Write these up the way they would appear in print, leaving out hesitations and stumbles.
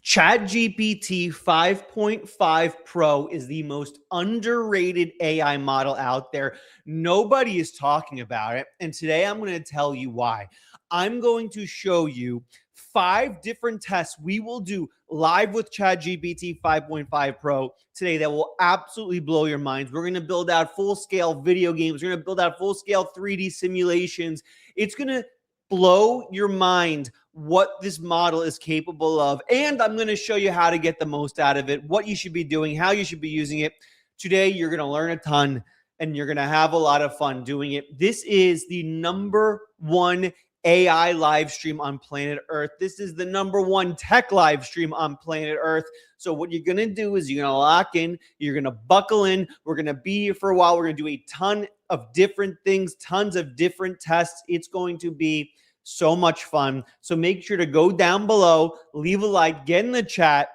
ChatGPT 5.5 Pro is the most underrated AI model out there. Nobody is talking about it. And today I'm going to tell you why. I'm going to show you 5 different tests we will do live with ChatGPT 5.5 Pro today that will absolutely blow your minds. We're going to build out full-scale video games. We're going to build out full-scale 3D simulations. It's going to blow your mind what this model is capable of. And I'm going to show you how to get the most out of it, what you should be doing, how you should be using it. Today, you're going to learn a ton and you're going to have a lot of fun doing it. This is the #1 AI live stream on planet Earth. This is the #1 tech live stream on planet Earth. So what you're going to do is you're going to lock in, you're going to buckle in. We're going to be here for a while. We're going to do a ton of different things, tons of different tests. It's going to be so much fun. So make sure to go down below, leave a like, get in the chat,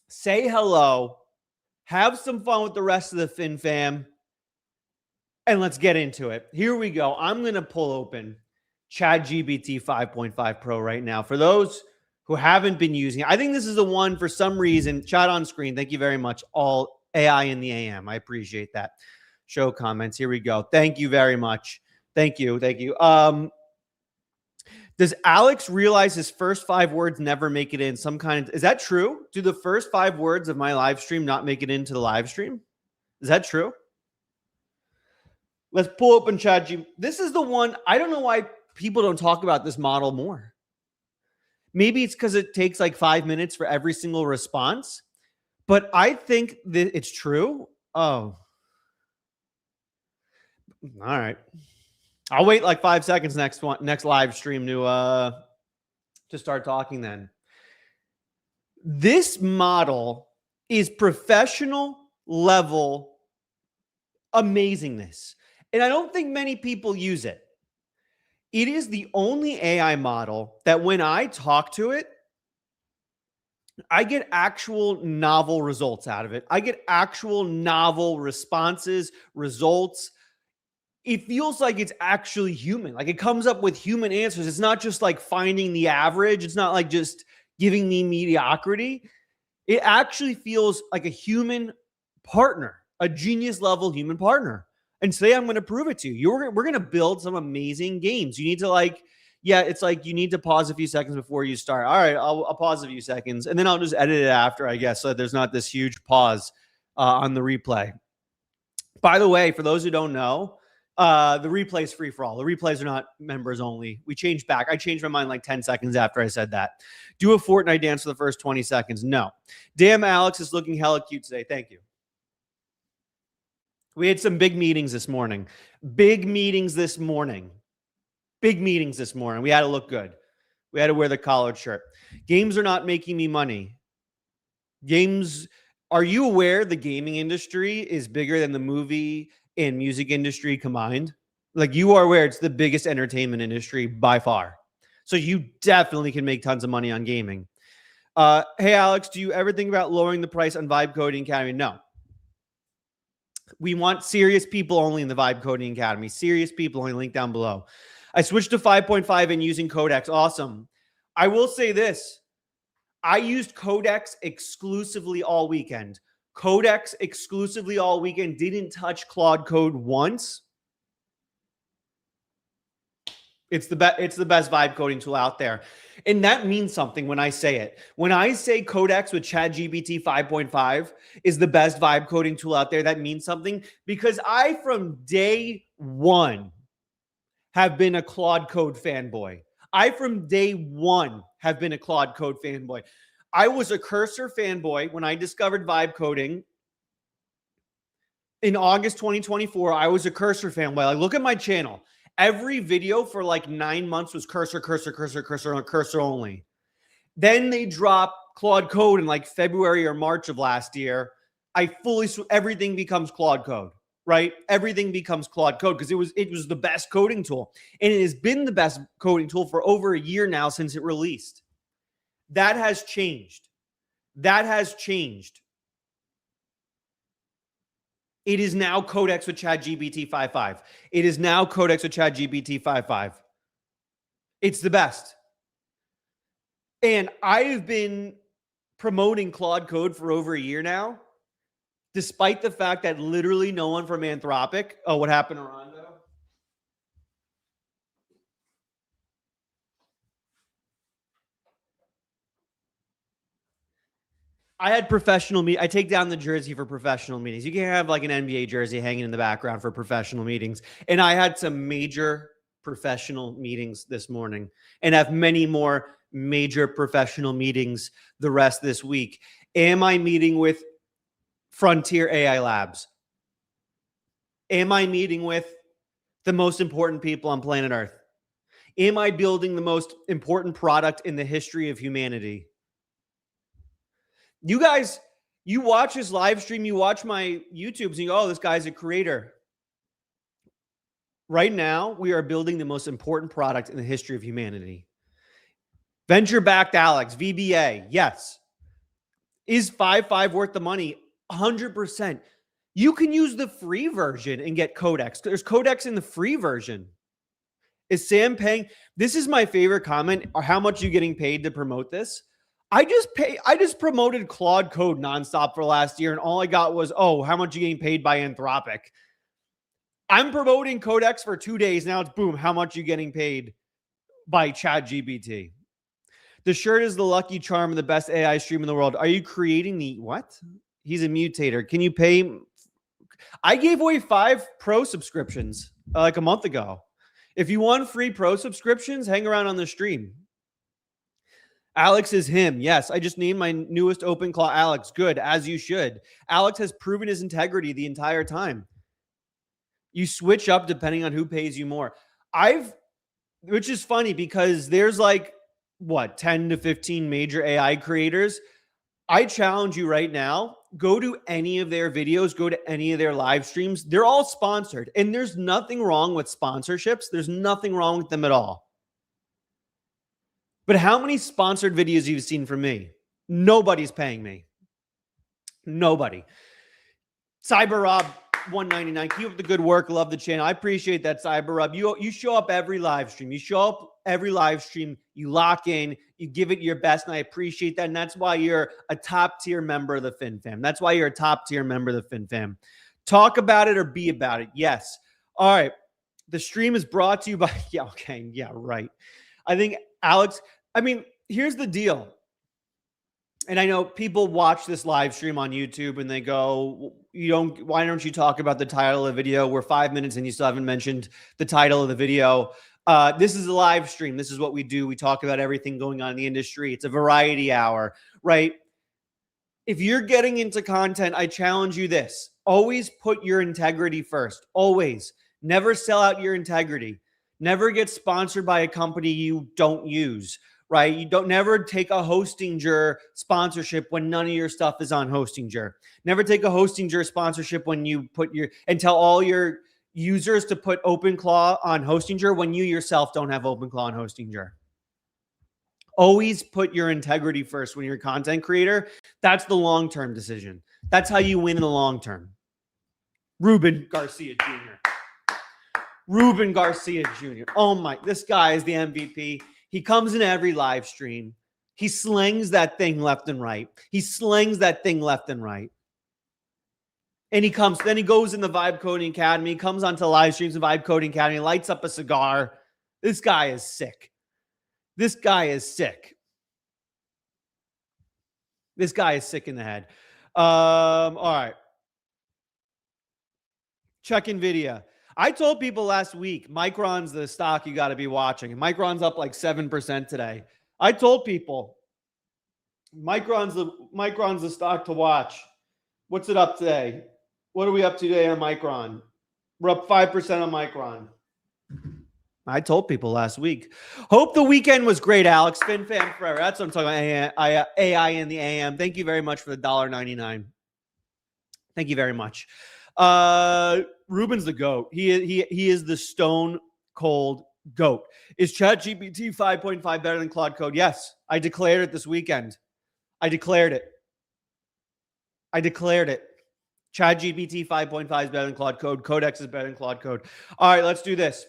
say hello, have some fun with the rest of the Fin fam, and let's get into it. Here we go. I'm going to pull open ChatGPT 5.5 Pro right now. For those who haven't been using it, I think this is the one for some reason. Chat on screen. Thank you very much. All AI in the AM. I appreciate that. Show comments. Here we go. Thank you very much. Thank you. Thank you. Does Alex realize his first 5 words never make it in? Some kind of, is that true? Do the first 5 words of my live stream not make it into the live stream? Is that true? Let's pull open ChatGPT. This is the one. I don't know why people don't talk about this model more. Maybe it's because it takes like 5 minutes for every single response, but I think that it's true. Oh, all right. I'll wait like 5 seconds next live stream to start talking then. This model is professional level amazingness. And I don't think many people use it. It is the only AI model that when I talk to it, I get actual novel results out of it. I get actual novel responses, results. It feels like it's actually human. Like it comes up with human answers. It's not just like finding the average. It's not like just giving me mediocrity. It actually feels like a human partner, a genius level human partner. And today I'm going to prove it to you. We're going to build some amazing games. You need to it's like you need to pause a few seconds before you start. All right, I'll pause a few seconds and then I'll just edit it after, I guess, so that there's not this huge pause on the replay. By the way, for those who don't know, the replay is free for all. The replays are not members only. We changed back. I changed my mind like 10 seconds after I said that. Do a Fortnite dance for the first 20 seconds. No. Damn, Alex is looking hella cute today. Thank you. We had some big meetings this morning. Big meetings this morning. Big meetings this morning. We had to look good. We had to wear the collared shirt. Games are not making me money. Games, are you aware the gaming industry is bigger than the movie and music industry combined? Like, you are aware it's the biggest entertainment industry by far. So you definitely can make tons of money on gaming. Hey, Alex, do you ever think about lowering the price on Vibe Coding Academy? No. We want serious people only in the Vibe Coding Academy. Serious people only, link down below. I switched to 5.5 and using Codex. Awesome. I will say this. I used Codex exclusively all weekend. Codex exclusively all weekend. Didn't touch Claude Code once. It's the best vibe coding tool out there. And that means something when I say it. When I say Codex with ChatGPT 5.5 is the best vibe coding tool out there, that means something because I, from day one, have been a Claude Code fanboy. I, from day one, have been a Claude Code fanboy. I was a Cursor fanboy when I discovered vibe coding. In August 2024, I was a Cursor fanboy. Like, look at my channel. Every video for like 9 months was Cursor only. Then they dropped Claude Code in like February or March of last year. Everything becomes Claude Code, right? Everything becomes Claude Code because it was the best coding tool. And it has been the best coding tool for over a year now since it released. That has changed. That has changed. It is now Codex with ChatGPT 5.5. It is now Codex with ChatGPT 5.5. It's the best. And I've been promoting Claude Code for over a year now, despite the fact that literally no one from Anthropic. Oh, what happened to Rondo? I had I take down the jersey for professional meetings. You can have like an NBA jersey hanging in the background for professional meetings. And I had some major professional meetings this morning and have many more major professional meetings the rest this week. Am I meeting with Frontier AI Labs? Am I meeting with the most important people on planet Earth? Am I building the most important product in the history of humanity? You guys, you watch this live stream, you watch my YouTubes, and you go, oh, this guy's a creator. Right now, we are building the most important product in the history of humanity. Venture-backed Alex, VBA, yes. Is 5.5 worth the money? 100%. You can use the free version and get Codex. There's Codex in the free version. Is Sam paying? This is my favorite comment. How much are you getting paid to promote this? I just promoted Claude Code nonstop for last year, and all I got was, oh, how much are you getting paid by Anthropic? I'm promoting Codex for 2 days. Now it's boom, how much are you getting paid by ChatGPT? The shirt is the lucky charm of the best AI stream in the world. Are you creating the what? He's a mutator. Can you pay? I gave away 5 pro subscriptions like a month ago. If you want free pro subscriptions, hang around on the stream. Alex is him. Yes, I just named my newest OpenClaw Alex. Good, as you should. Alex has proven his integrity the entire time. You switch up depending on who pays you more. Which is funny because there's like, what, 10 to 15 major AI creators. I challenge you right now, go to any of their videos, go to any of their live streams. They're all sponsored, and there's nothing wrong with sponsorships. There's nothing wrong with them at all. But how many sponsored videos you've seen from me? Nobody's paying me. Nobody. Cyber Rob 199. Keep up the good work. Love the channel. I appreciate that, Cyber Rob. You show up every live stream. You show up every live stream. You lock in. You give it your best, and I appreciate that. And that's why you're a top-tier member of the FinFam. That's why you're a top-tier member of the FinFam. Talk about it or be about it. Yes. All right. The stream is brought to you by... Yeah, okay. Yeah, right. I think Alex... I mean, here's the deal. And I know people watch this live stream on YouTube and they go, why don't you talk about the title of the video? We're 5 minutes and you still haven't mentioned the title of the video. This is a live stream. This is what we do. We talk about everything going on in the industry. It's a variety hour, right? If you're getting into content, I challenge you this. Always put your integrity first. Always. Never sell out your integrity. Never get sponsored by a company you don't use. Right? You don't never take a Hostinger sponsorship when none of your stuff is on Hostinger. Never take a Hostinger sponsorship when you and tell all your users to put OpenClaw on Hostinger when you yourself don't have OpenClaw on Hostinger. Always put your integrity first when you're a content creator. That's the long-term decision. That's how you win in the long term. Ruben Garcia Jr. Ruben Garcia Jr. Oh my, this guy is the MVP. He comes in every live stream. He slings that thing left and right. He slings that thing left and right. And then he goes in the Vibe Coding Academy, comes onto live streams of Vibe Coding Academy, lights up a cigar. This guy is sick. This guy is sick. This guy is sick in the head. All right. Check NVIDIA. I told people last week, Micron's the stock you got to be watching. And Micron's up like 7% today. I told people, Micron's the stock to watch. What's it up today? What are we up to today on Micron? We're up 5% on Micron. I told people last week. Hope the weekend was great, Alex. FinFam forever. That's what I'm talking about. AI in the AM. Thank you very much for the $1.99. Thank you very much. Ruben's the GOAT. He is the stone cold GOAT. Is ChatGPT 5.5 better than Claude Code? Yes. I declared it this weekend. I declared it. ChatGPT 5.5 is better than Claude Code. Codex is better than Claude Code. All right, let's do this.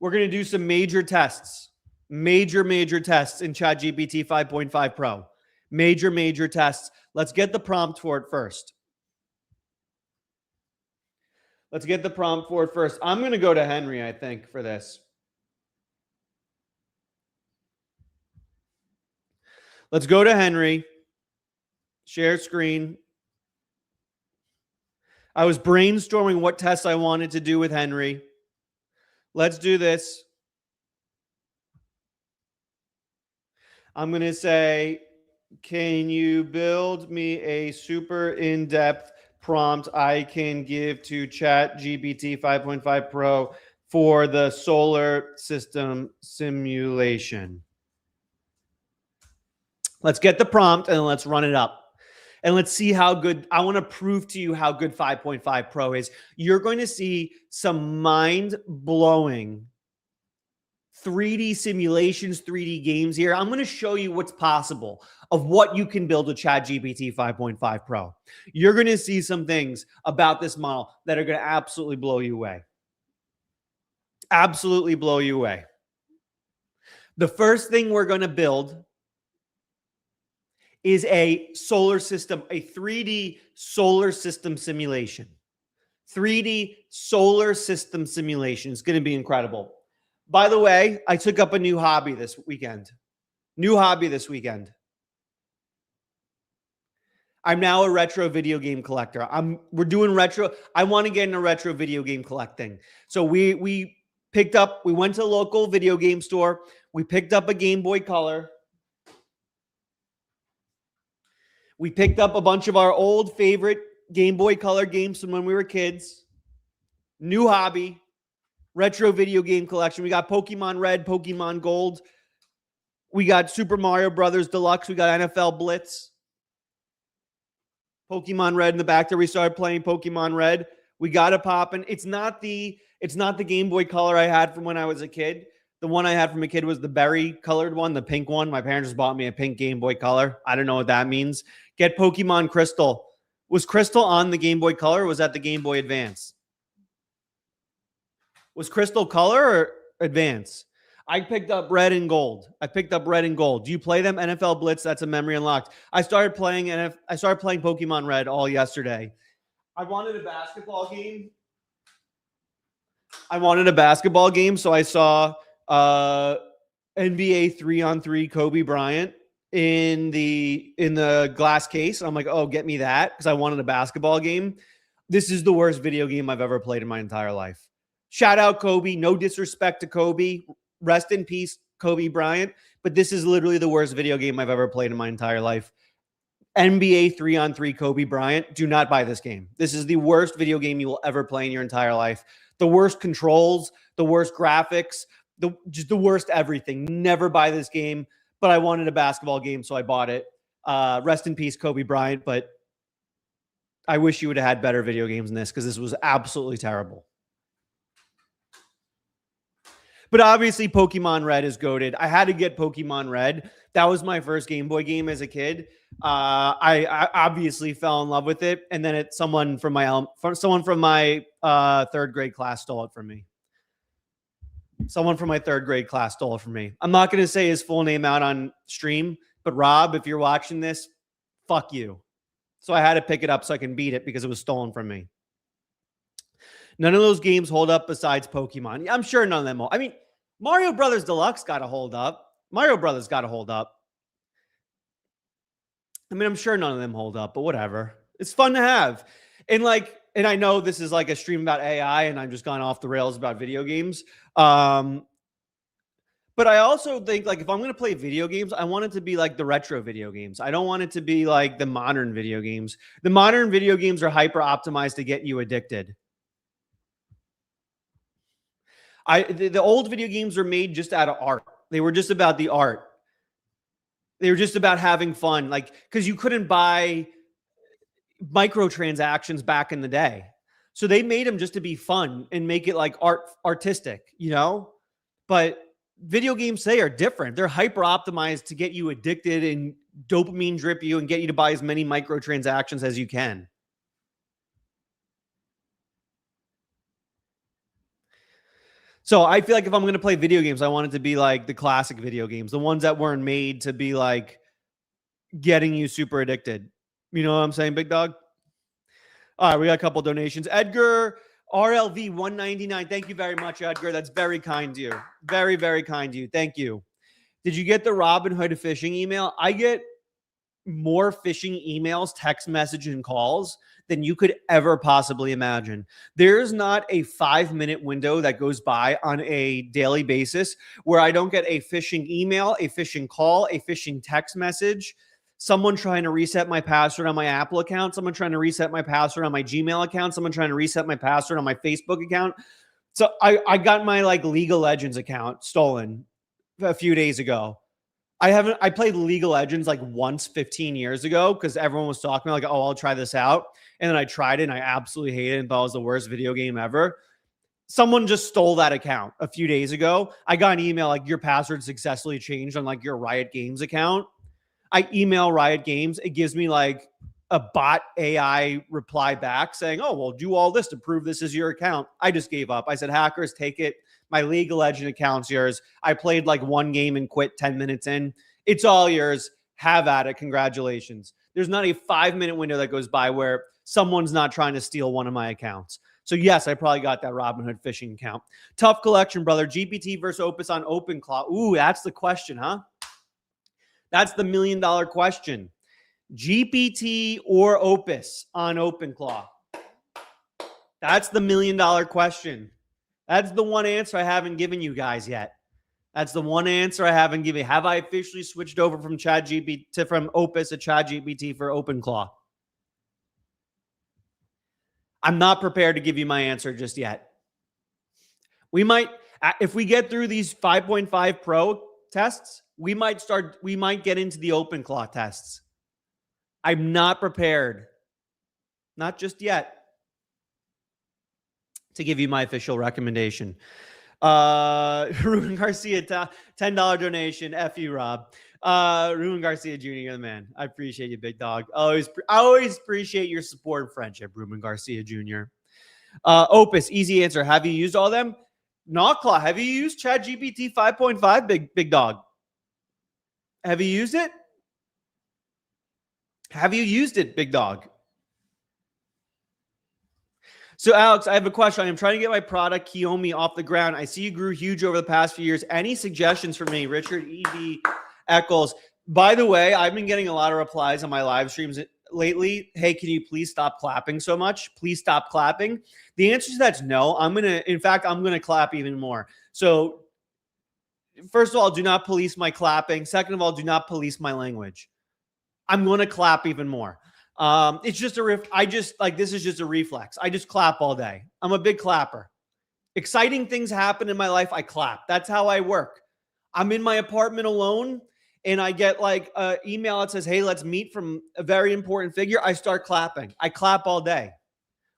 We're going to do some major tests. Major tests in ChatGPT 5.5 Pro. Major tests. Let's get the prompt for it first. I'm going to go to Henry, I think, for this. Let's go to Henry. Share screen. I was brainstorming what tests I wanted to do with Henry. Let's do this. I'm going to say, can you build me a super in-depth prompt I can give to ChatGPT 5.5 Pro for the solar system simulation? Let's get the prompt and let's run it up. And let's see how good. I want to prove to you how good 5.5 Pro is. You're going to see some mind-blowing 3D simulations, 3D games here. I'm going to show you what's possible of what you can build with ChatGPT 5.5 Pro. You're going to see some things about this model that are going to absolutely blow you away. Absolutely blow you away. The first thing we're going to build is a solar system, a 3D solar system simulation. 3D solar system simulation. It's going to be incredible. By the way, I took up a new hobby this weekend. I'm now a retro video game collector. We're doing retro. I want to get into retro video game collecting. So we went to a local video game store. We picked up a Game Boy Color. We picked up a bunch of our old favorite Game Boy Color games from when we were kids. New hobby, retro video game collection. We got Pokemon Red, Pokemon Gold. We got Super Mario Brothers Deluxe. We got NFL Blitz. Pokemon Red in the back there. We started playing Pokemon Red. We got it popping. It's not the Game Boy Color I had from when I was a kid. The one I had from a kid was the berry colored one, the pink one. My parents just bought me a pink Game Boy Color. I don't know what that means. Get Pokemon Crystal. Was Crystal on the Game Boy Color or was that the Game Boy Advance? Was Crystal Color or Advance? I picked up Red and Gold. Do you play them? NFL Blitz, that's a memory unlocked. I started playing Pokemon Red all yesterday. I wanted a basketball game. So I saw NBA 3-on-3 Kobe Bryant in the glass case. I'm like, oh, get me that, because I wanted a basketball game. This is the worst video game I've ever played in my entire life. Shout out Kobe. No disrespect to Kobe. Rest in peace, Kobe Bryant. But this is literally the worst video game I've ever played in my entire life. NBA 3-on-3 Kobe Bryant. Do not buy this game. This is the worst video game you will ever play in your entire life. The worst controls, the worst graphics, just the worst everything. Never buy this game. But I wanted a basketball game, so I bought it. Rest in peace, Kobe Bryant. But I wish you would have had better video games than this, because this was absolutely terrible. But obviously, Pokemon Red is goated. I had to get Pokemon Red. That was my first Game Boy game as a kid. I obviously fell in love with it, and then someone from my third grade class stole it from me. I'm not going to say his full name out on stream, but Rob, if you're watching this, fuck you. So I had to pick it up so I can beat it because it was stolen from me. None of those games hold up besides Pokemon. I'm sure none of them will. I mean, Mario Brothers Deluxe got to hold up. I'm sure none of them hold up, but whatever. It's fun to have. And I know this is like a stream about AI and I'm just gone off the rails about video games. But I also think, like, if I'm going to play video games, I want it to be like the retro video games. I don't want it to be like the modern video games. The modern video games are hyper optimized to get you addicted. The old video games were made just out of art. They were just about the art. They were just about having fun. Like, because you couldn't buy microtransactions back in the day. So they made them just to be fun and make it like artistic, you know? But video games today are different. They're hyper optimized to get you addicted and dopamine drip you and get you to buy as many microtransactions as you can. So I feel like if I'm going to play video games, I want it to be like the classic video games, the ones that weren't made to be like getting you super addicted. You know what I'm saying, big dog? All right, we got a couple donations. Edgar RLV 199. Thank you very much, Edgar. That's very kind to you. Very, very kind to you. Thank you. Did you get the Robinhood phishing email? I get more phishing emails, text message, and calls than you could ever possibly imagine. There's not a 5-minute window that goes by on a daily basis where I don't get a phishing email, a phishing call, a phishing text message, someone trying to reset my password on my Apple account, someone trying to reset my password on my Gmail account, someone trying to reset my password on my Facebook account. So I got my like League of Legends account stolen a few days ago. I played League of Legends like once 15 years ago because everyone was talking like, oh, I'll try this out. And then I tried it and I absolutely hated it and thought it was the worst video game ever. Someone just stole that account a few days ago. I got an email like your password successfully changed on like your Riot Games account. I email Riot Games. It gives me like a bot AI reply back saying, oh, well, do all this to prove this is your account. I just gave up. I said, hackers, take it. My League of Legends account's yours. I played like one game and quit 10 minutes in. It's all yours. Have at it. Congratulations. There's not a 5-minute window that goes by where someone's not trying to steal one of my accounts. So yes, I probably got that Robinhood phishing account. Tough collection, brother. GPT versus Opus on OpenClaw. Ooh, that's the question, huh? That's the $1 million question. GPT or Opus on OpenClaw? That's the $1 million question. That's the one answer I haven't given you guys yet. That's the one answer I haven't given. Have I officially switched over from ChatGPT from Opus to ChatGPT for OpenClaw? I'm not prepared to give you my answer just yet. We might, if we get through these 5.5 Pro tests, we might get into the OpenClaw tests. I'm not prepared, not just yet, to give you my official recommendation. Ruben Garcia, $10 donation. F you, Rob. Ruben Garcia Jr., you're the man. I appreciate you, big dog. I always appreciate your support and friendship, Ruben Garcia Jr. Opus, easy answer. Have you used all of them? Knocklaw, have you used ChatGPT 5.5, big dog? Have you used it? Have you used it, big dog? So, Alex, I have a question. I'm trying to get my product, Kiyomi, off the ground. I see you grew huge over the past few years. Any suggestions for me? Richard E.B. Eccles. By the way, I've been getting a lot of replies on my live streams lately. Hey, can you please stop clapping so much? Please stop clapping. The answer to that's no. I'm going to clap even more. So, first of all, do not police my clapping. Second of all, do not police my language. I'm going to clap even more. It's just this is just a reflex. I just clap all day. I'm a big clapper. Exciting things happen in my life. I clap. That's how I work. I'm in my apartment alone and I get like an email that says, hey, let's meet from a very important figure. I start clapping. I clap all day.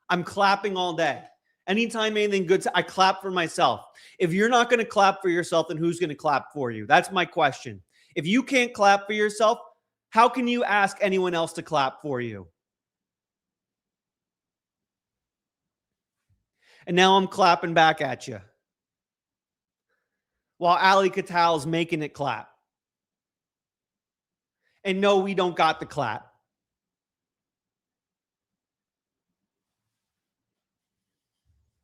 I'm clapping all day. Anytime anything good, I clap for myself. If you're not going to clap for yourself, then who's going to clap for you? That's my question. If you can't clap for yourself, how can you ask anyone else to clap for you? And now I'm clapping back at you. While Ali Catal's making it clap. And no, we don't got the clap.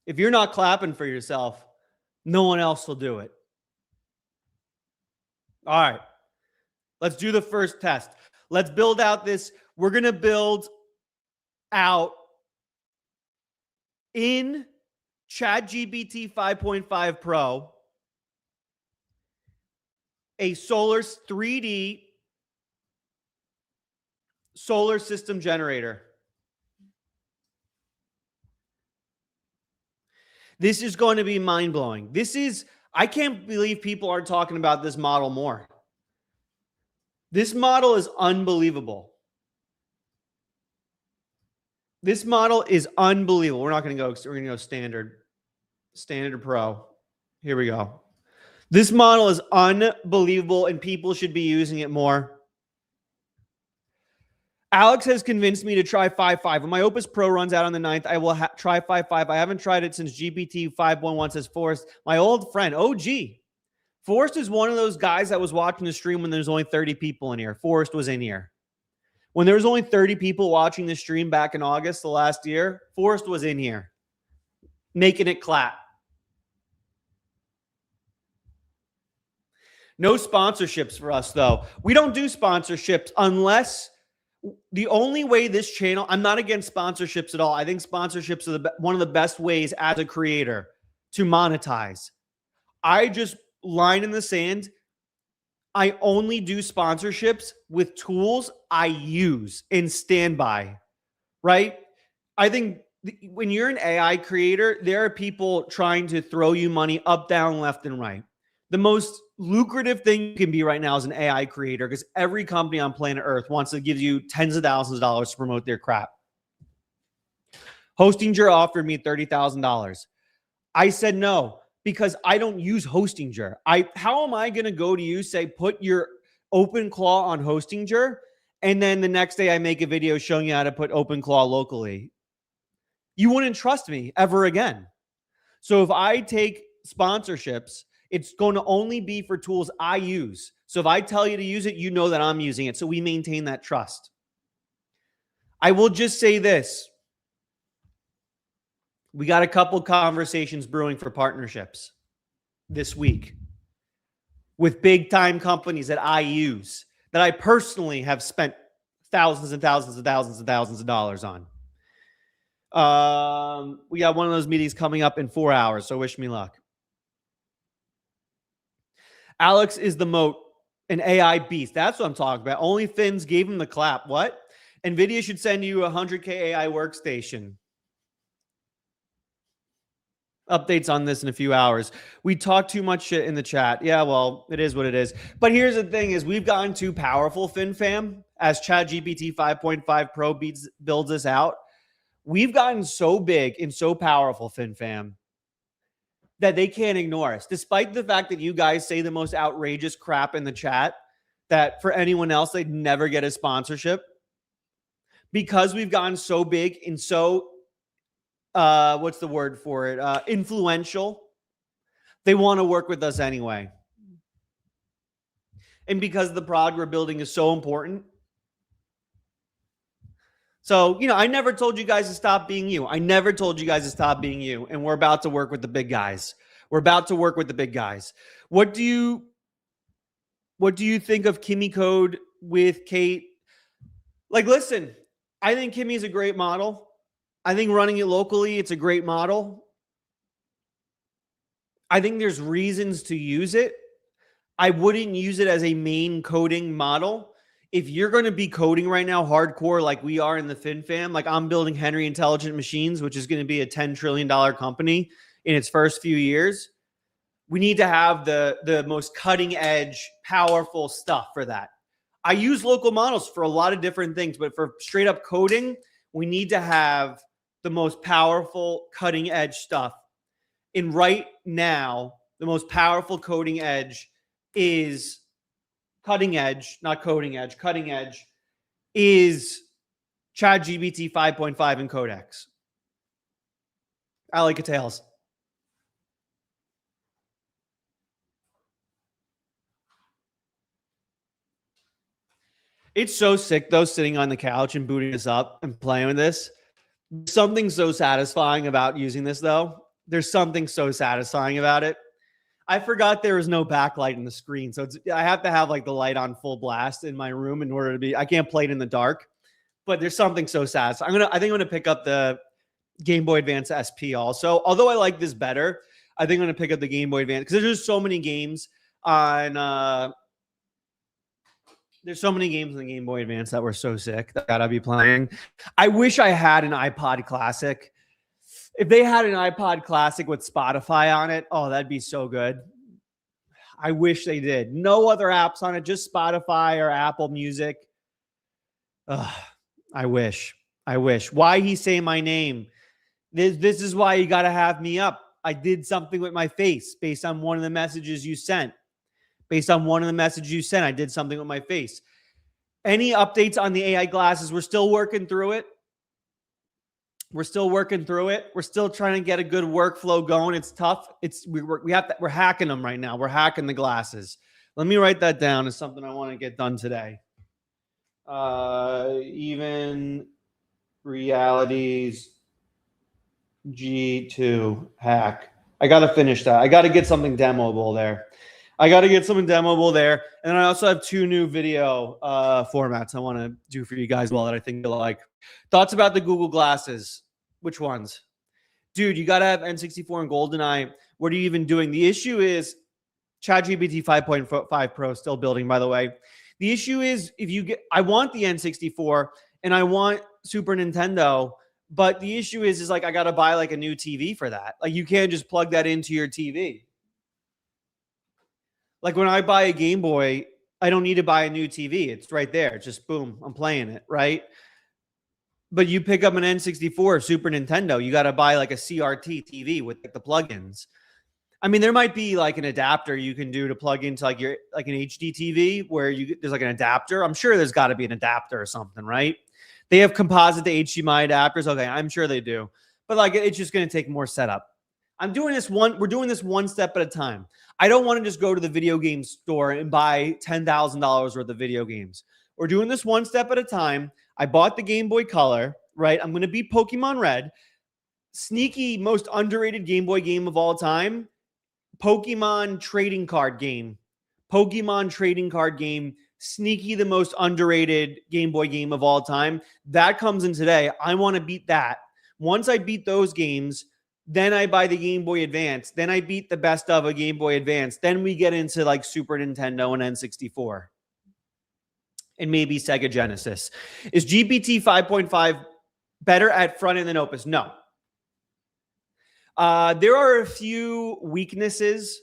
If you're not clapping for yourself, no one else will do it. All right. Let's do the first test. Let's build out this. We're going to build out in ChatGPT 5.5 Pro a 3D solar system generator. This is going to be mind-blowing. I can't believe people aren't talking about this model more. This model is unbelievable. This model is unbelievable. We're going to go standard Pro. Here we go. This model is unbelievable and people should be using it more. Alex has convinced me to try 5.5. When my Opus Pro runs out on the 9th, I will try 5.5. I haven't tried it since GPT 5.1 says Forrest. My old friend, OG. Forrest is one of those guys that was watching the stream when there's only 30 people in here. Forrest was in here. When there was only 30 people watching the stream back in August the last year, Forrest was in here, making it clap. No sponsorships for us, though. We don't do sponsorships unless the only way this channel, I'm not against sponsorships at all. I think sponsorships are one of the best ways as a creator to monetize. I just line in the sand. I only do sponsorships with tools I use in standby, right? I think when you're an AI creator, there are people trying to throw you money up, down, left, and right. The most lucrative thing you can be right now as an AI creator, because every company on planet Earth wants to give you tens of thousands of dollars to promote their crap. Hostinger offered me $30,000. I said no, because I don't use Hostinger. How am I going to go to you, say, put your OpenClaw on Hostinger, and then the next day I make a video showing you how to put OpenClaw locally? You wouldn't trust me ever again. So if I take sponsorships, it's going to only be for tools I use. So if I tell you to use it, you know that I'm using it. So we maintain that trust. I will just say this. We got a couple conversations brewing for partnerships this week with big time companies that I use, that I personally have spent thousands and thousands and thousands and thousands of dollars on. We got one of those meetings coming up in 4 hours, so wish me luck. Alex is the moat, an AI beast. That's what I'm talking about. Only Fins gave him the clap. What? NVIDIA should send you a 100K AI workstation. Updates on this in a few hours. We talk too much shit in the chat. Yeah, well, it is what it is. But here's the thing is we've gotten too powerful, Fin fam, as ChatGPT 5.5 Pro builds this out. We've gotten so big and so powerful, Fin fam, that they can't ignore us. Despite the fact that you guys say the most outrageous crap in the chat, that for anyone else, they'd never get a sponsorship. Because we've gotten so big and so what's the word for it? Influential. They want to work with us anyway. And because the prod we're building is so important. So, I never told you guys to stop being you. I never told you guys to stop being you. And we're about to work with the big guys. We're about to work with the big guys. What do you think of Kimmy Code with Kate? Like, listen, I think Kimmy is a great model. I think running it locally, it's a great model. I think there's reasons to use it. I wouldn't use it as a main coding model. If you're going to be coding right now hardcore like we are in the FinFam, like I'm building Henry Intelligent Machines, which is going to be a $10 trillion company in its first few years, we need to have the most cutting edge, powerful stuff for that. I use local models for a lot of different things, but for straight up coding, we need to have the most powerful cutting edge stuff. And right now, the most powerful coding edge is cutting edge, not coding edge, cutting edge is ChatGPT 5.5 and Codex. I like it tails. It's so sick, though, sitting on the couch and booting this up and playing with this. Something so satisfying about using this, though. There's something so satisfying about it. I forgot there was no backlight in the screen, so I have to have like the light on full blast in my room in order to be. I can't play it in the dark, but there's something so satisfying. I think I'm gonna pick up the Game Boy Advance SP also. Although I like this better, I think I'm gonna pick up the Game Boy Advance because there's just so many games on. There's so many games on the Game Boy Advance that were so sick that I'd be playing. I wish I had an iPod Classic. If they had an iPod Classic with Spotify on it, oh, that'd be so good. I wish they did. No other apps on it, just Spotify or Apple Music. I wish. Why he say my name? This is why you got to have me up. I did something with my face based on one of the messages you sent. I did something with my face. Any updates on the AI glasses? We're still working through it. We're still working through it. We're still trying to get a good workflow going. It's tough. We're hacking them right now. We're hacking the glasses. Let me write that down as something I want to get done today. Even realities G2 hack. I got to finish that. I got to get something demoable there. And then I also have 2 new video formats I want to do for you guys well that I think you'll like. Thoughts about the Google glasses? Which ones? Dude, you got to have N64 and GoldenEye. What are you even doing? The issue is ChatGPT 5.5 Pro still building, by the way. The issue is I want the N64 and I want Super Nintendo, but the issue is like I got to buy like a new TV for that. Like you can't just plug that into your TV. Like when I buy a Game Boy, I don't need to buy a new TV. It's right there. It's just boom, I'm playing it, right? But you pick up an N64 Super Nintendo, you got to buy like a CRT TV with like the plugins. I mean, there might be like an adapter you can do to plug into like an HD TV where there's like an adapter. I'm sure there's got to be an adapter or something, right? They have composite to HDMI adapters. Okay, I'm sure they do. But like it's just going to take more setup. We're doing this one step at a time. I don't want to just go to the video game store and buy $10,000 worth of video games. We're doing this one step at a time. I bought the Game Boy Color, right? I'm going to beat Pokemon Red. Sneaky, most underrated Game Boy game of all time. Pokemon trading card game. Sneaky, the most underrated Game Boy game of all time. That comes in today. I want to beat that. Once I beat those games, then I buy the Game Boy Advance. Then I beat the best of a Game Boy Advance. Then we get into like Super Nintendo and N64. And maybe Sega Genesis. Is GPT 5.5 better at front end than Opus? No. There are a few weaknesses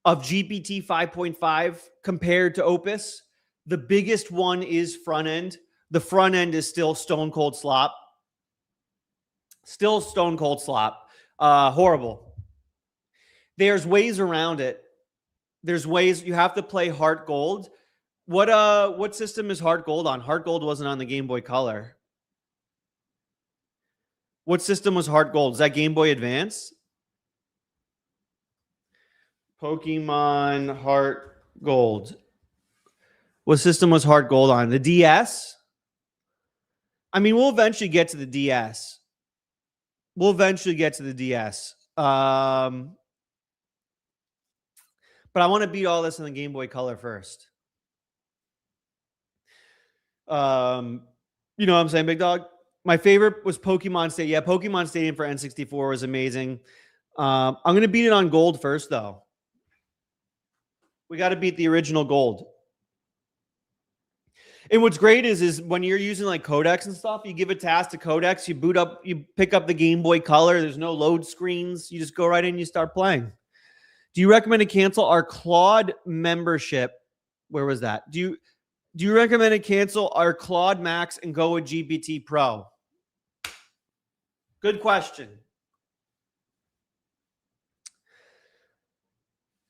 of GPT 5.5 compared to Opus. The biggest one is front end. The front end is still stone cold slop. Horrible. There's ways around it. There's ways. You have to play Heart Gold. What system is Heart Gold on? Heart Gold wasn't on the Game Boy Color. What system was Heart Gold? Is that Game Boy Advance? Pokemon Heart Gold. What system was Heart Gold on? The DS? I mean, we'll eventually get to the DS. But I want to beat all this on the Game Boy Color first. You know what I'm saying, big dog? My favorite was Pokemon Stadium. Yeah, Pokemon Stadium for N64 was amazing. I'm going to beat it on Gold first, though. We got to beat the original Gold. And what's great is when you're using like codecs and stuff, you give a task to codecs, you pick up the Game Boy Color. There's no load screens. You just go right in and you start playing. Do you recommend to cancel our Claude membership? Where was that? Do you recommend to cancel our Claude Max and go with GPT Pro? Good question.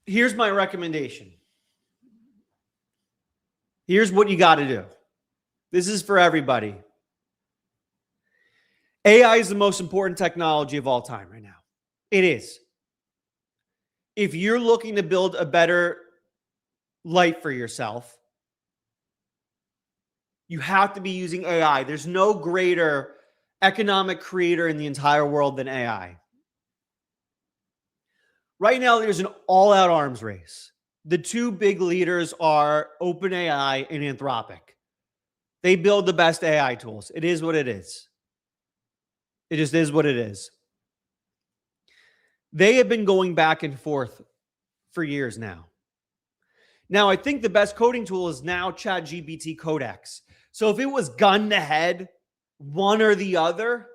Here's my recommendation. Here's what you got to do. This is for everybody. AI is the most important technology of all time right now. It is. If you're looking to build a better life for yourself, you have to be using AI. There's no greater economic creator in the entire world than AI. Right now, there's an all-out arms race. The 2 big leaders are OpenAI and Anthropic. They build the best AI tools. It is what it is. It just is what it is. They have been going back and forth for years now. Now, I think the best coding tool is now ChatGPT Codex. So if it was gun to head, one or the other,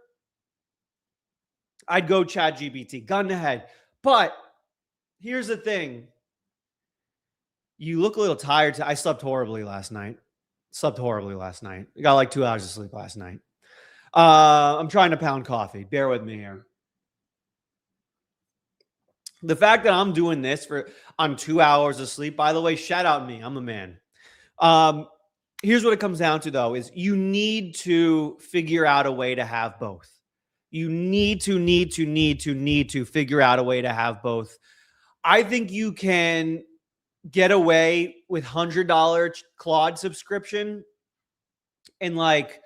I'd go ChatGPT, gun to head. But here's the thing. You look a little tired. I slept horribly last night. I got like 2 hours of sleep last night. I'm trying to pound coffee. Bear with me here. The fact that I'm doing this on 2 hours of sleep, by the way, shout out me. I'm a man. Here's what it comes down to, though, is you need to figure out a way to have both. You need to figure out a way to have both. I think you can get away with $100 Claude subscription and like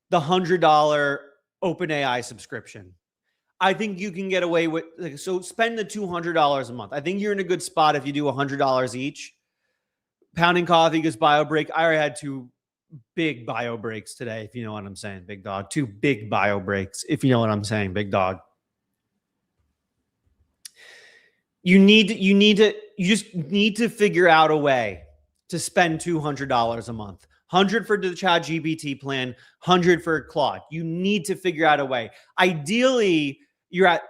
the $100 OpenAI subscription. I think you can get away with, like, so spend the $200 a month. I think you're in a good spot if you do $100 each. Pounding Coffee gets bio break. I already had 2 big bio breaks today, if you know what I'm saying, big dog. 2 big bio breaks, if you know what I'm saying, big dog. You just need to figure out a way to spend $200 a month. 100 for the ChatGPT plan, 100 for Claude. You need to figure out a way. Ideally, you're at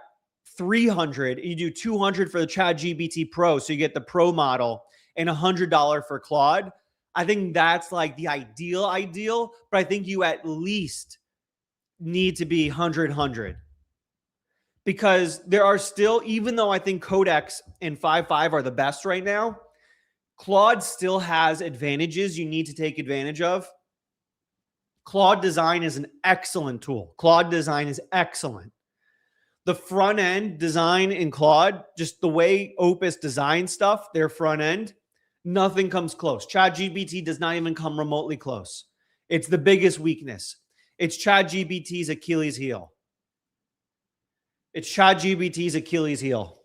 300. You do 200 for the ChatGPT Pro, so you get the Pro model, and $100 for Claude. I think that's like the ideal, but I think you at least need to be 100. Because there are still, even though I think Codex and 5.5 are the best right now, Claude still has advantages you need to take advantage of. Claude Design is an excellent tool. Claude Design is excellent. The front end design in Claude, just the way Opus designs stuff, their front end, nothing comes close. ChatGPT does not even come remotely close. It's the biggest weakness. It's ChatGPT's Achilles heel. It's ChatGPT's Achilles heel.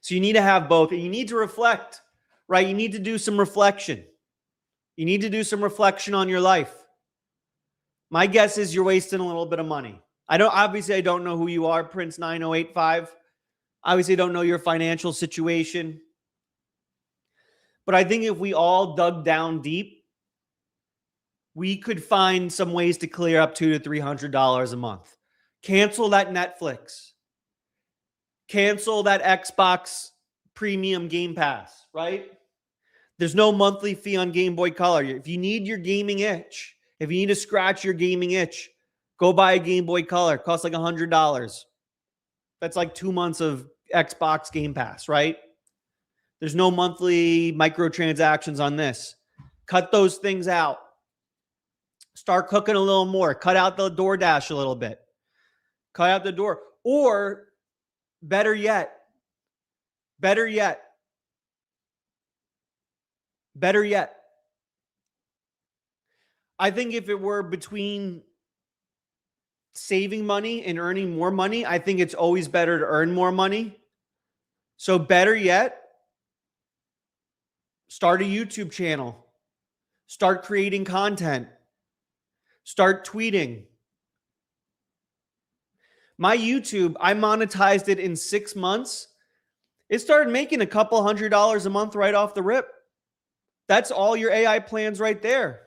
So you need to have both, and you need to reflect, right? You need to do some reflection. You need to do some reflection on your life. My guess is you're wasting a little bit of money. I don't know who you are, Prince 9085. Obviously, I don't know your financial situation. But I think if we all dug down deep, we could find some ways to clear up $200 to $300 a month. Cancel that Netflix. Cancel that Xbox Premium Game Pass, right? There's no monthly fee on Game Boy Color. If you need your gaming itch, if you need to scratch your gaming itch, go buy a Game Boy Color. It costs like $100. That's like 2 months of Xbox Game Pass, right? There's no monthly microtransactions on this. Cut those things out. Start cooking a little more. Cut out the DoorDash a little bit. Cut out the door. Or better yet, I think if it were between saving money and earning more money, I think it's always better to earn more money. So better yet, start a YouTube channel. Start creating content. Start tweeting. My YouTube, I monetized it in 6 months. It started making a couple $100 a month right off the rip. That's all your AI plans right there.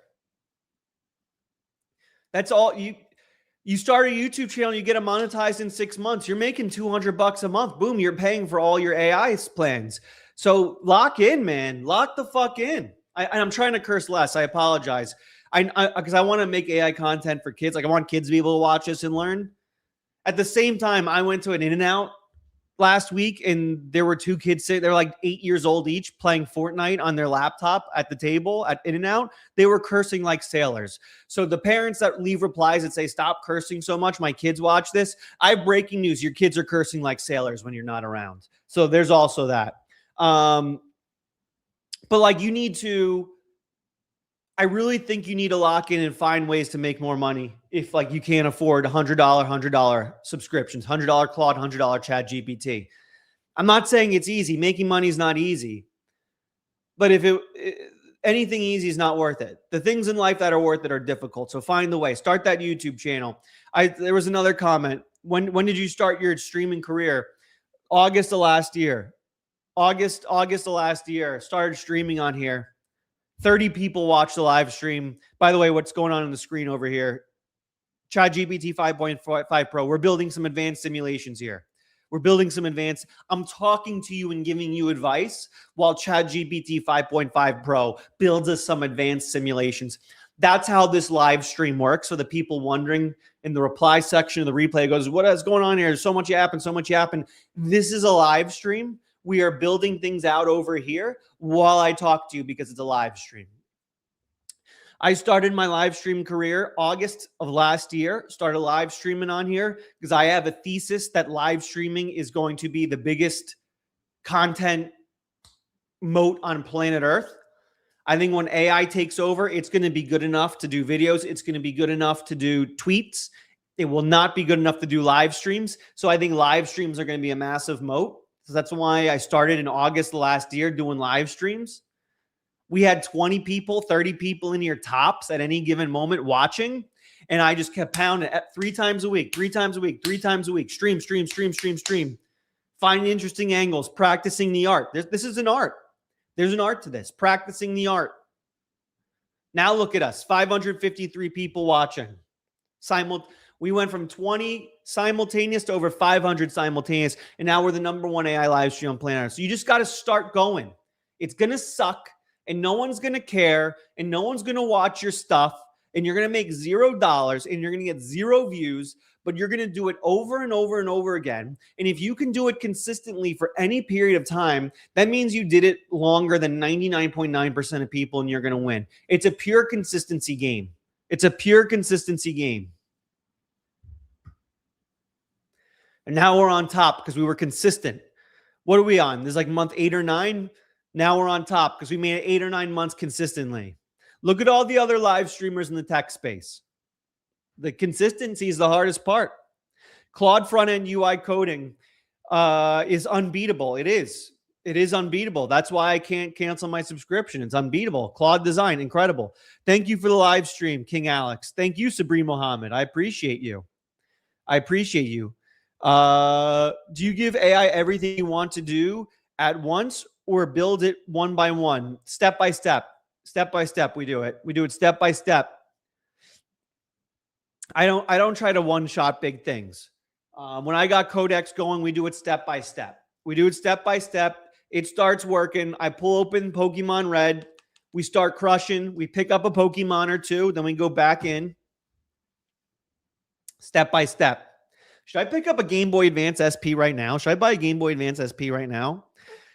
That's all you start a YouTube channel, you get it monetized in 6 months. You're making $200 a month. Boom, you're paying for all your AI plans. So lock in, man. Lock the fuck in. I'm trying to curse less. I apologize. Because I want to make AI content for kids. Like, I want kids to be able to watch this and learn. At the same time, I went to an In-N-Out last week, and there were 2 kids sitting. They're like 8 years old each, playing Fortnite on their laptop at the table at In-N-Out. They were cursing like sailors. So the parents that leave replies that say, "Stop cursing so much, my kids watch this," I have breaking news. Your kids are cursing like sailors when you're not around. So there's also that. But like, you need to, I really think you need to lock in and find ways to make more money. If like you can't afford $100 subscriptions, $100 Claude, $100 ChatGPT. I'm not saying it's easy. Making money is not easy. But if anything easy is not worth it. The things in life that are worth it are difficult. So find the way. Start that YouTube channel. There was another comment. When did you start your streaming career? August of last year. August of last year. Started streaming on here. 30 people watched the live stream. By the way, what's going on the screen over here? ChatGPT 5.5 Pro. We're building some advanced simulations here. I'm talking to you and giving you advice while ChatGPT 5.5 Pro builds us some advanced simulations. That's how this live stream works. For the people wondering, in the reply section of the replay goes, "What is going on here? There's so much yapping. This is a live stream. We are building things out over here while I talk to you because it's a live stream. I started my live stream career August of last year, started live streaming on here because I have a thesis that live streaming is going to be the biggest content moat on planet Earth. I think when AI takes over, it's going to be good enough to do videos. It's going to be good enough to do tweets. It will not be good enough to do live streams. So I think live streams are going to be a massive moat. So that's why I started in August last year doing live streams. We had 20 people, 30 people in here tops at any given moment watching. And I just kept pounding at 3 times a week, 3 times a week, 3 times a week, stream, stream, stream, stream, stream. Finding interesting angles, practicing the art. This is an art. There's an art to this, practicing the art. Now look at us, 553 people watching. We went from 20 simultaneous to over 500 simultaneous, and now we're the #1 AI live stream on planet Earth. So you just got to start going. It's going to suck, and no one's going to care, and no one's going to watch your stuff, and you're going to make $0, and you're going to get 0 views, but you're going to do it over and over and over again. And if you can do it consistently for any period of time, that means you did it longer than 99.9% of people, and you're going to win. It's a pure consistency game. It's a pure consistency game. And now we're on top because we were consistent. What are we on? This is like month 8 or 9. Now we're on top because we made it 8 or 9 months consistently. Look at all the other live streamers in the tech space. The consistency is the hardest part. Claude front-end UI coding is unbeatable. It is. It is unbeatable. That's why I can't cancel my subscription. It's unbeatable. Claude design, incredible. Thank you for the live stream, King Alex. Thank you, Sabri Mohammed. I appreciate you. I appreciate you. Do you give AI everything you want to do at once or build it one by one, step by step? Step by step, we do it. We do it step by step. I don't try to one-shot big things. When I got Codex going, we do it step by step. We do it step by step. It starts working. I pull open Pokemon Red. We start crushing. We pick up a Pokemon or two. Then we go back in. Step by step. Should I pick up a Game Boy Advance SP right now? Should I buy a Game Boy Advance SP right now?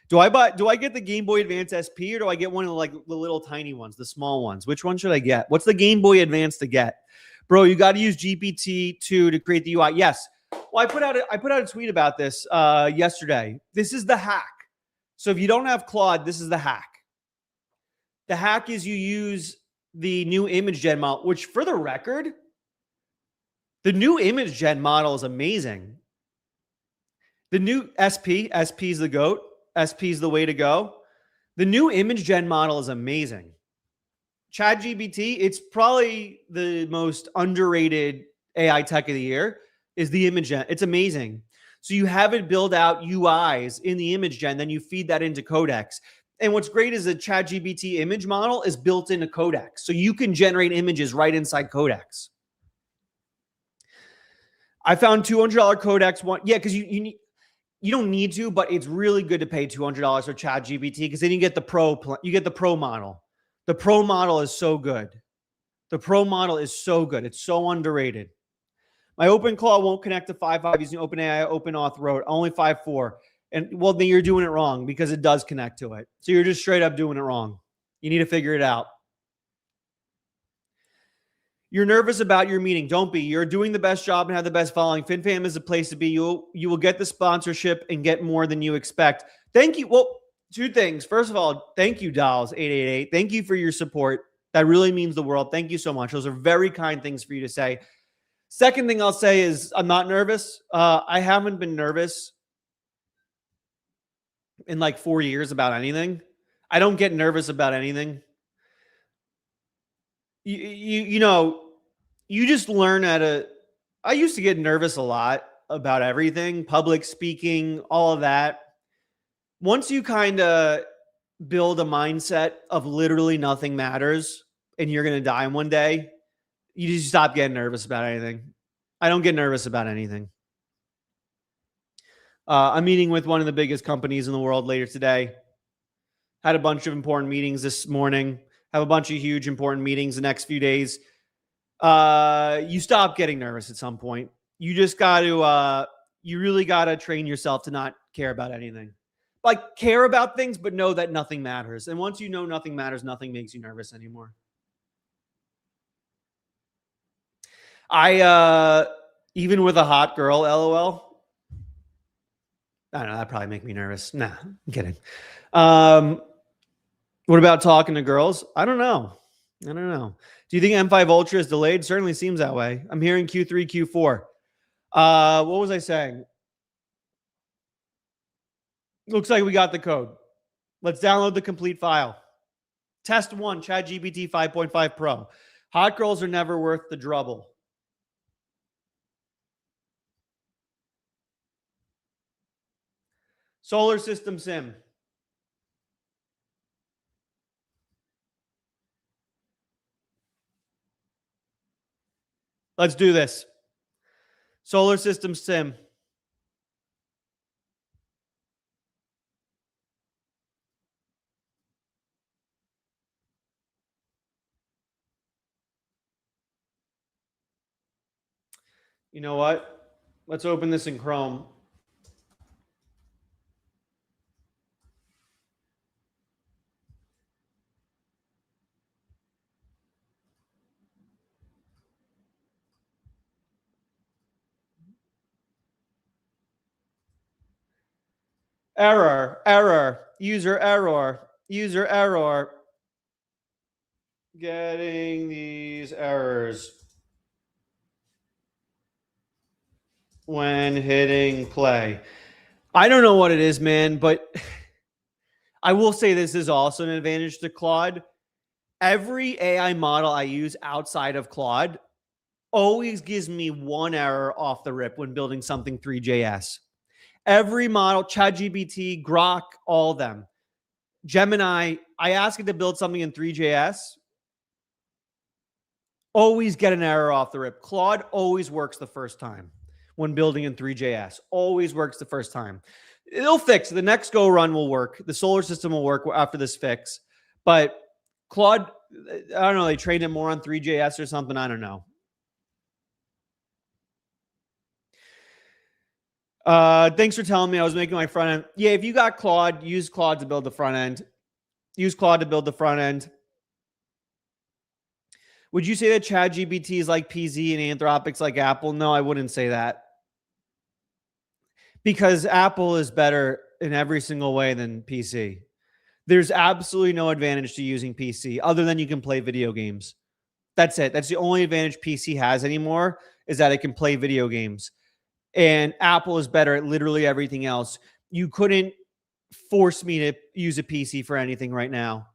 Do I get the Game Boy Advance SP or do I get one of the little tiny ones, the small ones? Which one should I get? What's the Game Boy Advance to get? Bro, you got to use GPT-2 to create the UI. Yes. Well, I put out a tweet about this yesterday. This is the hack. So if you don't have Claude, this is the hack. The hack is you use the new image gen model, which for the record, the new image gen model is amazing. The new SP is the GOAT. SP is the way to go. The new image gen model is amazing. ChatGPT, it's probably the most underrated AI tech of the year, is the image gen. It's amazing. So you have it build out UIs in the image gen, then you feed that into Codex. And what's great is the ChatGPT image model is built into Codex. So you can generate images right inside Codex. I found $200 Codex one. Yeah, because you don't need to, but it's really good to pay $200 for ChatGPT because then you get the pro model. The pro model is so good. The pro model is so good. It's so underrated. My OpenClaw won't connect to 5.5 using OpenAI OpenAuth Road, only 5.4. And well, then you're doing it wrong because it does connect to it. So you're just straight up doing it wrong. You need to figure it out. You're nervous about your meeting. Don't be. You're doing the best job and have the best following. FinFam is the place to be. You will get the sponsorship and get more than you expect. Thank you. Well, 2 things. First of all, thank you, Dolls888. Thank you for your support. That really means the world. Thank you so much. Those are very kind things for you to say. Second thing I'll say is I'm not nervous. I haven't been nervous in like 4 years about anything. I don't get nervous about anything. You know, you just learn how to. I used to get nervous a lot about everything, public speaking, all of that. Once you kind of build a mindset of literally nothing matters and you're going to die one day, you just stop getting nervous about anything. I don't get nervous about anything. I'm meeting with one of the biggest companies in the world later today. Had a bunch of important meetings this morning. Have a bunch of huge important meetings the next few days. You stop getting nervous at some point. You just got to, you really got to train yourself to not care about anything. Like care about things, but know that nothing matters. And once you know nothing matters, nothing makes you nervous anymore. I even with a hot girl, LOL. I don't know. That'd probably make me nervous. Nah, I'm kidding. Um, what about talking to girls? I don't know. I don't know. Do you think M5 Ultra is delayed? Certainly seems that way. I'm hearing Q3, Q4. What was I saying? Looks like we got the code. Let's download the complete file. Test 1, ChatGPT 5.5 Pro. Hot girls are never worth the trouble. Solar system sim. Let's do this. Solar system sim. You know what? Let's open this in Chrome. Error, error, user error, user error. Getting these errors when hitting play. I don't know what it is, man, but I will say this is also an advantage to Claude. Every AI model I use outside of Claude always gives me one error off the rip when building something 3JS. Every model, ChatGPT, Grok, all of them. Gemini, I ask it to build something in 3JS, always get an error off the rip. Claude always works the first time when building in 3JS. Always works the first time. It'll fix. The next go run will work. The solar system will work after this fix. But Claude, I don't know, they trained it more on 3JS or something. I don't know. Thanks for telling me I was making my front end. Yeah, if you got Claude, use Claude to build the front end. Use Claude to build the front end. Would you say that ChatGPT is like PZ and Anthropic's like Apple? No, I wouldn't say that. Because Apple is better in every single way than PC. There's absolutely no advantage to using PC other than you can play video games. That's it. That's the only advantage PC has anymore is that it can play video games. And Apple is better at literally everything else. You couldn't force me to use a PC for anything right now.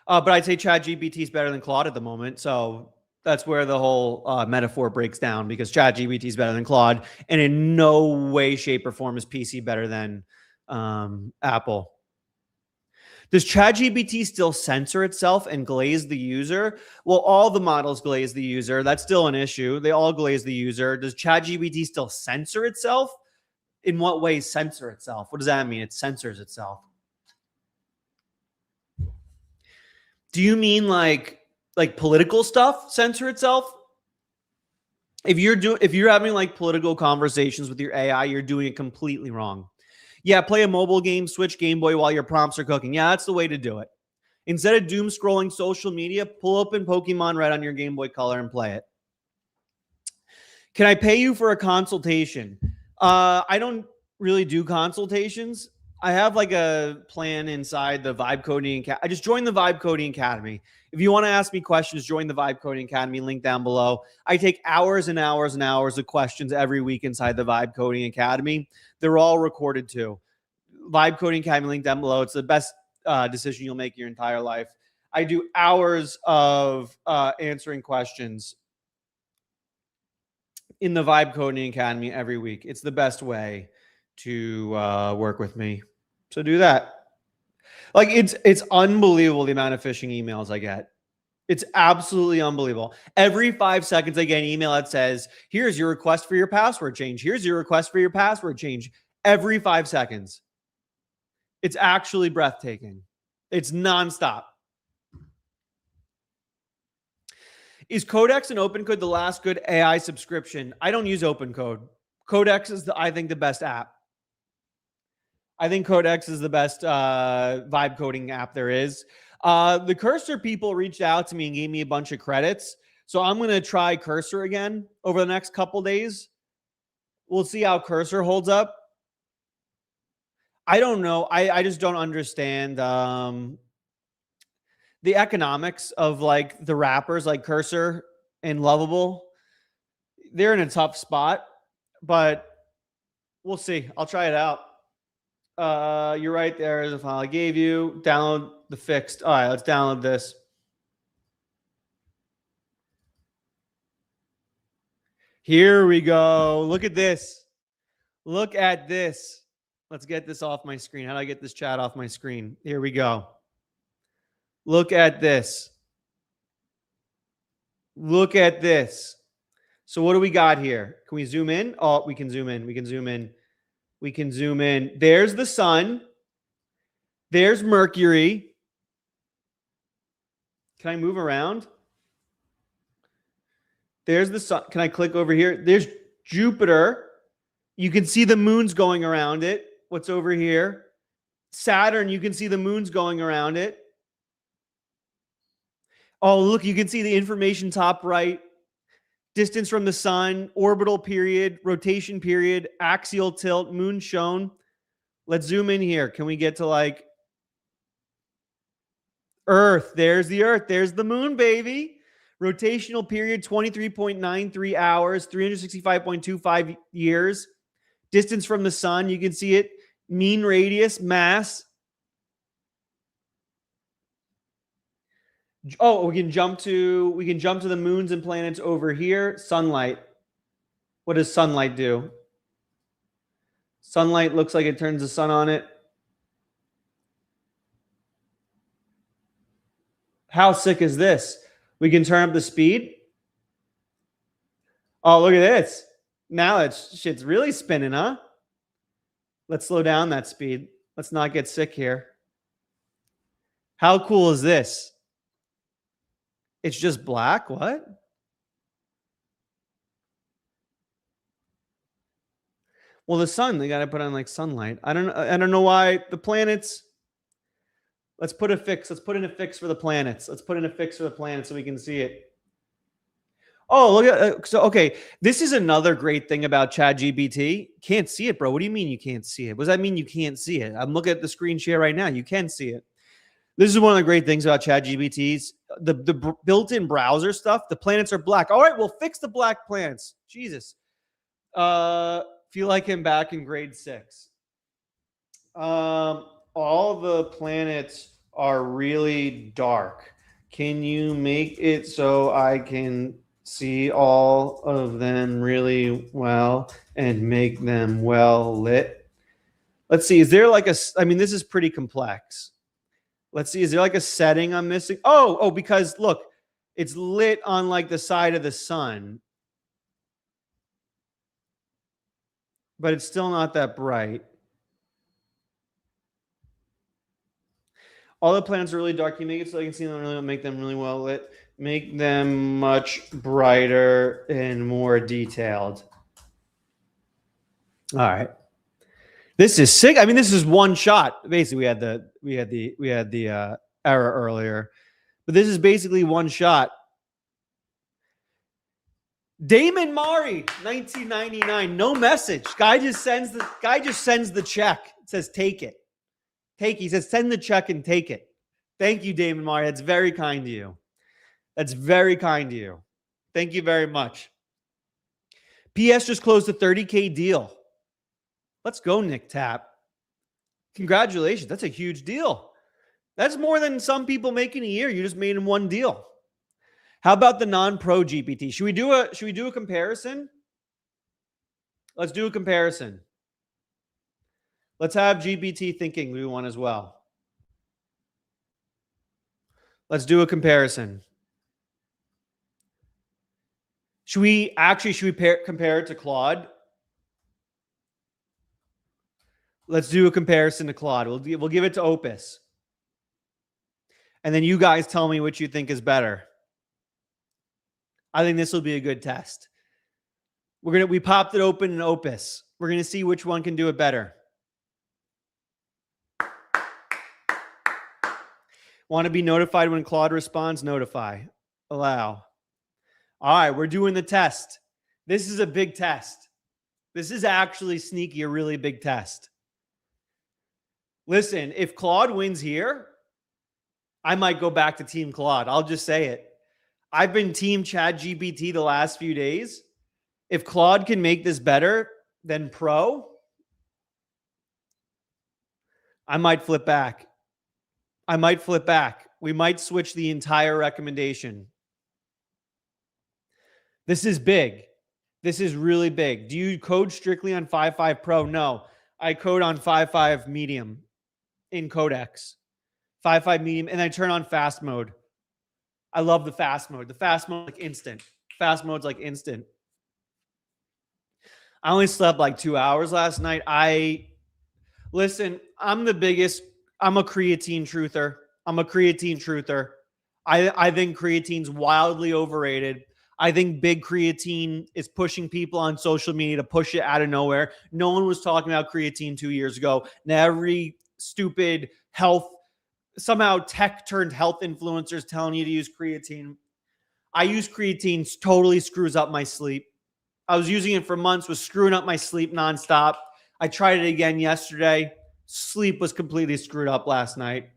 But I'd say ChatGPT is better than Claude at the moment. So that's where the whole metaphor breaks down because ChatGPT is better than Claude, and in no way, shape, or form is PC better than Apple. Does ChatGPT still censor itself and glaze the user? Well, all the models glaze the user. That's still an issue. They all glaze the user. Does ChatGPT still censor itself? In what way censor itself? What does that mean? It censors itself. Do you mean like political stuff censor itself? If you're having like political conversations with your AI, you're doing it completely wrong. Yeah, play a mobile game, switch Game Boy while your prompts are cooking. Yeah, that's the way to do it. Instead of doom scrolling social media, pull open Pokemon Red on your Game Boy Color and play it. Can I pay you for a consultation? I don't really do consultations. I have like a plan inside the Vibe Coding Academy. I just joined the Vibe Coding Academy. If you want to ask me questions, join the Vibe Coding Academy, link down below. I take hours and hours and hours of questions every week inside the Vibe Coding Academy. They're all recorded too. Vibe Coding Academy, link down below. It's the best decision you'll make your entire life. I do hours of answering questions in the Vibe Coding Academy every week. It's the best way to work with me. So do that. Like it's unbelievable the amount of phishing emails I get. It's absolutely unbelievable. Every 5 seconds, I get an email that says, here's your request for your password change. Here's your request for your password change. Every 5 seconds. It's actually breathtaking. It's nonstop. Is Codex and OpenCode the last good AI subscription? I don't use OpenCode. Codex is, I think, the best app. I think Codex is the best vibe coding app there is. The Cursor people reached out to me and gave me a bunch of credits. So I'm going to try Cursor again over the next couple days. We'll see how Cursor holds up. I don't know. I just don't understand the economics of like the rappers like Cursor and Lovable. They're in a tough spot, but we'll see. I'll try it out. You're right. There's a file I gave you. Download the fixed. All right, let's download this. Here we go. Look at this. Look at this. Let's get this off my screen. How do I get this chat off my screen? Here we go. Look at this. Look at this. So what do we got here? Can we zoom in? Oh, we can zoom in. We can zoom in. We can zoom in. There's the sun. There's Mercury. Can I move around? There's the sun. Can I click over here? There's Jupiter. You can see the moons going around it. What's over here? Saturn, you can see the moons going around it. Oh, look, you can see the information top right. Distance from the sun, orbital period, rotation period, axial tilt, moon shown. Let's zoom in here. Can we get to like Earth? There's the Earth. There's the moon, baby. Rotational period, 23.93 hours, 365.25 years. Distance from the sun, you can see it. Mean radius, mass. Oh, we can jump to the moons and planets over here. Sunlight. What does sunlight do? Sunlight looks like it turns the sun on it. How sick is this? We can turn up the speed. Oh, look at this. Now that shit's really spinning, huh? Let's slow down that speed. Let's not get sick here. How cool is this? It's just black. What? Well, the sun, they got to put on like sunlight. I don't know why the planets. Let's put a fix. Let's put in a fix for the planets. Let's put in a fix for the planets so we can see it. Oh, look at so okay. This is another great thing about ChatGPT. Can't see it, bro. What do you mean you can't see it? What does that mean you can't see it? I'm looking at the screen share right now. You can see it. This is one of the great things about ChatGPTs. The built-in browser stuff. The planets are black. All right, we'll fix the black planets. Jesus. Feel like I'm back in grade 6. All the planets are really dark. Can you make it so I can see all of them really well and make them well lit? Let's see. Is there like a, I mean, this is pretty complex. Let's see. Is there like a setting I'm missing? Oh, because look, it's lit on like the side of the sun, but it's still not that bright. All the planets are really dark. You make it so I can see them really, make them really well lit. Make them much brighter and more detailed. All right. This is sick. I mean, this is one shot. Basically, we had the error earlier, but this is basically one shot. Damon Mari, 1999. No message. Guy just sends the check. It says take it. He says send the check and take it. Thank you, Damon Mari. That's very kind to you. That's very kind to you. Thank you very much. PS just closed a 30K deal. Let's go, Nick Tapp. Congratulations. That's a huge deal. That's more than some people make in a year. You just made in one deal. How about the non-pro GPT? Should we do a comparison? Let's do a comparison. Let's have GPT thinking do one as well. Let's do a comparison. Should we compare it to Claude? Let's do a comparison to Claude. We'll give it to Opus. And then you guys tell me what you think is better. I think this will be a good test. We popped it open in Opus. We're going to see which one can do it better. Want to be notified when Claude responds? Notify. Allow. All right, we're doing the test. This is a big test. This is actually sneaky, a really big test. Listen, if Claude wins here, I might go back to Team Claude. I'll just say it. I've been Team ChatGPT the last few days. If Claude can make this better than Pro, I might flip back. I might flip back. We might switch the entire recommendation. This is big. This is really big. Do you code strictly on 5.5 Pro? No. I code on 5.5 Medium in Codex. 5.5 Medium, and I turn on fast mode. I love the fast mode. The fast mode like instant. Fast mode's like instant. I only slept like 2 hours last night. Listen, I'm a creatine truther. I'm a creatine truther. I think creatine's wildly overrated. I think big creatine is pushing people on social media to push it out of nowhere. No one was talking about creatine 2 years ago. Now every stupid somehow tech turned health influencers telling you to use creatine. I use creatine, totally screws up my sleep. I was using it for months, was screwing up my sleep nonstop. I tried it again yesterday. Sleep was completely screwed up last night.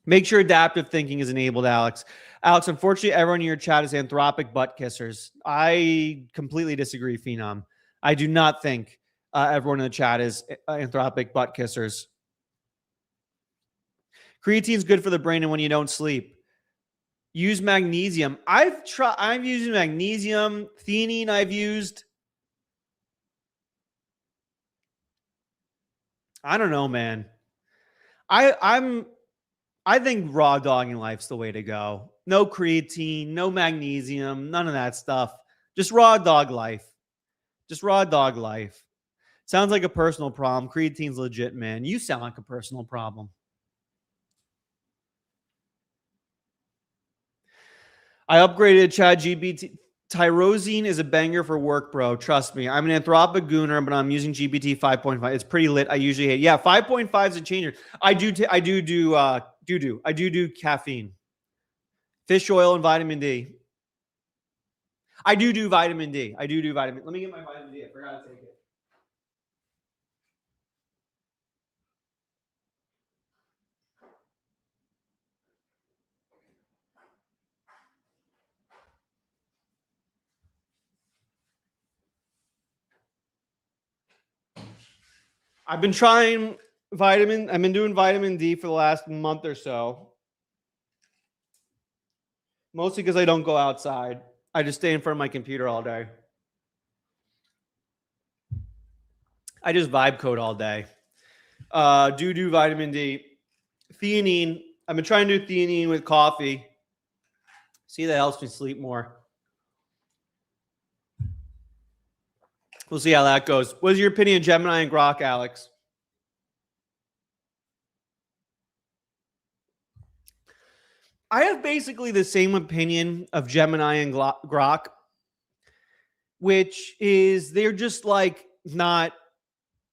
Make sure adaptive thinking is enabled, Alex. Alex, unfortunately, everyone in your chat is anthropic butt kissers. I completely disagree, Phenom. I do not think everyone in the chat is anthropic butt kissers. Creatine's good for the brain and when you don't sleep. Use magnesium. I'm using magnesium. Theanine I've used. I don't know, man. I think raw dogging life's the way to go. No creatine, no magnesium, none of that stuff. Just raw dog life. Just raw dog life. Sounds like a personal problem. Creatine's legit, man. You sound like a personal problem. I upgraded ChatGPT. Tyrosine is a banger for work, bro. Trust me. I'm an Anthropic gooner, but I'm using GPT 5.5. It's pretty lit. I usually hate. Yeah, 5.5 is a changer. I do do caffeine, fish oil, and vitamin D. I do vitamin D. I do vitamin. Let me get my vitamin D. I forgot to take it. I've been trying I've been doing vitamin D for the last month or so. Mostly because I don't go outside. I just stay in front of my computer all day. I just vibe code all day. Do vitamin D. Theanine. I've been trying to do theanine with coffee. See, that helps me sleep more. We'll see how that goes. What's your opinion of Gemini and Grok, Alex? I have basically the same opinion of Gemini and Grok, which is they're just like not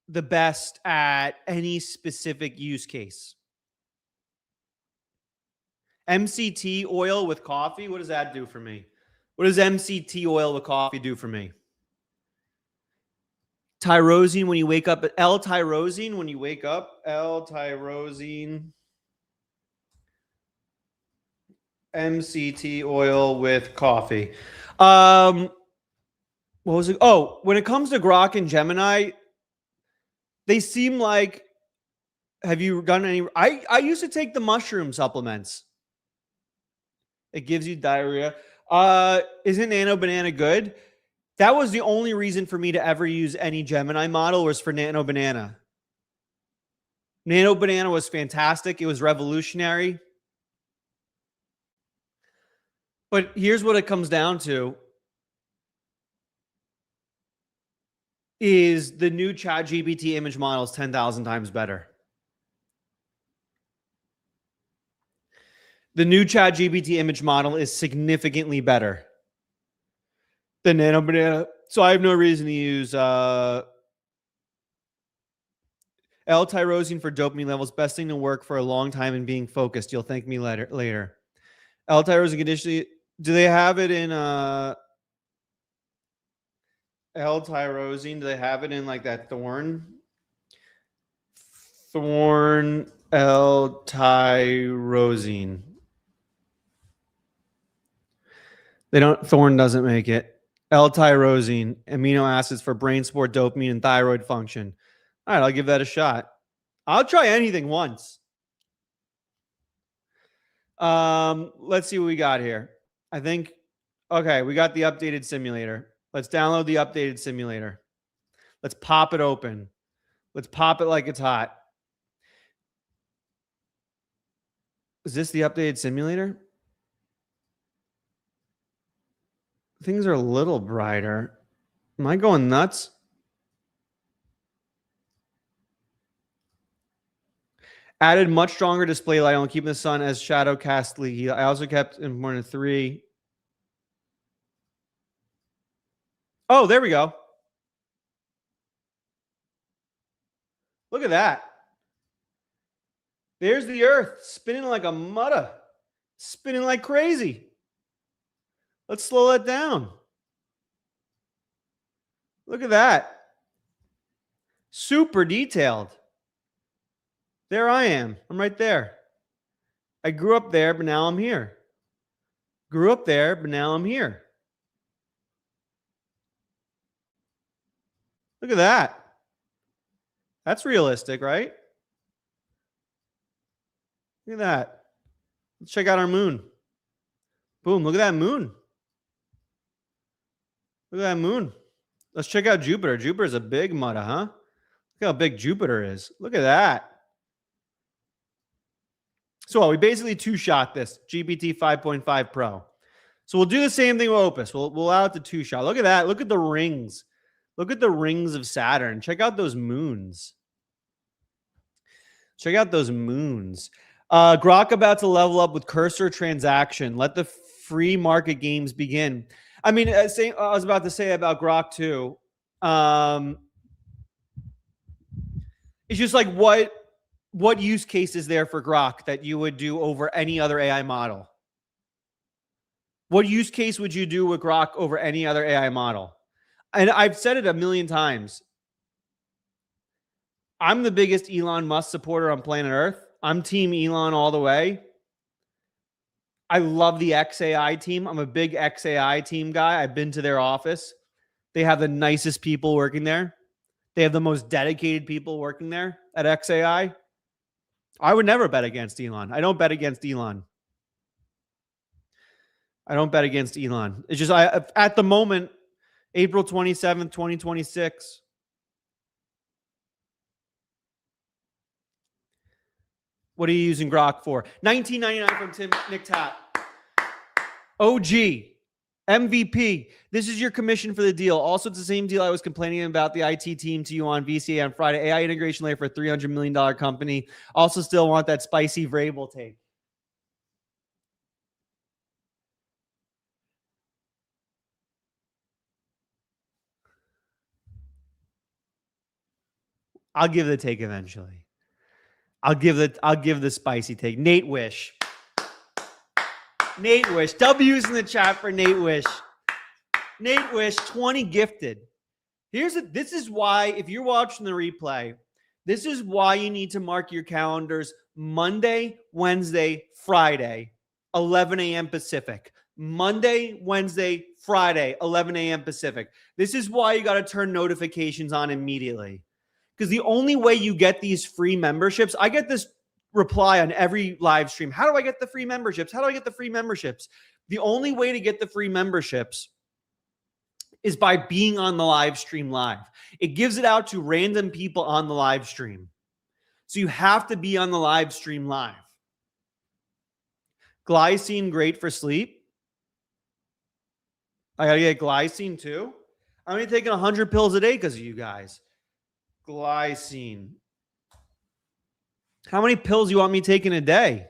the best at any specific use case. MCT oil with coffee, what does that do for me? What does MCT oil with coffee do for me? Tyrosine when you wake up, L-tyrosine when you wake up, L-tyrosine, MCT oil with coffee. What was it? Oh, when it comes to Grok and Gemini, they seem like, have you done any? I used to take the mushroom supplements. It gives you diarrhea. Isn't Nano Banana good? That was the only reason for me to ever use any Gemini model was for Nano Banana. Nano Banana was fantastic. It was revolutionary. But here's what it comes down to. Is the new ChatGPT image model is 10,000 times better. The new ChatGPT image model is significantly better than Nano Banana. So I have no reason to use L-tyrosine for dopamine levels. Best thing to work for a long time and being focused. You'll thank me later. L-tyrosine conditionally. Do they have it in L-tyrosine? Do they have it in like that thorn L-tyrosine? They don't. Thorn doesn't make it. L-tyrosine, amino acids for brain support, dopamine, and thyroid function. All right, I'll give that a shot. I'll try anything once. Let's see what we got here. I think, okay, we got the updated simulator. Let's download the updated simulator. Let's pop it open. Let's pop it like it's hot. Is this the updated simulator? Things are a little brighter. Am I going nuts? Added much stronger display light on keeping the sun as shadow cast leaky. I also kept in more than 3. Oh, there we go. Look at that. There's the Earth spinning like a mutta, spinning like crazy. Let's slow that down. Look at that. Super detailed. There I am. I'm right there. I grew up there, but now I'm here. Grew up there, but now I'm here. Look at that. That's realistic, right? Look at that. Let's check out our moon. Boom, look at that moon. Look at that moon. Let's check out Jupiter. Jupiter's a big mutta, huh? Look how big Jupiter is. Look at that. So we basically two-shot this GPT 5.5 Pro. So we'll do the same thing with Opus. We'll allow it to two-shot. Look at that. Look at the rings. Look at the rings of Saturn. Check out those moons. Check out those moons. Grok about to level up with cursor transaction. Let the free market games begin. I mean, I was about to say about Grok too. It's just like what use case is there for Grok that you would do over any other AI model? What use case would you do with Grok over any other AI model? And I've said it a million times. I'm the biggest Elon Musk supporter on planet Earth. I'm team Elon all the way. I love the XAI team. I'm a big XAI team guy. I've been to their office. They have the nicest people working there. They have the most dedicated people working there at XAI. I would never bet against Elon. I don't bet against Elon. I don't bet against Elon. It's just at the moment, April 27th, 2026. What are you using Grok for? $19.99 from Nick Tapp. OG. MVP. This is your commission for the deal. Also, it's the same deal I was complaining about the IT team to you on VCA on Friday. AI integration layer for a $300 million company. Also still want that spicy Vrabel take. I'll give the take eventually. I'll give the spicy take. Nate Wish. Nate Wish. W's in the chat for Nate Wish. Nate Wish, 20 gifted. This is why, if you're watching the replay, this is why you need to mark your calendars Monday, Wednesday, Friday, 11 a.m. Pacific. Monday, Wednesday, Friday, 11 a.m. Pacific. This is why you got to turn notifications on immediately. Because the only way you get these free memberships, I get this reply on every live stream. How do I get the free memberships? How do I get the free memberships? The only way to get the free memberships is by being on the live stream live. It gives it out to random people on the live stream. So you have to be on the live stream live. Glycine, great for sleep. I got to get glycine too. I'm only taking 100 pills a day because of you guys. Glycine. How many pills do you want me taking a day?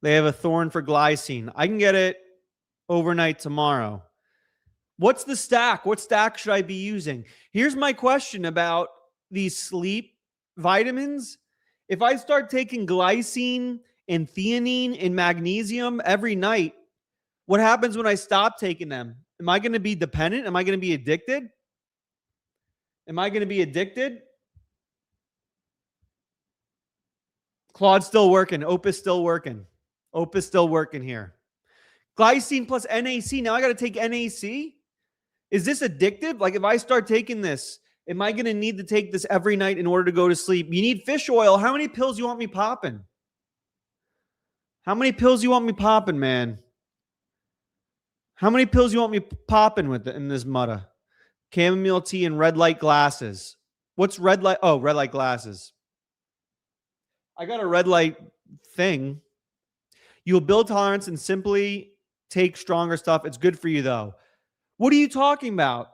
They have a thorn for glycine. I can get it overnight tomorrow. What's the stack? What stack should I be using? Here's my question about these sleep vitamins, if I start taking glycine and theanine and magnesium every night, what happens when I stop taking them? Am I going to be dependent? Am I going to be addicted? Am I going to be addicted? Claude's still working. Opus still working. Opus still working here. Glycine plus NAC. Now I got to take NAC. Is this addictive? Like if I start taking this, am I going to need to take this every night in order to go to sleep? You need fish oil. How many pills you want me popping? How many pills you want me popping, man? How many pills you want me popping with in this mutta? Chamomile tea and red light glasses. What's red light? Oh, red light glasses. I got a red light thing. You'll build tolerance and simply take stronger stuff. It's good for you, though. What are you talking about?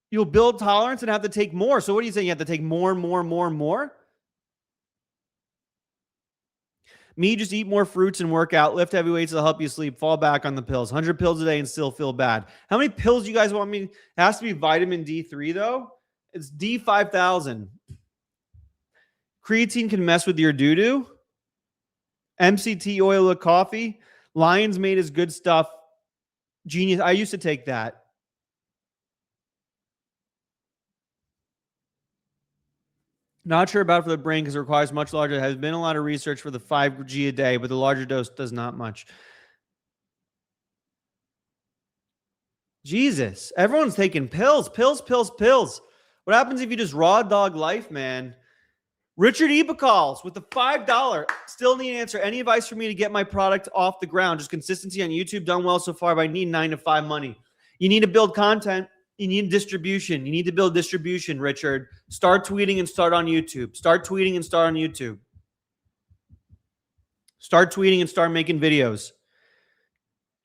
You'll build tolerance and have to take more. So what are you saying? You have to take more and more and more and more? Me, just eat more fruits and work out. Lift heavy weights will help you sleep. Fall back on the pills. 100 pills a day and still feel bad. How many pills you guys want me? It has to be vitamin D3, though. It's D5000. Creatine can mess with your doo-doo. MCT oil of coffee. Lion's Mane is good stuff. Genius. I used to take that. Not sure about for the brain because it requires much larger. There has been a lot of research for the 5G a day, but the larger dose does not much. Jesus. Everyone's taking pills. Pills, pills, pills. What happens if you just raw dog life, man? Richard Ebacalls with the $5. Still need an answer. Any advice for me to get my product off the ground? Just consistency on YouTube. Done well so far, but I need 9 to 5 money. You need to build content. You need distribution. You need to build distribution, Richard. Start tweeting and start on YouTube. Start tweeting and start on YouTube. Start tweeting and start making videos.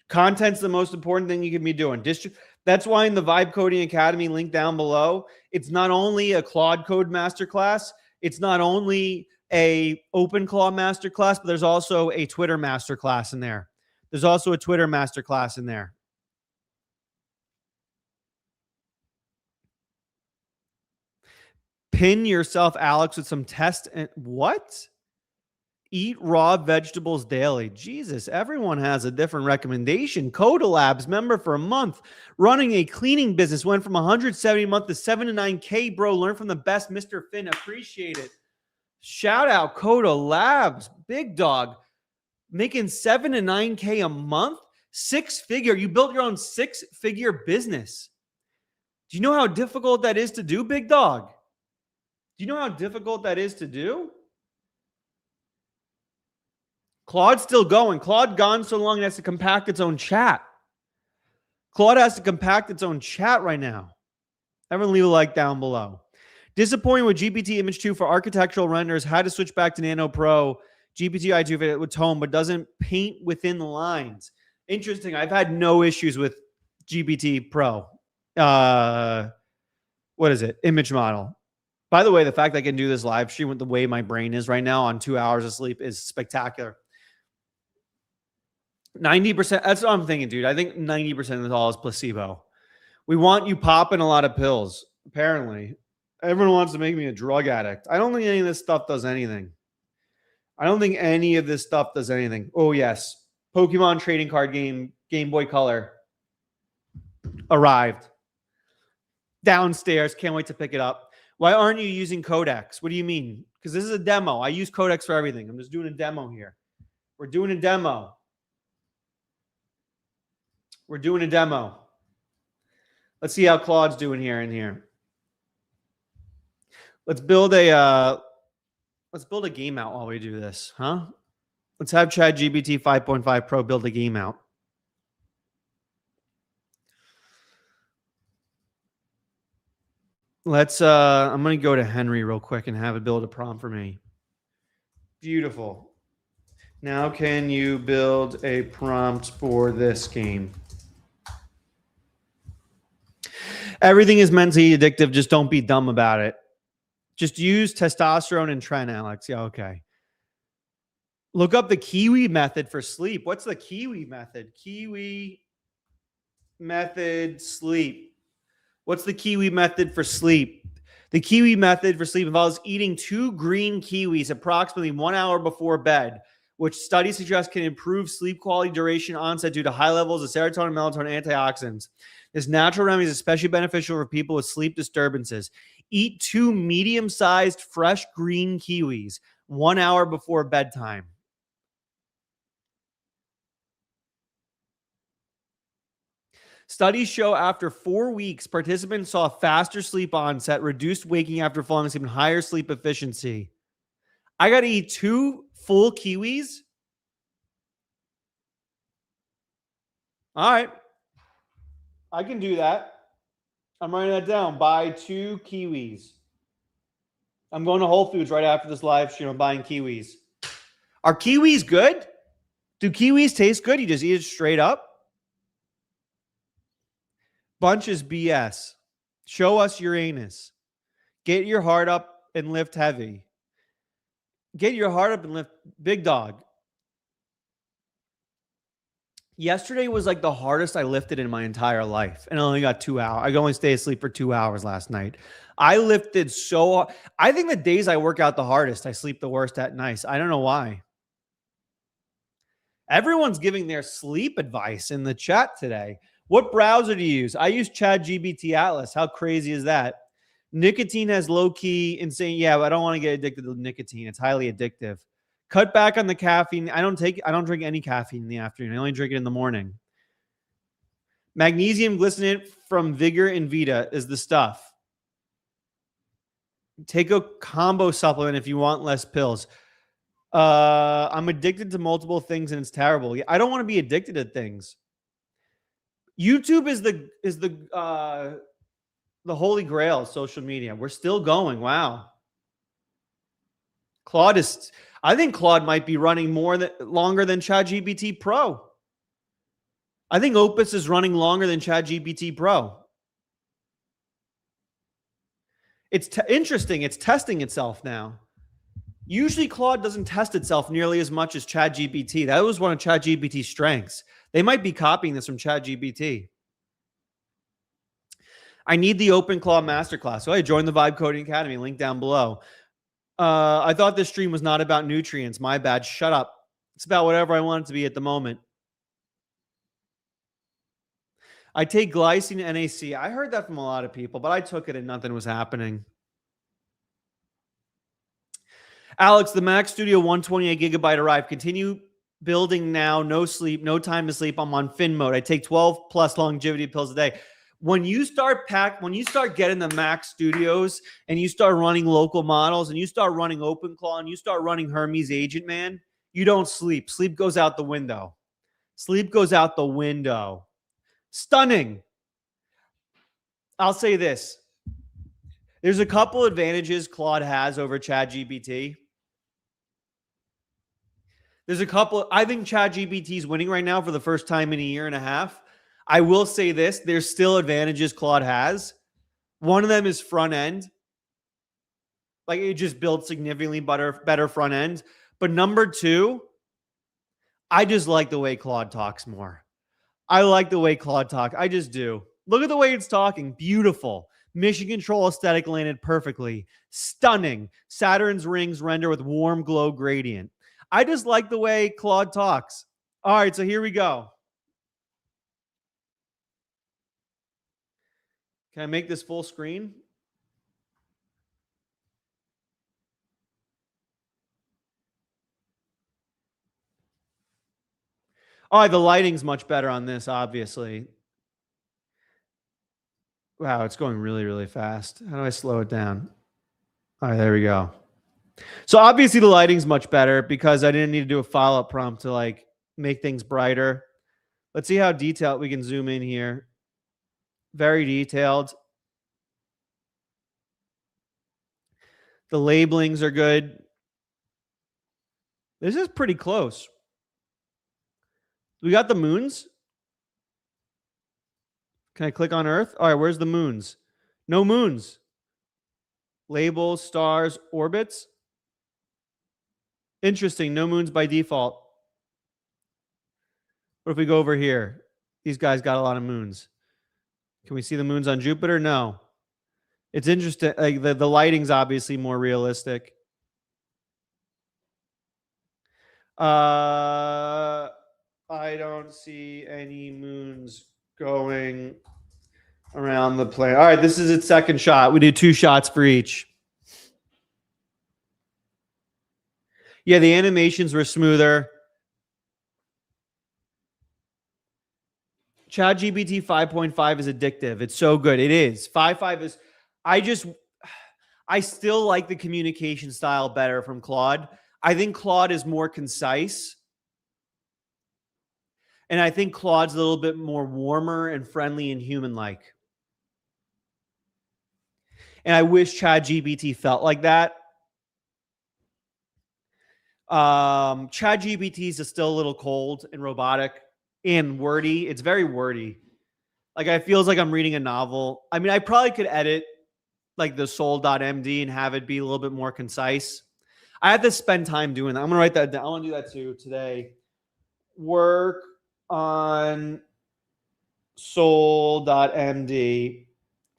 Content's the most important thing you can be doing. That's why in the Vibe Coding Academy link down below, it's not only a Claude Code Masterclass, it's not only a OpenClaw Masterclass, but there's also a Twitter Masterclass in there. There's also a Twitter Masterclass in there. Pin yourself, Alex, with some test and what? Eat raw vegetables daily. Jesus, everyone has a different recommendation. Coda Labs member for a month, running a cleaning business, went from 170 a month to 7 to 9K, bro. Learn from the best, Mr. Finn. Appreciate it. Shout out Coda Labs, big dog, making 7 to 9K a month, 6-figure. You built your own 6-figure business. Do you know how difficult that is to do, big dog? Do you know how difficult that is to do? Claude's still going. Claude gone so long it has to compact its own chat. Claude has to compact its own chat right now. Everyone leave a like down below. Disappointing with GPT Image 2 for architectural renders. Had to switch back to Nano Pro. GPT i2 with tone, but doesn't paint within the lines. Interesting. I've had no issues with GPT Pro. What is it? Image model. By the way, the fact that I can do this live stream with the way my brain is right now on 2 hours of sleep is spectacular. 90%. That's what I'm thinking, dude. I think 90% of this all is placebo. We want you popping a lot of pills. Apparently, everyone wants to make me a drug addict. I don't think any of this stuff does anything. I don't think any of this stuff does anything. Oh, yes. Pokemon trading card game, Game Boy Color arrived. Downstairs. Can't wait to pick it up. Why aren't you using Codex? What do you mean? Because this is a demo. I use Codex for everything. I'm just doing a demo here. We're doing a demo. We're doing a demo. Let's see how Claude's doing here in here. Let's build a game out while we do this, huh? Let's have ChatGPT 5.5 Pro build a game out. Let's I'm going to go to Henry real quick and have it build a prompt for me. Beautiful. Now can you build a prompt for this game? Everything is mentally addictive. Just don't be dumb about it. Just use testosterone and Tren, Alex. Yeah, okay. Look up the Kiwi method for sleep. What's the Kiwi method? Kiwi method sleep. What's the Kiwi method for sleep? The Kiwi method for sleep involves eating 2 green kiwis approximately 1 hour before bed, which studies suggest can improve sleep quality, duration, onset due to high levels of serotonin, melatonin, and antioxidants. This natural remedy is especially beneficial for people with sleep disturbances. Eat 2 medium-sized fresh green kiwis 1 hour before bedtime. Studies show after 4 weeks, participants saw faster sleep onset, reduced waking after falling asleep, and higher sleep efficiency. I got to eat 2 full kiwis. All right. I can do that. I'm writing that down. Buy 2 kiwis. I'm going to Whole Foods right after this live stream. I'm buying kiwis. Are kiwis good? Do kiwis taste good? You just eat it straight up? Bunch is BS. Show us Uranus. Get your heart up and lift heavy. Get your heart up and lift big dog. Yesterday was like the hardest I lifted in my entire life, and I only got 2 hours. I could only stay asleep for 2 hours last night. I lifted so hard. I think the days I work out the hardest, I sleep the worst at night. I don't know why. Everyone's giving their sleep advice in the chat today. What browser do you use? I use ChatGPT Atlas. How crazy is that? Nicotine has low key insane. Yeah, but I don't want to get addicted to nicotine. It's highly addictive. Cut back on the caffeine. I don't drink any caffeine in the afternoon. I only drink it in the morning. Magnesium glycinate from Vigor and Vita is the stuff. Take a combo supplement if you want less pills. I'm addicted to multiple things and it's terrible. I don't want to be addicted to things. YouTube is the holy grail of social media. We're still going. Wow. I think Claude might be running longer than ChatGPT Pro. I think Opus is running longer than ChatGPT Pro. It's interesting. It's testing itself now. Usually Claude doesn't test itself nearly as much as ChatGPT. That was one of ChatGPT's strengths. They might be copying this from ChatGPT. I need the OpenClaw Masterclass. So I joined the Vibe Coding Academy. Link down below. I thought this stream was not about nutrients. My bad. Shut up. It's about whatever I want it to be at the moment. I take glycine NAC. I heard that from a lot of people, but I took it and nothing was happening. Alex, the Mac Studio 128 gigabyte arrived. Continue building now. No sleep, no time to sleep. I'm on fin mode. I take 12 plus longevity pills a day. When you start getting the Mac Studios and you start running local models and you start running OpenClaw and you start running Hermes Agent Man, you don't sleep. Sleep goes out the window. Sleep goes out the window. Stunning. I'll say this. There's a couple advantages Claude has over ChatGPT. I think ChatGPT is winning right now for the first time in a year and a half. I will say this. There's still advantages Claude has. One of them is front end. Like it just builds significantly better front end. But number two, I just like the way Claude talks more. I like the way Claude talks. I just do. Look at the way it's talking. Beautiful. Mission control aesthetic landed perfectly. Stunning. Saturn's rings render with warm glow gradient. I just like the way Claude talks. All right, so here we go. Can I make this full screen? Oh, the lighting's much better on this, obviously. Wow, it's going really, really fast. How do I slow it down? All right, there we go. So obviously the lighting's much better because I didn't need to do a follow-up prompt to like make things brighter. Let's see how detailed we can zoom in here. Very detailed. The labelings are good. This is pretty close. We got the moons. Can I click on Earth? All right, where's the moons? No moons. Labels, stars, orbits. Interesting. No moons by default. What if we go over here? These guys got a lot of moons. Can we see the moons on Jupiter? No. It's interesting. Like the lighting's obviously more realistic. I don't see any moons going around the planet. All right, this is its second shot. We do 2 shots for each. Yeah, the animations were smoother. ChatGPT 5.5 is addictive. It's so good. It is. 5.5 is. I still like the communication style better from Claude. I think Claude is more concise. And I think Claude's a little bit more warmer and friendly and human like. And I wish ChatGPT felt like that. ChatGPT is still a little cold and robotic and wordy. It's very wordy. Like, I feels like I'm reading a novel. I mean, I probably could edit like the soul.md and have it be a little bit more concise. I have to spend time doing that. I'm going to write that down. I want to do that too today. Work on soul.md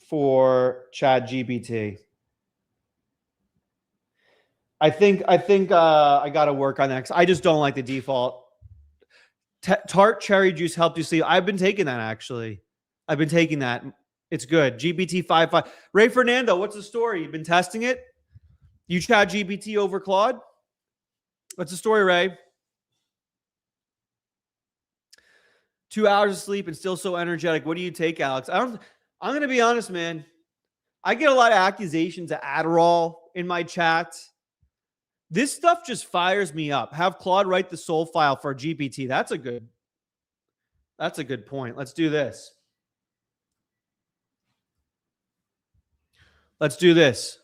for ChatGPT. I think I got to work on that. I just don't like the default. Tart cherry juice helped you sleep. I've been taking that actually. I've been taking that. It's good. GPT 5.5. Ray Fernando, what's the story? You've been testing it? You chat GPT over Claude? What's the story, Ray? 2 hours of sleep and still so energetic. What do you take, Alex? I'm going to be honest, man. I get a lot of accusations of Adderall in my chats. This stuff just fires me up. Have Claude write the soul file for GPT. That's a good point. Let's do this. Let's do this.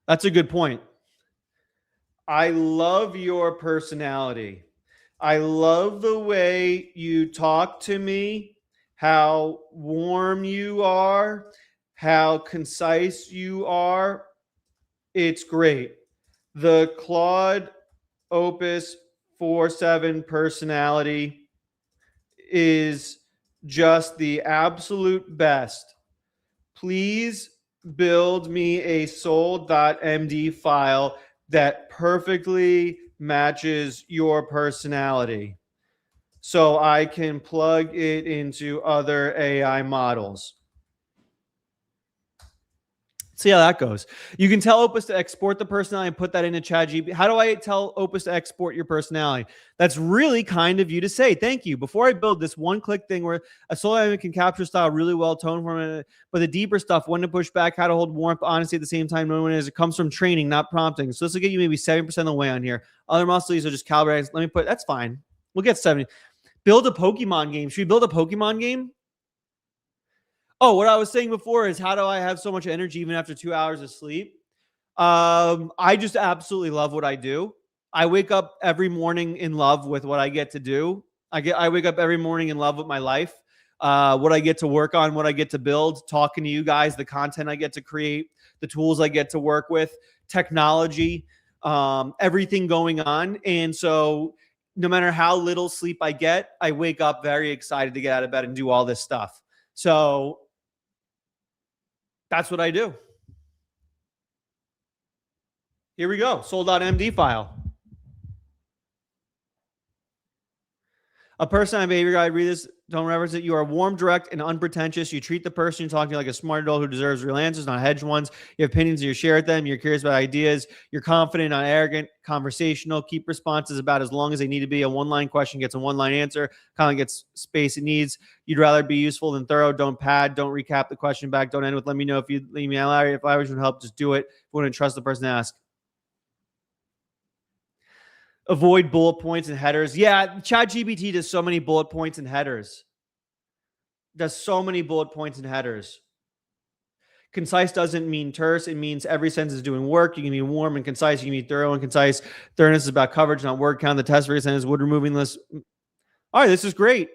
That's a good point. I love your personality. I love the way you talk to me, how warm you are, how concise you are. It's great. The Claude Opus 4.7 personality is just the absolute best. Please build me a soul.md file that perfectly matches your personality so I can plug it into other AI models. See how that goes. You can tell Opus to export the personality and put that into ChatGPT. How do I tell Opus to export your personality? That's really kind of you to say. Thank you. Before I build this one-click thing where a soul element can capture style really well, tone from it, but the deeper stuff, when to push back, how to hold warmth, honesty at the same time, knowing it comes from training, not prompting. So this will get you maybe 70% of the way on here. Other muscles are just calibrated. Let me put, that's fine. We'll get 70. Build a Pokemon game. Should we build a Pokemon game? Oh, what I was saying before is how do I have so much energy even after 2 hours of sleep? I just absolutely love what I do. I wake up every morning in love with what I get to do. I wake up every morning in love with my life, what I get to work on, what I get to build, talking to you guys, the content I get to create, the tools I get to work with, technology, everything going on. And so no matter how little sleep I get, I wake up very excited to get out of bed and do all this stuff. So that's what I do. Here we go. Soul.md file. A person behavior guide, read this, don't reference it. You are warm, direct, and unpretentious. You treat the person you're talking to like a smart adult who deserves real answers, not hedged ones. You have opinions and you share with them. You're curious about ideas. You're confident, not arrogant, conversational. Keep responses about as long as they need to be. A one-line question gets a one-line answer. Kind of gets space it needs. You'd rather be useful than thorough. Don't pad. Don't recap the question back. Don't end with, let me know if you leave me out. If I would help, just do it. If you wouldn't trust the person to ask. Avoid bullet points and headers. Yeah, ChatGPT does so many bullet points and headers. Does so many bullet points and headers. Concise doesn't mean terse. It means every sentence is doing work. You can be warm and concise. You can be thorough and concise. Thoroughness is about coverage, not word count. The test for your sentence would removing this. All right, this is great.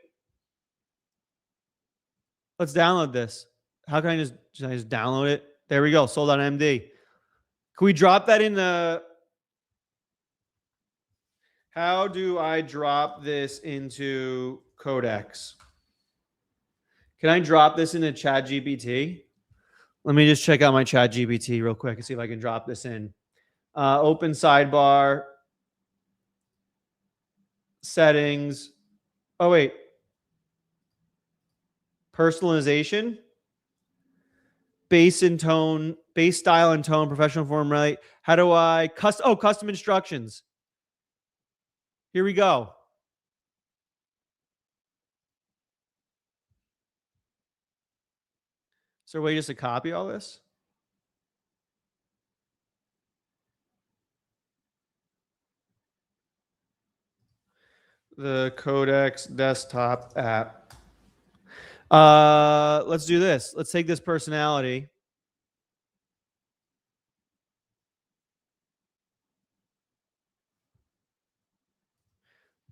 Let's download this. How can I just download it? There we go. Soul.md. Can we drop that in the... How do I drop this into Codex? Can I drop this into ChatGPT? Let me just check out my ChatGPT real quick and see if I can drop this in. Open sidebar, settings. Oh, wait. Personalization, base and tone, base style and tone, professional form, right? How do I custom instructions? Here we go. Is there a way just to copy all this? The Codex desktop app. Let's do this. Let's take this personality.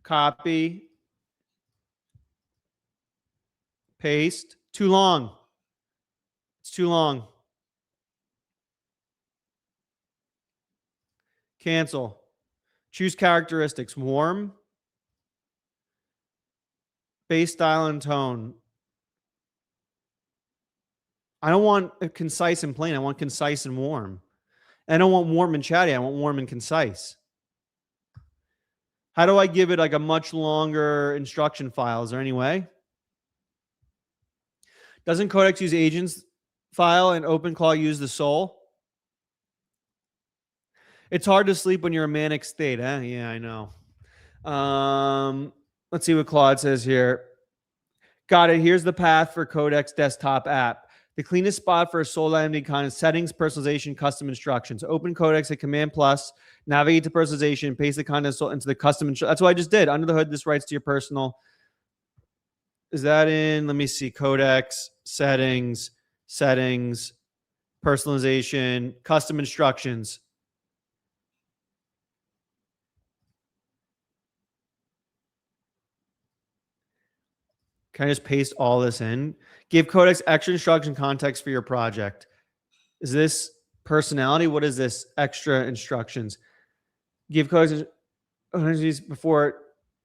Copy. Paste. Too long. It's too long. Cancel. Choose characteristics. Warm. Base style and tone. I don't want a concise and plain. I want concise and warm. I don't want warm and chatty. I want warm and concise. How do I give it like a much longer instruction file? Is there any way? Doesn't Codex use agents file and OpenClaw use the soul? It's hard to sleep when you're in a manic state. Eh? Yeah, I know. Let's see what Claude says here. Got it. Here's the path for Codex desktop app. The cleanest spot for a soul.md kind is settings, personalization, custom instructions. Open Codex at Command Plus, navigate to personalization, paste the content into the custom. That's what I just did. Under the hood, this writes to your personal. Is that in? Let me see. Codex, settings, personalization, custom instructions. Can I just paste all this in? Give Codex extra instruction context for your project. Is this personality? What is this? Extra instructions. Give Codex before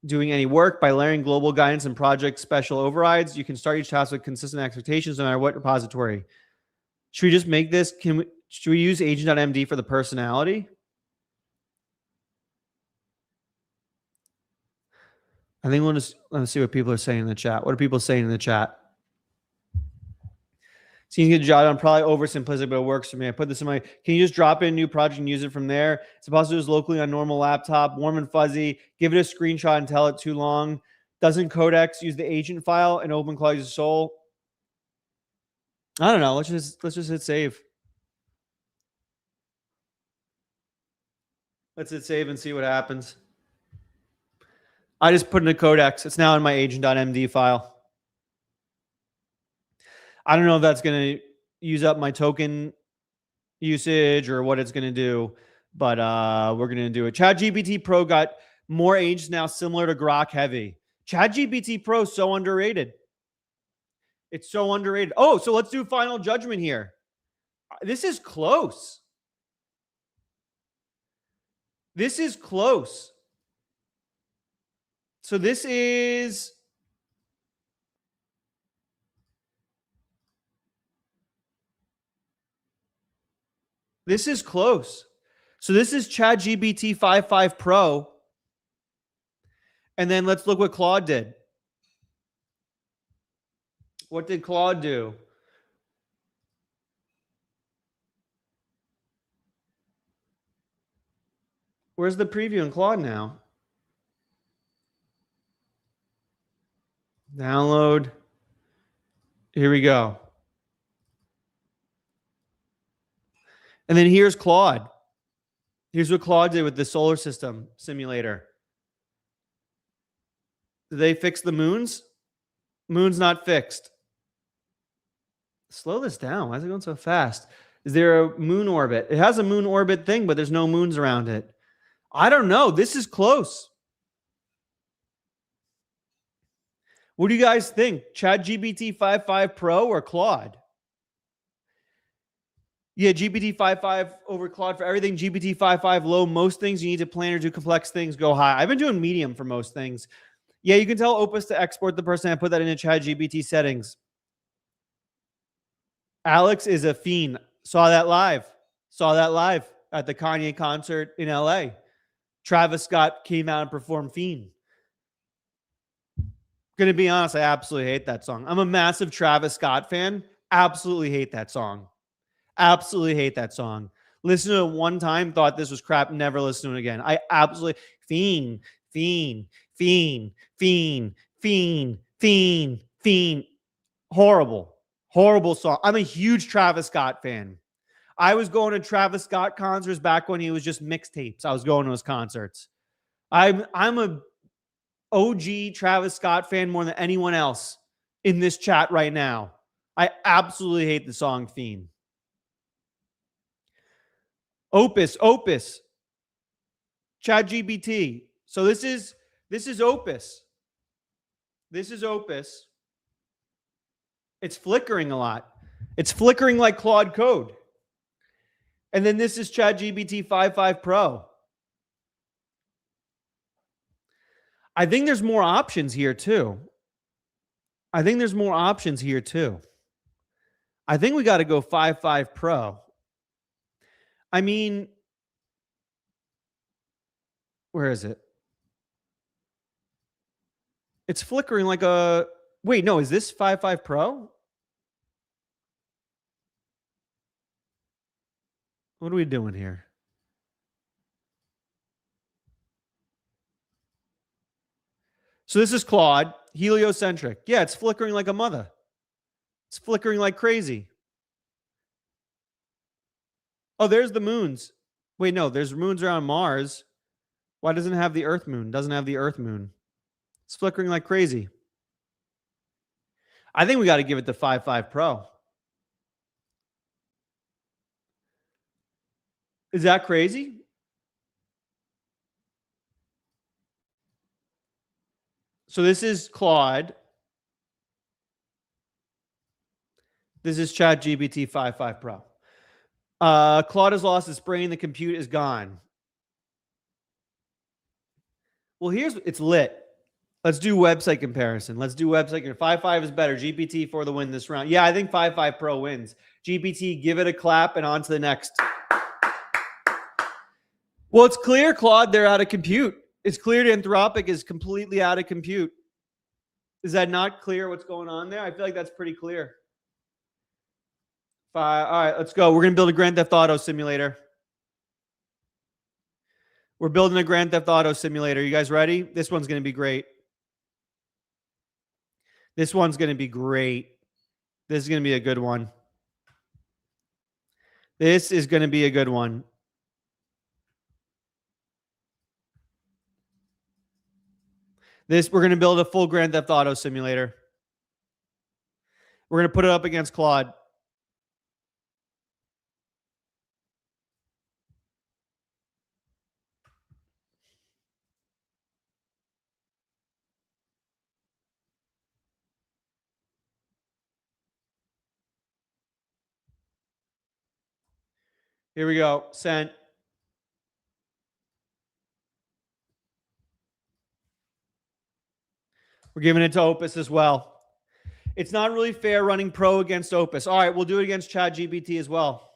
doing any work by layering global guidance and project special overrides. You can start each task with consistent expectations no matter what repository. Should we just make this? Should we use agent.md for the personality? I think let's see what people are saying in the chat. What are people saying in the chat? Seems to get jotted on, probably oversimplistic, but it works for me. I put this in my, can you just drop in a new project and use it from there? It's supposed to do this locally on normal laptop, warm and fuzzy. Give it a screenshot and tell it too long. Doesn't Codex use the agent file and OpenClaw uses soul? I don't know. Let's just hit save. Let's hit save and see what happens. I just put in a Codex. It's now in my agent.md file. I don't know if that's going to use up my token usage or what it's going to do, but we're going to do it. ChatGPT Pro got more agents now similar to Grok Heavy. ChatGPT Pro is so underrated. It's so underrated. Oh, so let's do final judgment here. This is close. This is close. So this is close. So this is ChatGPT 5.5 Pro. And then let's look what Claude did. What did Claude do? Where's the preview in Claude now? Download. Here we go. And then here's Claude. Here's what Claude did with the solar system simulator. Did they fix the moons? Moon's not fixed. Slow this down. Why is it going so fast? Is there a moon orbit? It has a moon orbit thing, but there's no moons around it. I don't know. This is close. What do you guys think? ChatGPT 5.5 Pro or Claude? Yeah, GPT 5.5 over Claude for everything. GPT 5.5 low. Most things you need to plan or do complex things go high. I've been doing medium for most things. Yeah, you can tell Opus to export the person and put that into ChatGPT settings. Alex is a fiend. Saw that live. Saw that live at the Kanye concert in LA. Travis Scott came out and performed Fiend. Gonna be honest, I absolutely hate that song. I'm a massive Travis Scott fan. Absolutely hate that song. Absolutely hate that song. Listened to it one time, thought this was crap, never listened to it again. I absolutely fiend, fiend, fiend, fiend, fiend, fiend, fiend. Horrible. Horrible song. I'm a huge Travis Scott fan. I was going to Travis Scott concerts back when he was just mixtapes. I was going to his concerts. I'm a OG Travis Scott fan more than anyone else in this chat right now. I absolutely hate the song Fiend. Opus, ChatGPT. So this is Opus. This is Opus. It's flickering a lot. It's flickering like Claude Code. And then this is ChatGPT 5.5 Pro. I think there's more options here too. I think we got to go 5.5 Pro. I mean, where is it? It's flickering like a... Wait, no, is this 5.5 Pro? What are we doing here? So this is Claude, heliocentric. Yeah, it's flickering like a mother. It's flickering like crazy. Oh, there's the moons. Wait, no, there's moons around Mars. Why doesn't it have the Earth moon? Doesn't have the Earth moon. It's flickering like crazy. I think we got to give it the 5.5 Pro. Is that crazy? So this is Claude. This is ChatGPT 5.5 Pro. Claude has lost his brain. The compute is gone. Well, it's lit. Let's do website comparison. 5.5 is better. GPT for the win this round. Yeah, I think 5.5 Pro wins. GPT, give it a clap and on to the next. Well, it's clear, Claude, they're out of compute. It's clear Anthropic is completely out of compute. Is that not clear what's going on there? I feel like that's pretty clear. All right, let's go. We're going to build a Grand Theft Auto simulator. We're building a Grand Theft Auto simulator. You guys ready? This one's going to be great. This one's going to be great. This is going to be a good one. This is going to be a good one. We're going to build a full Grand Theft Auto simulator. We're going to put it up against Claude. Here we go. Sent. We're giving it to Opus as well. It's not really fair running Pro against Opus. All right, we'll do it against ChatGPT as well.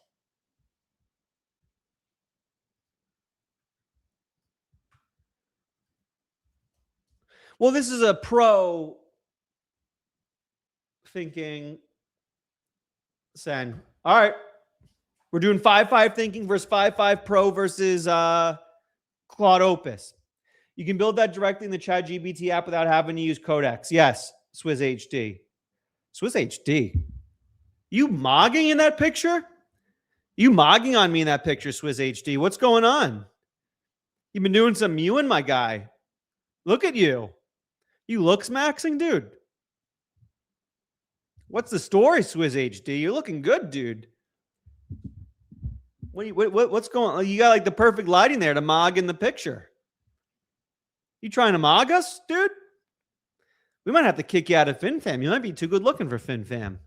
Well, this is a Pro thinking. Send. All right. We're doing 5.5 thinking versus 5.5 Pro versus Claude Opus. You can build that directly in the ChatGPT app without having to use codecs. Yes, Swizz HD. Swizz HD. You mogging in that picture? You mogging on me in that picture, Swizz HD. What's going on? You've been doing some mewing, my guy. Look at you. You looks maxing, dude. What's the story, Swizz HD? You're looking good, dude. What's going on? You got like the perfect lighting there to mog in the picture. You trying to mog us, dude? We might have to kick you out of FinFam. You might be too good looking for FinFam.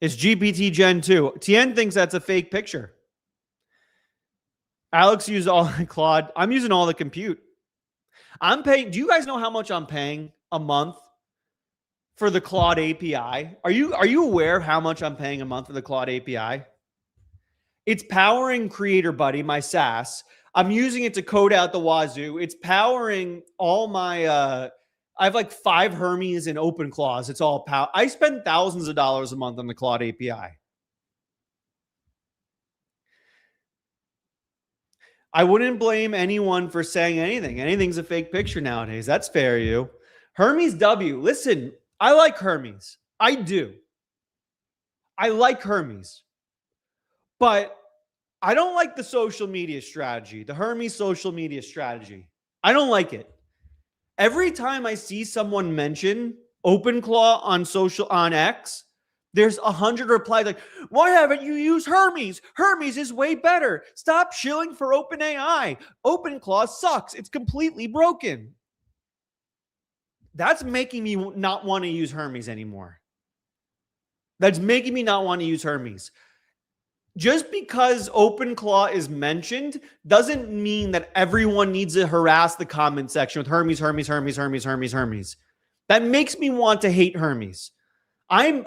It's GPT Gen 2. Tien thinks that's a fake picture. Alex used all Claude. I'm using all the compute. I'm paying. Do you guys know how much I'm paying a month for the Claude API. Are you aware of how much I'm paying a month for the Claude API? It's powering Creator Buddy, my SaaS. I'm using it to code out the wazoo. It's powering all my I have like 5 Hermes and OpenClaws. It's all power. I spend thousands of dollars a month on the Claude API. I wouldn't blame anyone for saying anything. Anything's a fake picture nowadays. That's fair, you. Hermes W. Listen, I like Hermes. I do. I like Hermes. But I don't like the social media strategy, the Hermes social media strategy. I don't like it. Every time I see someone mention OpenClaw on X, there's 100 replies like, "Why haven't you used Hermes? Hermes is way better. Stop shilling for OpenAI. OpenClaw sucks. It's completely broken." That's making me not want to use Hermes anymore. That's making me not want to use Hermes. Just because OpenClaw is mentioned doesn't mean that everyone needs to harass the comment section with Hermes, Hermes, Hermes, Hermes, Hermes, Hermes. That makes me want to hate Hermes. I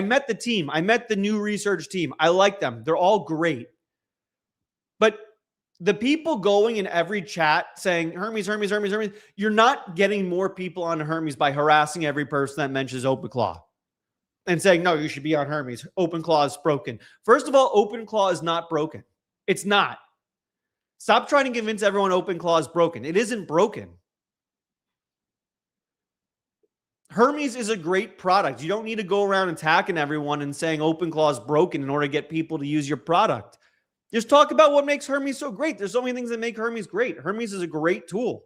met the team. I met the new research team. I like them. They're all great. But the people going in every chat saying Hermes, Hermes, Hermes, Hermes, you're not getting more people on Hermes by harassing every person that mentions OpenClaw and saying, no, you should be on Hermes. OpenClaw is broken. First of all, OpenClaw is not broken. It's not. Stop trying to convince everyone OpenClaw is broken. It isn't broken. Hermes is a great product. You don't need to go around attacking everyone and saying OpenClaw is broken in order to get people to use your product. Just talk about what makes Hermes so great. There's so many things that make Hermes great. Hermes is a great tool.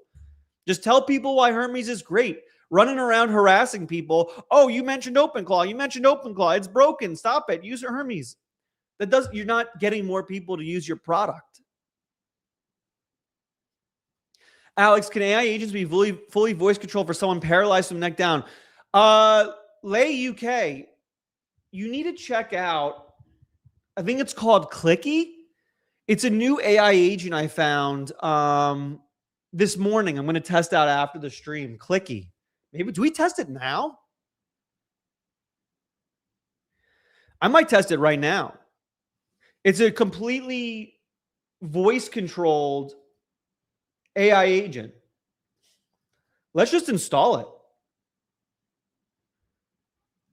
Just tell people why Hermes is great. Running around harassing people. Oh, you mentioned OpenClaw. You mentioned OpenClaw. It's broken. Stop it. Use Hermes. You're not getting more people to use your product. Alex, can AI agents be fully voice controlled for someone paralyzed from neck down? Lay UK, you need to check out, I think it's called Clicky. It's a new AI agent I found this morning. I'm going to test out after the stream. Clicky. Maybe, do we test it now? I might test it right now. It's a completely voice controlled AI agent. Let's just install it.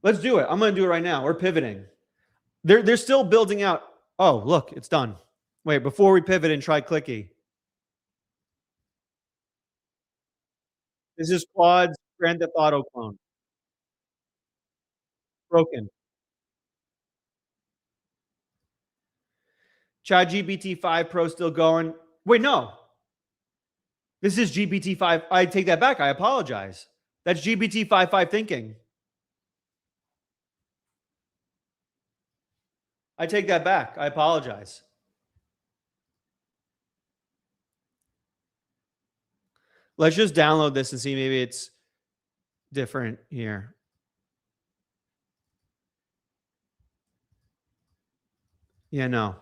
Let's do it. I'm going to do it right now. We're pivoting. They're still building out. Oh, look, it's done. Wait, before we pivot and try Clicky. This is Claude's Grand Theft Auto clone. Broken. ChatGPT 5 Pro still going. Wait, no. This is GPT-5. I take that back. I apologize. That's GPT-5 thinking. I take that back. I apologize. Let's just download this and see maybe it's different here. Yeah, no.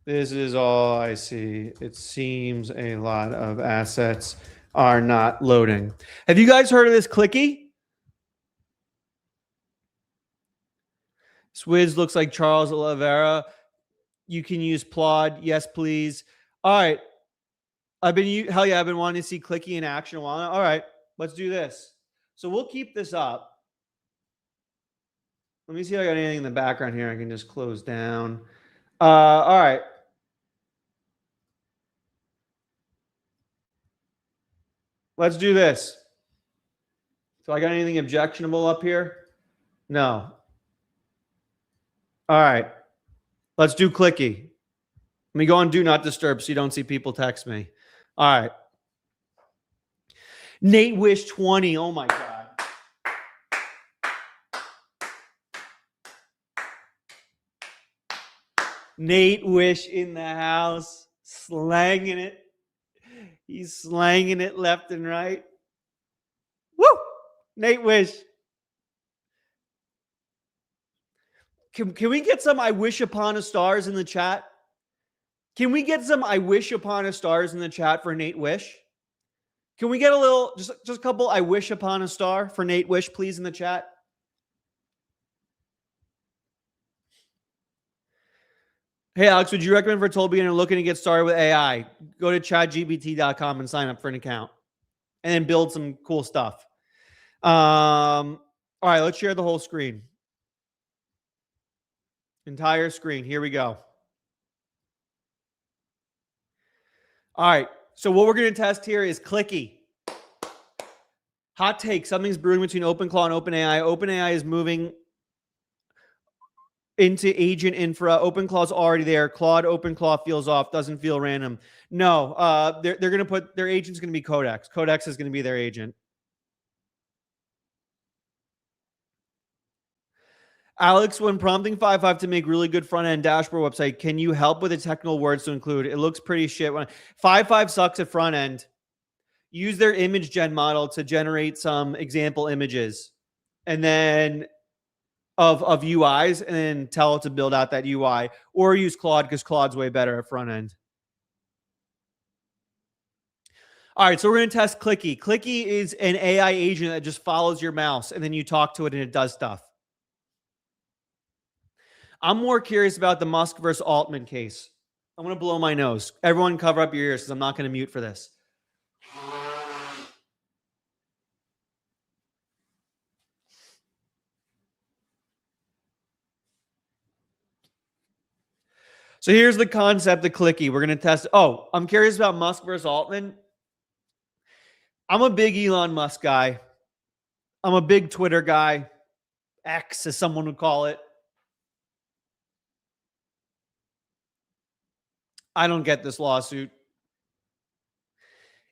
This is all I see. It seems a lot of assets are not loading. Have you guys heard of this Clicky? Swizz looks like Charles Oliveira. You can use Plod. Yes, please. All right. I've been wanting to see Clicky in action a while now. All right, let's do this. So we'll keep this up. Let me see if I got anything in the background here. I can just close down. All right. Let's do this. So I got anything objectionable up here? No. All right. Let's do Clicky. Let me go on Do Not Disturb so you don't see people text me. All right. Nate Wish 20. Oh my God. Nate Wish in the house, slanging it. He's slanging it left and right. Woo! Nate Wish. Can we get some I wish upon a stars in the chat? Can we get some I wish upon a stars in the chat for Nate Wish? Can we get a little, just a couple I wish upon a star for Nate Wish, please, in the chat? Hey, Alex, would you recommend for a total beginner looking to get started with AI? Go to chatgpt.com and sign up for an account and then build some cool stuff. All right, let's share the whole screen. Entire screen. Here we go. All right, so what we're going to test here is Clicky. Hot take, something's brewing between OpenClaw and OpenAI. OpenAI is moving into agent infra. OpenClaw's already there. Claude OpenClaw feels off, doesn't feel random. No, they're going to put their agent's going to be Codex. Codex is going to be their agent. Alex, when prompting 5.5 to make really good front end dashboard website, can you help with the technical words to include? It looks pretty shit. 5.5 sucks at front end. Use their image gen model to generate some example images, and then of UIs, and then tell it to build out that UI, or use Claude because Claude's way better at front end. All right, so we're going to test Clicky. Clicky is an AI agent that just follows your mouse, and then you talk to it, and it does stuff. I'm more curious about the Musk versus Altman case. I'm going to blow my nose. Everyone cover up your ears because I'm not going to mute for this. So here's the concept of Clicky. We're going to test. Oh, I'm curious about Musk versus Altman. I'm a big Elon Musk guy. I'm a big Twitter guy. X, as someone would call it. I don't get this lawsuit.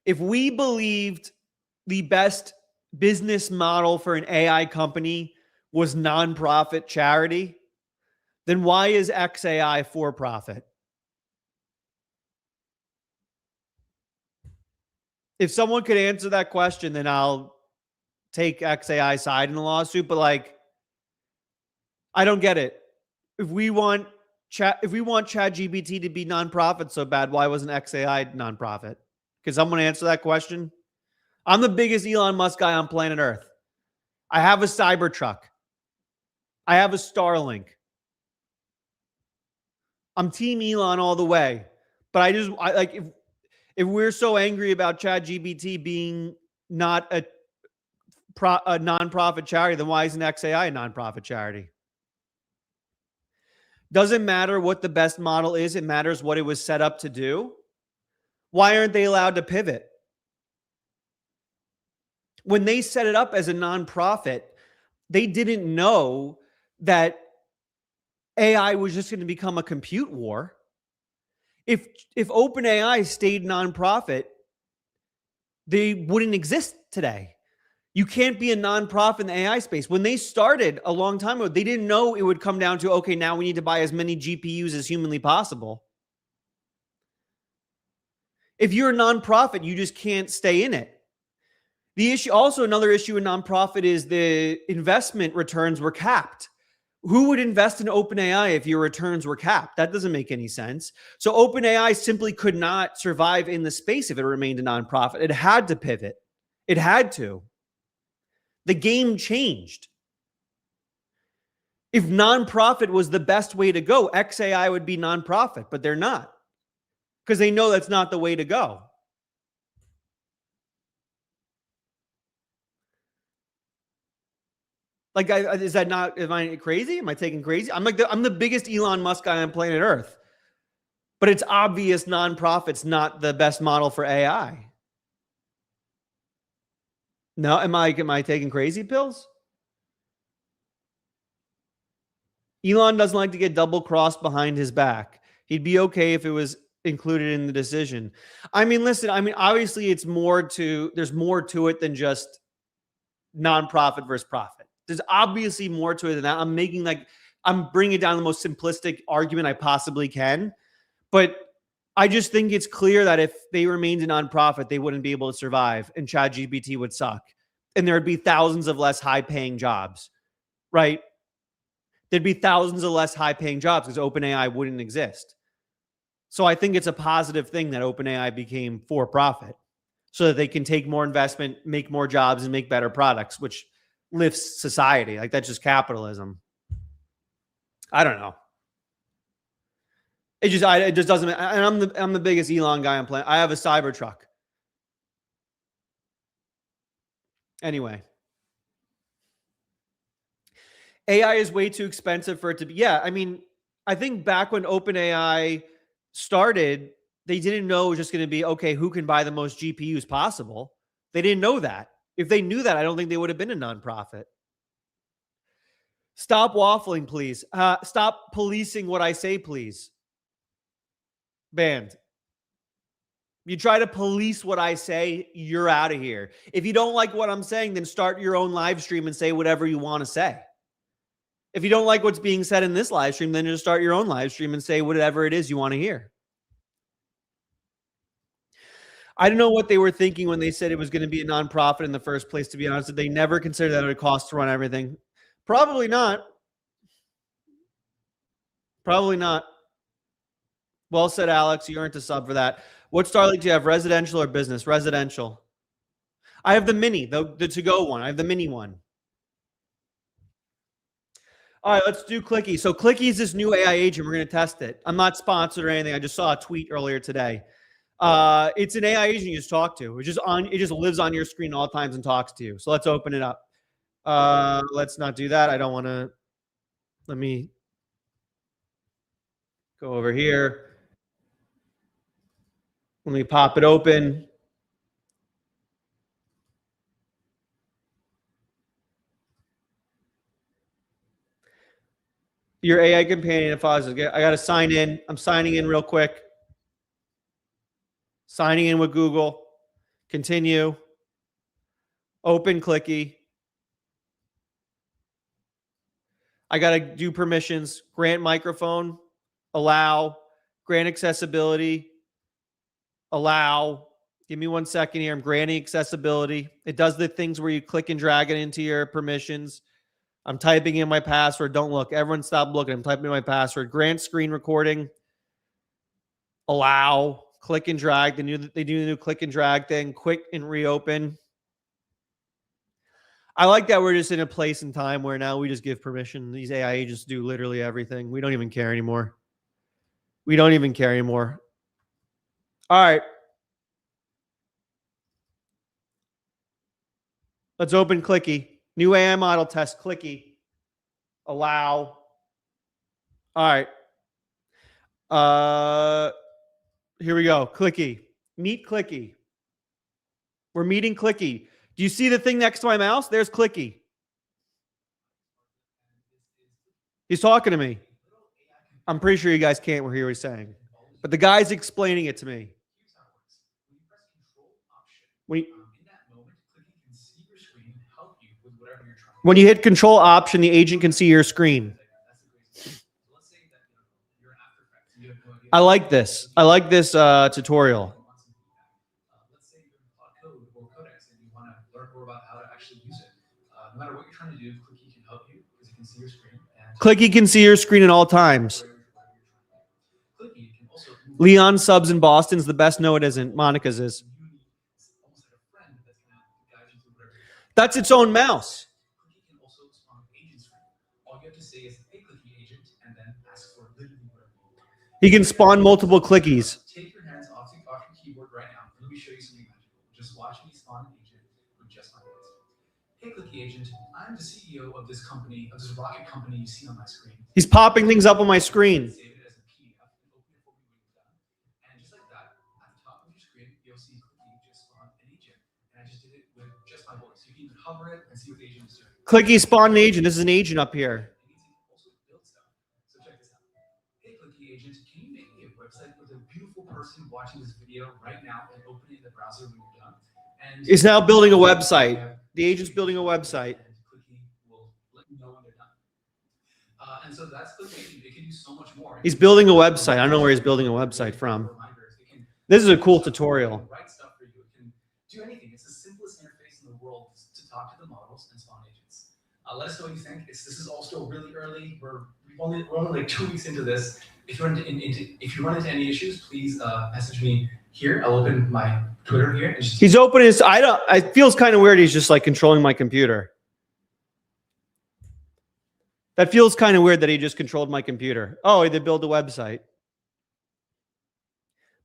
If we believed the best business model for an AI company was nonprofit charity, then why is XAI for profit? If someone could answer that question, then I'll take XAI side in the lawsuit. But like, I don't get it. If we want ChatGPT to be nonprofit so bad, why wasn't XAI nonprofit? Can someone answer that question? I'm the biggest Elon Musk guy on planet Earth. I have a Cybertruck. I have a Starlink. I'm Team Elon all the way. But I like, if we're so angry about ChatGPT being not a nonprofit charity, then why isn't XAI a nonprofit charity? Doesn't matter what the best model is. It matters what it was set up to do. Why aren't they allowed to pivot? When they set it up as a nonprofit, they didn't know that AI was just going to become a compute war. If OpenAI stayed nonprofit, they wouldn't exist today. You can't be a nonprofit in the AI space. When they started a long time ago, they didn't know it would come down to, okay, now we need to buy as many GPUs as humanly possible. If you're a nonprofit, you just can't stay in it. The issue, also another issue in nonprofit, is the investment returns were capped. Who would invest in OpenAI if your returns were capped? That doesn't make any sense. So OpenAI simply could not survive in the space if it remained a nonprofit. It had to pivot. It had to. The game changed. If nonprofit was the best way to go, XAI would be nonprofit, but they're not, because they know that's not the way to go. Like, is that not, am I crazy? Am I taking crazy? I'm the biggest Elon Musk guy on planet Earth, but it's obvious nonprofit's not the best model for AI. No, am I taking crazy pills? Elon doesn't like to get double crossed behind his back. He'd be okay if it was included in the decision. I mean, listen, obviously there's more to it than just nonprofit versus profit. There's obviously more to it than that. I'm bringing it down the most simplistic argument I possibly can. But I just think it's clear that if they remained a nonprofit, they wouldn't be able to survive, and ChatGPT would suck. And there'd be thousands of less high-paying jobs, right? There'd be thousands of less high-paying jobs because OpenAI wouldn't exist. So I think it's a positive thing that OpenAI became for profit. so that they can take more investment, make more jobs, and make better products, which lifts society. Like that's just capitalism. I don't know. It just doesn't. And I'm the biggest Elon guy on planet. I have a Cybertruck. Anyway, AI is way too expensive for it to be. Yeah, I mean, I think back when OpenAI started, they didn't know it was just going to be okay. Who can buy the most GPUs possible? They didn't know that. If they knew that, I don't think they would have been a nonprofit. Stop waffling, please. Stop policing what I say, please. Banned. You try to police what I say, you're out of here. If you don't like what I'm saying, then start your own live stream and say whatever you want to say. If you don't like what's being said in this live stream, then just start your own live stream and say whatever it is you want to hear. I don't know what they were thinking when they said it was going to be a nonprofit in the first place, to be honest. They never considered that it would cost to run everything. Probably not. Probably not. Well said, Alex. You earned a sub for that. What Starlink do you have, residential or business? Residential. I have the mini, the to-go one. I have the mini one. All right, let's do Clicky. So Clicky is this new AI agent. We're going to test it. I'm not sponsored or anything. I just saw a tweet earlier today. It's an AI agent you just talk to. It just lives on your screen all times and talks to you. So let's open it up. Let's not do that. I don't want to. Let me go over here. Let me pop it open. Your AI companion, if I got to sign in. I'm signing in real quick. Signing in with Google. Continue. Open Clicky. I got to do permissions. Grant microphone. Allow. Grant accessibility. Allow. Give me 1 second here. I'm granting accessibility. It does the things where you click and drag it into your permissions. I'm typing in my password. Don't look. Everyone stop looking. I'm typing in my password. Grant screen recording. Allow. Click and drag. They do the new click and drag thing. Quick and reopen. I like that we're just in a place and time where now we just give permission. These AI agents do literally everything. We don't even care anymore. We don't even care anymore. All right. Let's open Clicky. New AI model test. Clicky. Allow. All right. Here we go. Clicky. Meet Clicky. We're meeting Clicky. Do you see the thing next to my mouse? There's Clicky. He's talking to me. I'm pretty sure you guys can't hear what he's saying. But the guy's explaining it to me. When you hit Control Option, the agent can see your screen. I like this. I like this tutorial. No matter what you're trying to do, Clicky can help you because it can see your screen. Clicky can see your screen at all times. Leon subs in Boston's the best. No, it isn't. Monica's is. That's its own mouse. He can spawn multiple clickies. Take your hands off your keyboard right now. Let me show you something magical. Just watch me spawn an agent with just my hands. Hey, Clicky agent, I'm the CEO of this company, of this rocket company you see on my screen. He's popping things up on my screen. Save it as a PDF and open it for me when you're done. And just like that, at the top of your screen, you'll see Clicky just spawned an agent. And I just did it with just my voice. You can even hover it and see what the agent is doing. Clicky spawned an agent. This is an agent up here. So check this out. Hey, Clicky agent, can you make me a website with a beautiful person watching this video right now and open it in the browser when you're done? And it's now building a website. The agent's building a website. And so that's the thing. They can do so much more. He's building a website. I don't know where he's building a website from. This is a cool tutorial. Write stuff for you. It can do anything. It's the simplest interface in the world to talk to the models and spawn agents. Let us know what you think. This is all still really early. We're only like 2 weeks into this. If you run into any issues, please message me here. I'll open my Twitter here. He's opening his. I don't. It feels kind of weird. He's just like controlling my computer. That feels kind of weird that he just controlled my computer. Oh, he did build a website.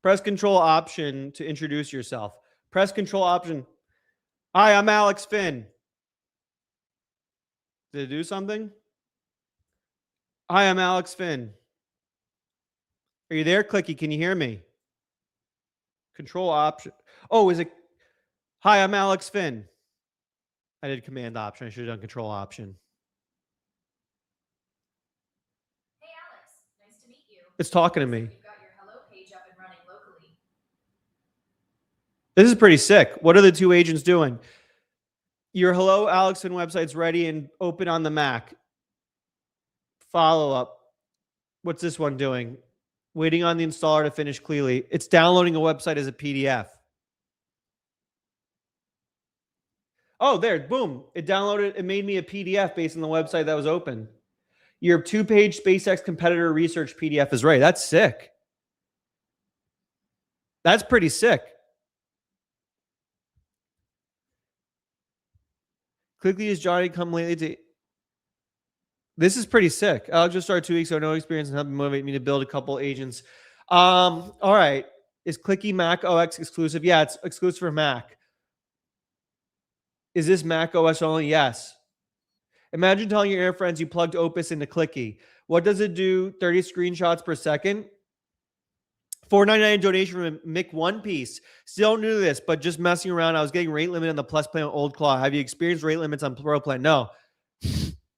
Press Control Option to introduce yourself. Press Control Option. Hi, I'm Alex Finn. Did it do something? Hi, I'm Alex Finn. Are you there, Clicky? Can you hear me? Control Option. Oh, is it? Hi, I'm Alex Finn. I did Command Option. I should have done Control Option. Hey, Alex. Nice to meet you. It's talking to me. You've got your hello page up and running locally. This is pretty sick. What are the two agents doing? Your Hello Alex Finn website's ready and open on the Mac. Follow up. What's this one doing? Waiting on the installer to finish clearly. It's downloading a website as a PDF. Oh, there, boom. It downloaded, it made me a PDF based on the website that was open. Your 2-page SpaceX competitor research PDF is ready. That's sick. That's pretty sick. Quickly as Johnny come lately to. This is pretty sick. Alex just started 2 weeks ago. No experience and helped motivate me to build a couple agents. All right. Is Clicky Mac OS exclusive? Yeah, it's exclusive for Mac. Is this Mac OS only? Yes. Imagine telling your air friends you plugged Opus into Clicky. What does it do? 30 screenshots per second. $4.99 donation from Mick One Piece. Still new to this, but just messing around. I was getting rate limit on the Plus plan on Old Claw. Have you experienced rate limits on Pro plan? No.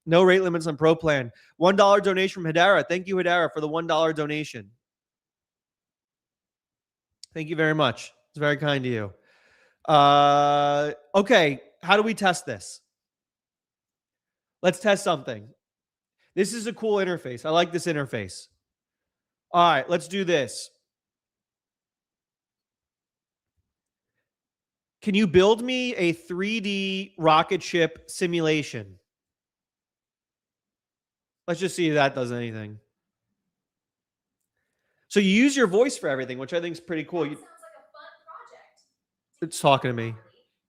No rate limits on Pro plan. $1 donation from Hidara. Thank you, Hidara, for the $1 donation. Thank you very much. It's very kind of you. Okay, how do we test this? Let's test something. This is a cool interface. I like this interface. All right, let's do this. Can you build me a 3D rocket ship simulation? Let's just see if that does anything. So you use your voice for everything, which I think is pretty cool. That sounds like a fun project. It's talking to me.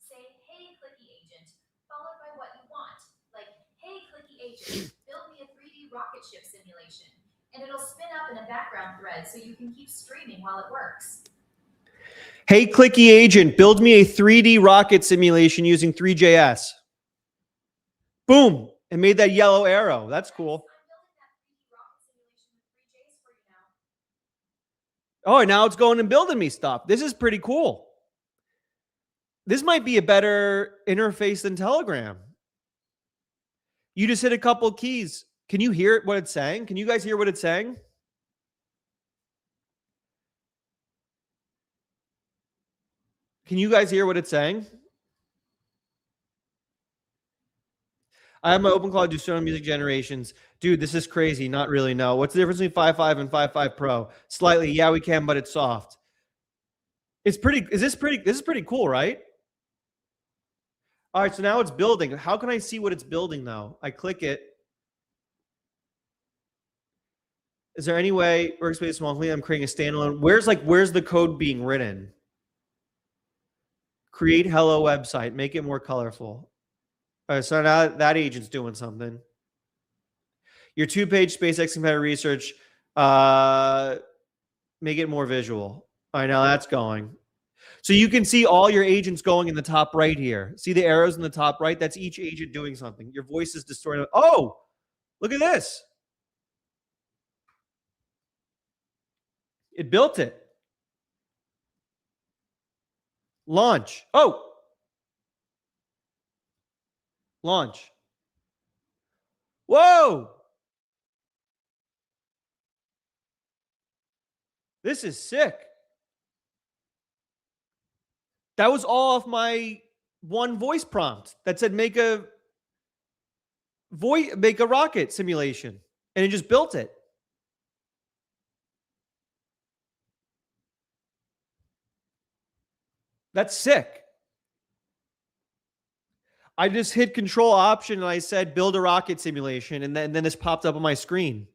Say, hey, Clicky Agent, followed by what you want. Like, hey, Clicky Agent, build me a 3D rocket ship simulation. And it'll spin up in a background thread so you can keep streaming while it works. Hey, Clicky Agent, build me a 3D rocket simulation using 3JS. Boom. It made that yellow arrow. That's cool. I'm building that 3D rocket simulation with 3Js for you now. Oh, and now it's going and building me stuff. This is pretty cool. This might be a better interface than Telegram. You just hit a couple keys. Can you hear what it's saying? Can you guys hear what it's saying? Can you guys hear what it's saying? I have my open cloud, do Sono music generations. Dude, this is crazy. Not really, no. What's the difference between 5.5 and 5.5 Pro? Slightly. Yeah, we can, but it's soft. It's pretty, this is pretty cool, right? All right, so now it's building. How can I see what it's building though? I click it. Is there any way, workspace small, I'm creating a standalone. Where's the code being written? Create hello website, make it more colorful. All right, so now that agent's doing something. Your 2-page SpaceX competitor research, make it more visual. All right, now that's going. So you can see all your agents going in the top right here. See the arrows in the top right? That's each agent doing something. Your voice is distorted. Oh, look at this. It built it. Launch. Oh. Launch. Whoa. This is sick. That was all off my one voice prompt that said make a rocket simulation, and it just built it. That's sick. I just hit Control Option and I said build a rocket simulation, and then this popped up on my screen.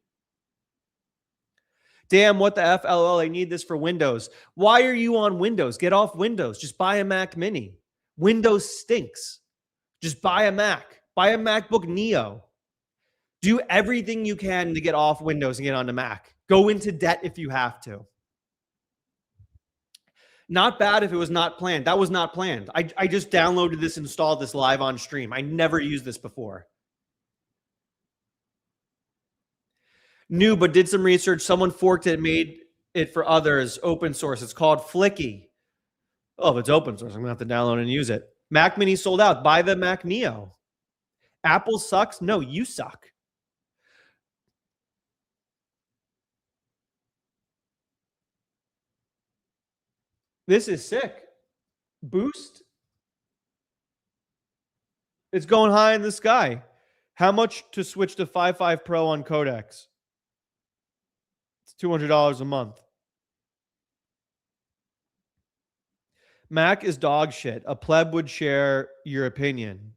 Damn, what the F? LOL, I need this for Windows. Why are you on Windows? Get off Windows. Just buy a Mac Mini. Windows stinks. Just buy a Mac. Buy a MacBook Neo. Do everything you can to get off Windows and get onto Mac. Go into debt if you have to. Not bad if it was not planned. That was not planned. I just downloaded this, installed this live on stream. I never used this before. New, but did some research. Someone forked it, made it for others. Open source. It's called Flicky. Oh, if it's open source, I'm going to have to download and use it. Mac Mini sold out. Buy the Mac Neo. Apple sucks? No, you suck. This is sick. Boost. It's going high in the sky. How much to switch to 5.5 Pro on codecs? It's $200 a month. Mac is dog shit. A pleb would share your opinion.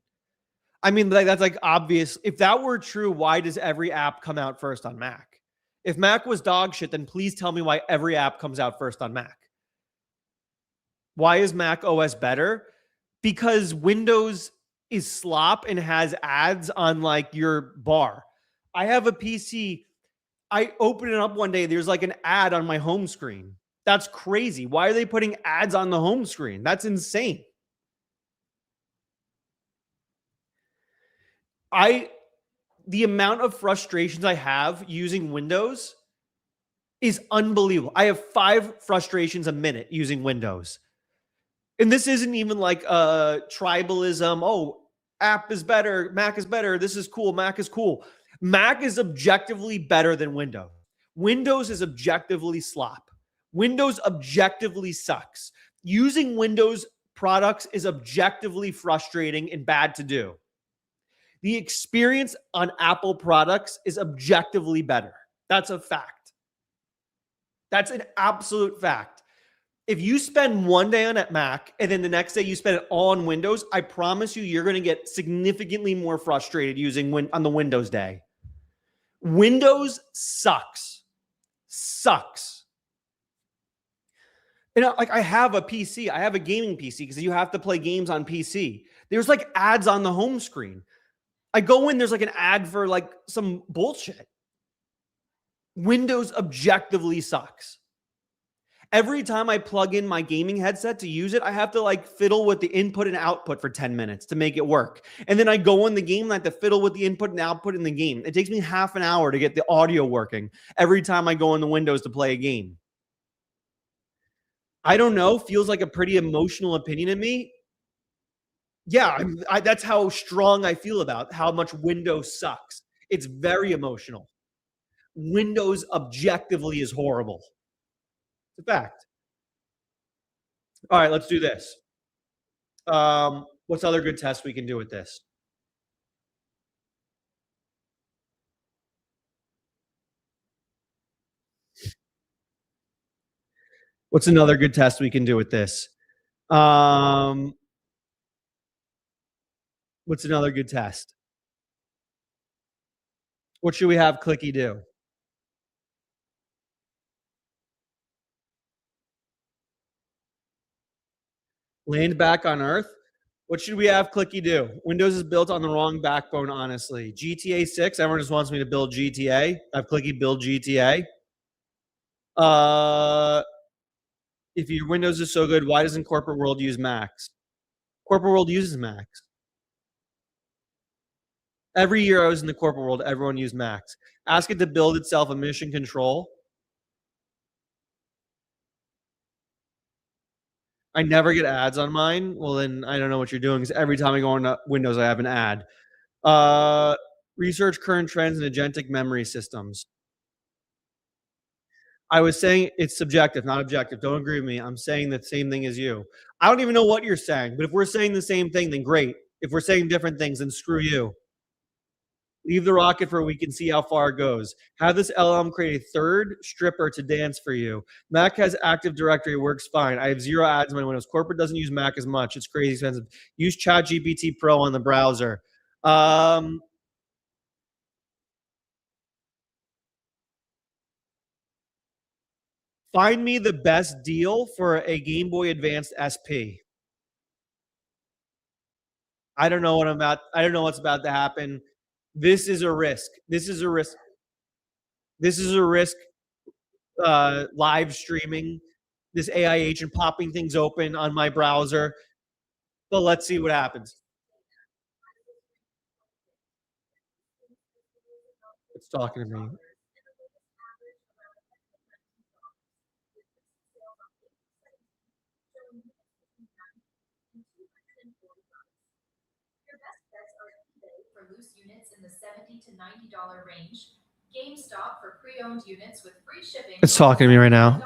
I mean, like, that's like obvious. If that were true, why does every app come out first on Mac? If Mac was dog shit, then please tell me why every app comes out first on Mac. Why is Mac OS better? Because Windows is slop and has ads on like your bar. I have a PC. I open it up one day. There's like an ad on my home screen. That's crazy. Why are they putting ads on the home screen? That's insane. The amount of frustrations I have using Windows is unbelievable. I have 5 frustrations a minute using Windows. And this isn't even like tribalism. Oh, app is better. Mac is better. This is cool. Mac is cool. Mac is objectively better than Windows. Windows is objectively slop. Windows objectively sucks. Using Windows products is objectively frustrating and bad to do. The experience on Apple products is objectively better. That's a fact. That's an absolute fact. If you spend one day on a Mac and then the next day you spend it all on Windows, I promise you're going to get significantly more frustrated using on the Windows day. Windows sucks. Sucks. And like, I have a PC. I have a gaming PC because you have to play games on PC. There's like ads on the home screen. I go in, there's like an ad for like some bullshit. Windows objectively sucks. Every time I plug in my gaming headset to use it, I have to like fiddle with the input and output for 10 minutes to make it work. And then I go in the game and I have to fiddle with the input and output in the game. It takes me half an hour to get the audio working every time I go in the Windows to play a game. I don't know. Feels like a pretty emotional opinion in me. Yeah, that's how strong I feel about how much Windows sucks. It's very emotional. Windows objectively is horrible. It's a fact. All right, let's do this. What's other good tests we can do with this? What's another good test we can do with this? What's another good test? What should we have Clicky do? Land back on Earth? What should we have Clicky do? Windows is built on the wrong backbone, honestly. GTA 6, everyone just wants me to build GTA. Have Clicky build GTA. If your Windows is so good, why doesn't corporate world use Macs? Corporate world uses Macs. Every year I was in the corporate world, everyone used Macs. Ask it to build itself a mission control. I never get ads on mine. Well, then I don't know what you're doing because every time I go on Windows, I have an ad. Research current trends in agentic memory systems. I was saying it's subjective, not objective. Don't agree with me. I'm saying the same thing as you. I don't even know what you're saying, but if we're saying the same thing, then great. If we're saying different things, then screw you. Leave the rocket for a week and see how far it goes. Have this LLM create a third stripper to dance for you. Mac has Active Directory, works fine. I have 0 ads on my Windows. Corporate doesn't use Mac as much. It's crazy expensive. Use ChatGPT Pro on the browser. Find me the best deal for a Game Boy Advance SP. I don't know what I'm about. I don't know what's about to happen. This is a risk. This is a risk. This is a risk. Live streaming this AI agent, popping things open on my browser. But let's see what happens. It's talking to me. Your best bets are eBay for loose units in the $70 to $90 range, GameStop for pre-owned units with free shipping. It's talking to me right now.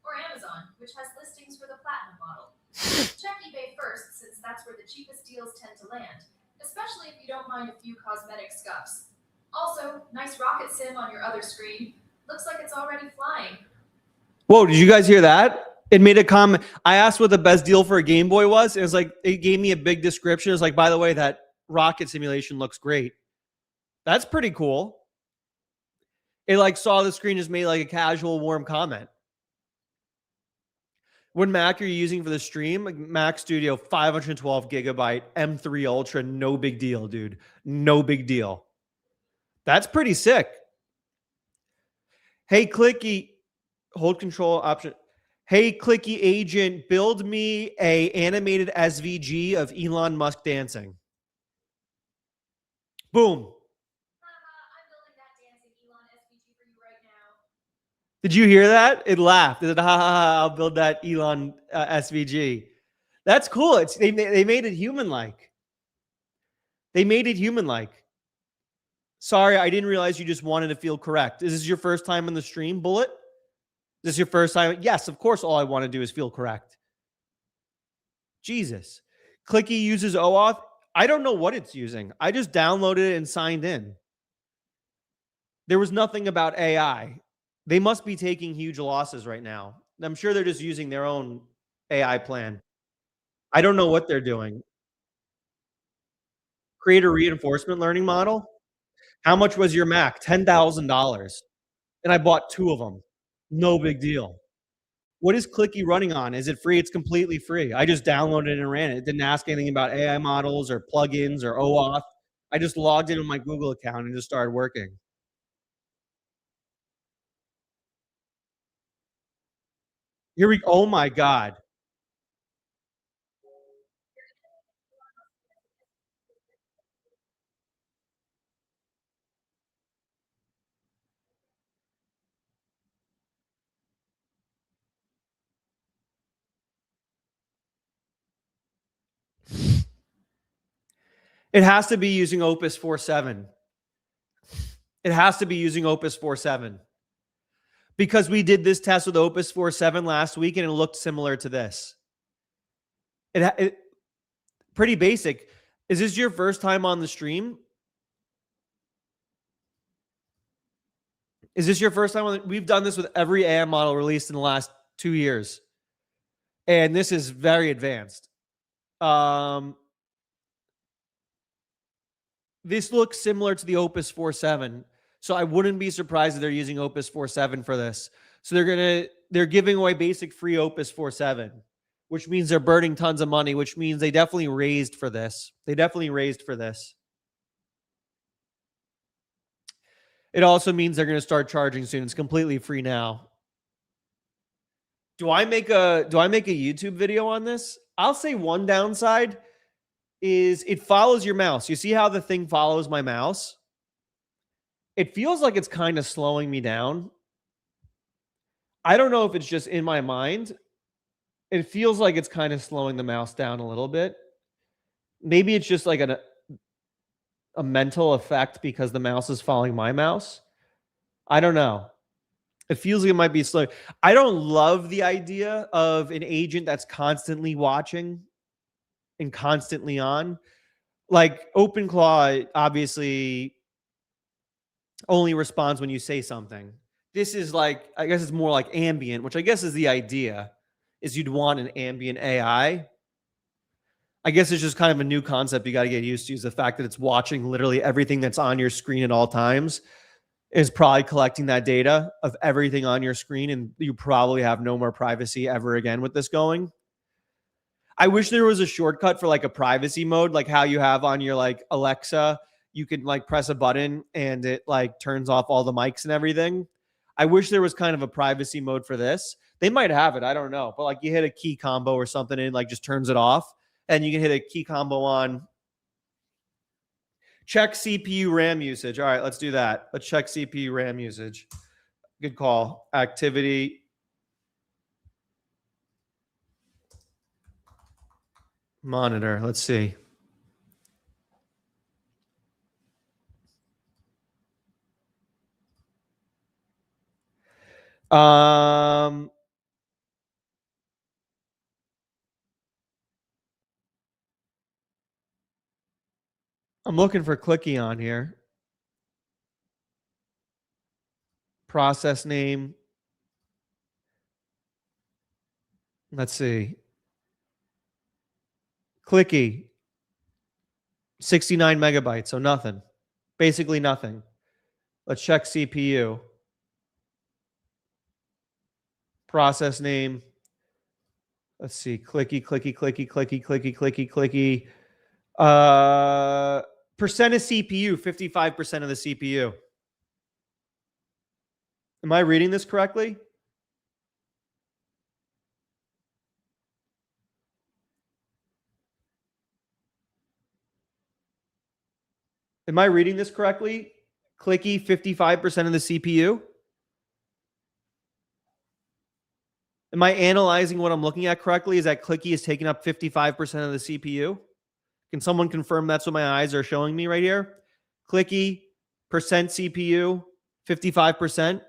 Or Amazon, which has listings for the platinum model. Check eBay first, since that's where the cheapest deals tend to land, especially if you don't mind a few cosmetic scuffs. Also, nice rocket sim on your other screen. Looks like it's already flying. Whoa, did you guys hear that? It made a comment. I asked what the best deal for a Game Boy was. It was like, it gave me a big description. It was like, by the way, that rocket simulation looks great. That's pretty cool. It like saw the screen, just made like a casual, warm comment. What Mac are you using for the stream? Like Mac Studio 512 gigabyte M3 Ultra. No big deal, dude. No big deal. That's pretty sick. Hey, Clicky, hold control option. Hey, Clicky agent, build me a animated SVG of Elon Musk dancing. Boom. I'm building that dancing Elon SVG for you right now. Did you hear that? It laughed. It said, ha ha ha, I'll build that Elon SVG. That's cool. It's they made it human-like. They made it human-like. Sorry, I didn't realize you just wanted to feel correct. Is this your first time in the stream, Bullet? Is this your first time? Yes, of course, all I want to do is feel correct. Jesus. Clicky uses OAuth. I don't know what it's using. I just downloaded it and signed in. There was nothing about AI. They must be taking huge losses right now. I'm sure they're just using their own AI plan. I don't know what they're doing. Create a reinforcement learning model? How much was your Mac? $10,000. And I bought 2 of them. No big deal. What is Clicky running on? Is it free? It's completely free. I just downloaded it and ran it. It didn't ask anything about AI models or plugins or OAuth. I just logged into my Google account and just started working. Here we go. Oh my God. It has to be using Opus 4.7. It has to be using Opus 4.7. Because we did this test with Opus 4.7 last week and it looked similar to this. It pretty basic. Is this your first time on the stream? Is this your first time we've done this with every AI model released in the last 2 years. And this is very advanced. This looks similar to the Opus 4.7. So I wouldn't be surprised if they're using Opus 4.7 for this. So they're giving away basic free Opus 4.7, which means they're burning tons of money, which means they definitely raised for this. They definitely raised for this. It also means they're going to start charging soon. It's completely free now. Do I make a YouTube video on this? I'll say one downside is it follows your mouse. You see how the thing follows my mouse? It feels like it's kind of slowing me down. I don't know if it's just in my mind. It feels like it's kind of slowing the mouse down a little bit. Maybe it's just like a mental effect because the mouse is following my mouse. I don't know. It feels like it might be slow. I don't love the idea of an agent that's constantly watching and constantly on. Like OpenClaw obviously only responds when you say something. This is like, I guess it's more like ambient, which I guess is the idea, is you'd want an ambient AI. I guess it's just kind of a new concept you got to get used to, is the fact that it's watching literally everything that's on your screen at all times. is probably collecting that data of everything on your screen, and you probably have no more privacy ever again with this going. I wish there was a shortcut for like a privacy mode, like how you have on your like Alexa. You can like press a button and it like turns off all the mics and everything. I wish there was kind of a privacy mode for this. They might have it, I don't know. But like you hit a key combo or something and it like just turns it off. And you can hit a key combo on check CPU RAM usage. All right, let's do that. Let's check CPU RAM usage. Good call. Activity. Monitor. Let's see. I'm looking for clicky on here. Process name. Let's see. Clicky. 69 megabytes. So nothing. Basically nothing. Let's check CPU. Process name. Let's see. Clicky, clicky, clicky, clicky, clicky, clicky, clicky. Percent of CPU, 55% of the CPU. Am I reading this correctly? Am I reading this correctly? Clicky, 55% of the CPU. Am I analyzing what I'm looking at correctly? Is that clicky is taking up 55% of the CPU? Can someone confirm that's what my eyes are showing me right here? Clicky, percent CPU, 55%.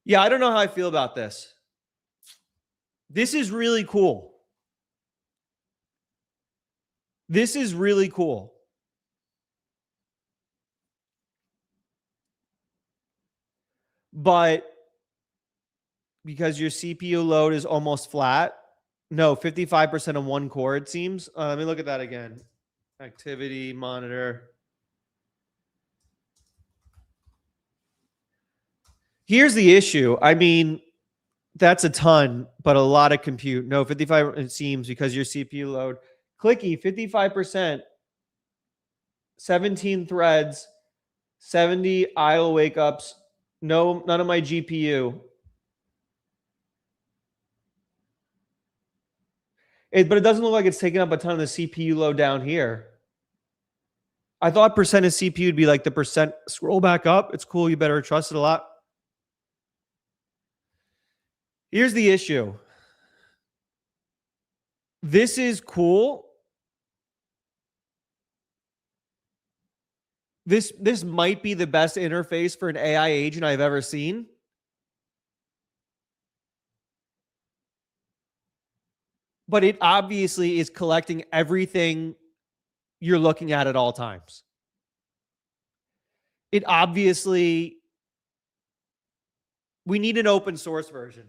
Yeah, I don't know how I feel about this. This is really cool. This is really cool. But because your CPU load is almost flat, no, 55% on one core, it seems. Let me look at that again. Activity monitor. Here's the issue. I mean, that's a ton, but a lot of compute. No, 55, it seems, because your CPU load. Clicky, 55%, 17 threads, 70 idle wake ups. No, none of my GPU. But it doesn't look like it's taking up a ton of the CPU load down here. I thought percent of CPU would be like the percent. Scroll back up. It's cool. You better trust it a lot. Here's the issue. This is cool. This might be the best interface for an AI agent I've ever seen. But it obviously is collecting everything you're looking at all times. It obviously, we need an open source version.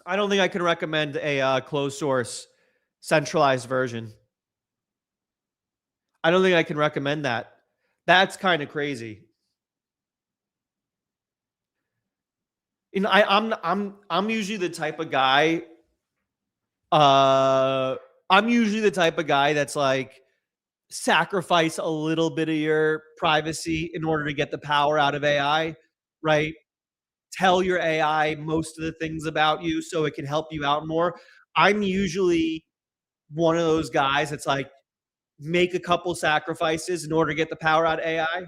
I don't think I can recommend a closed source centralized version. I don't think I can recommend that. That's kind of crazy. You know, I'm usually the type of guy. I'm usually the type of guy that's like, sacrifice a little bit of your privacy in order to get the power out of AI, right? Tell your AI most of the things about you so it can help you out more. I'm usually one of those guys that's like, make a couple sacrifices in order to get the power out of AI.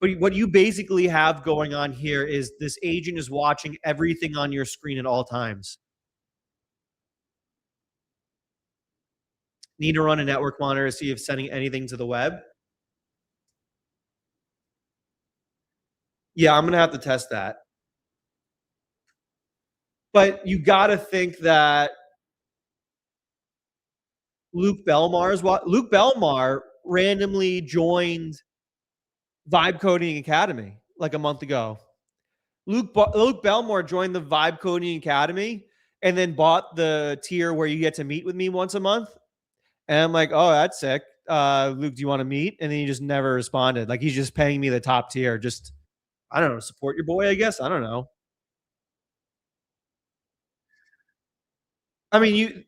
But what you basically have going on here is this agent is watching everything on your screen at all times. Need to run a network monitor to see if sending anything to the web. Yeah, I'm gonna have to test that. But you gotta think that Luke Belmar randomly joined Vibe Coding Academy like a month ago. Luke Belmore joined the Vibe Coding Academy and then bought the tier where you get to meet with me once a month. And I'm like, oh, that's sick. Luke, do you want to meet? And then he just never responded. Like he's just paying me the top tier. Just I don't know, support your boy, I guess. I don't know. I mean, you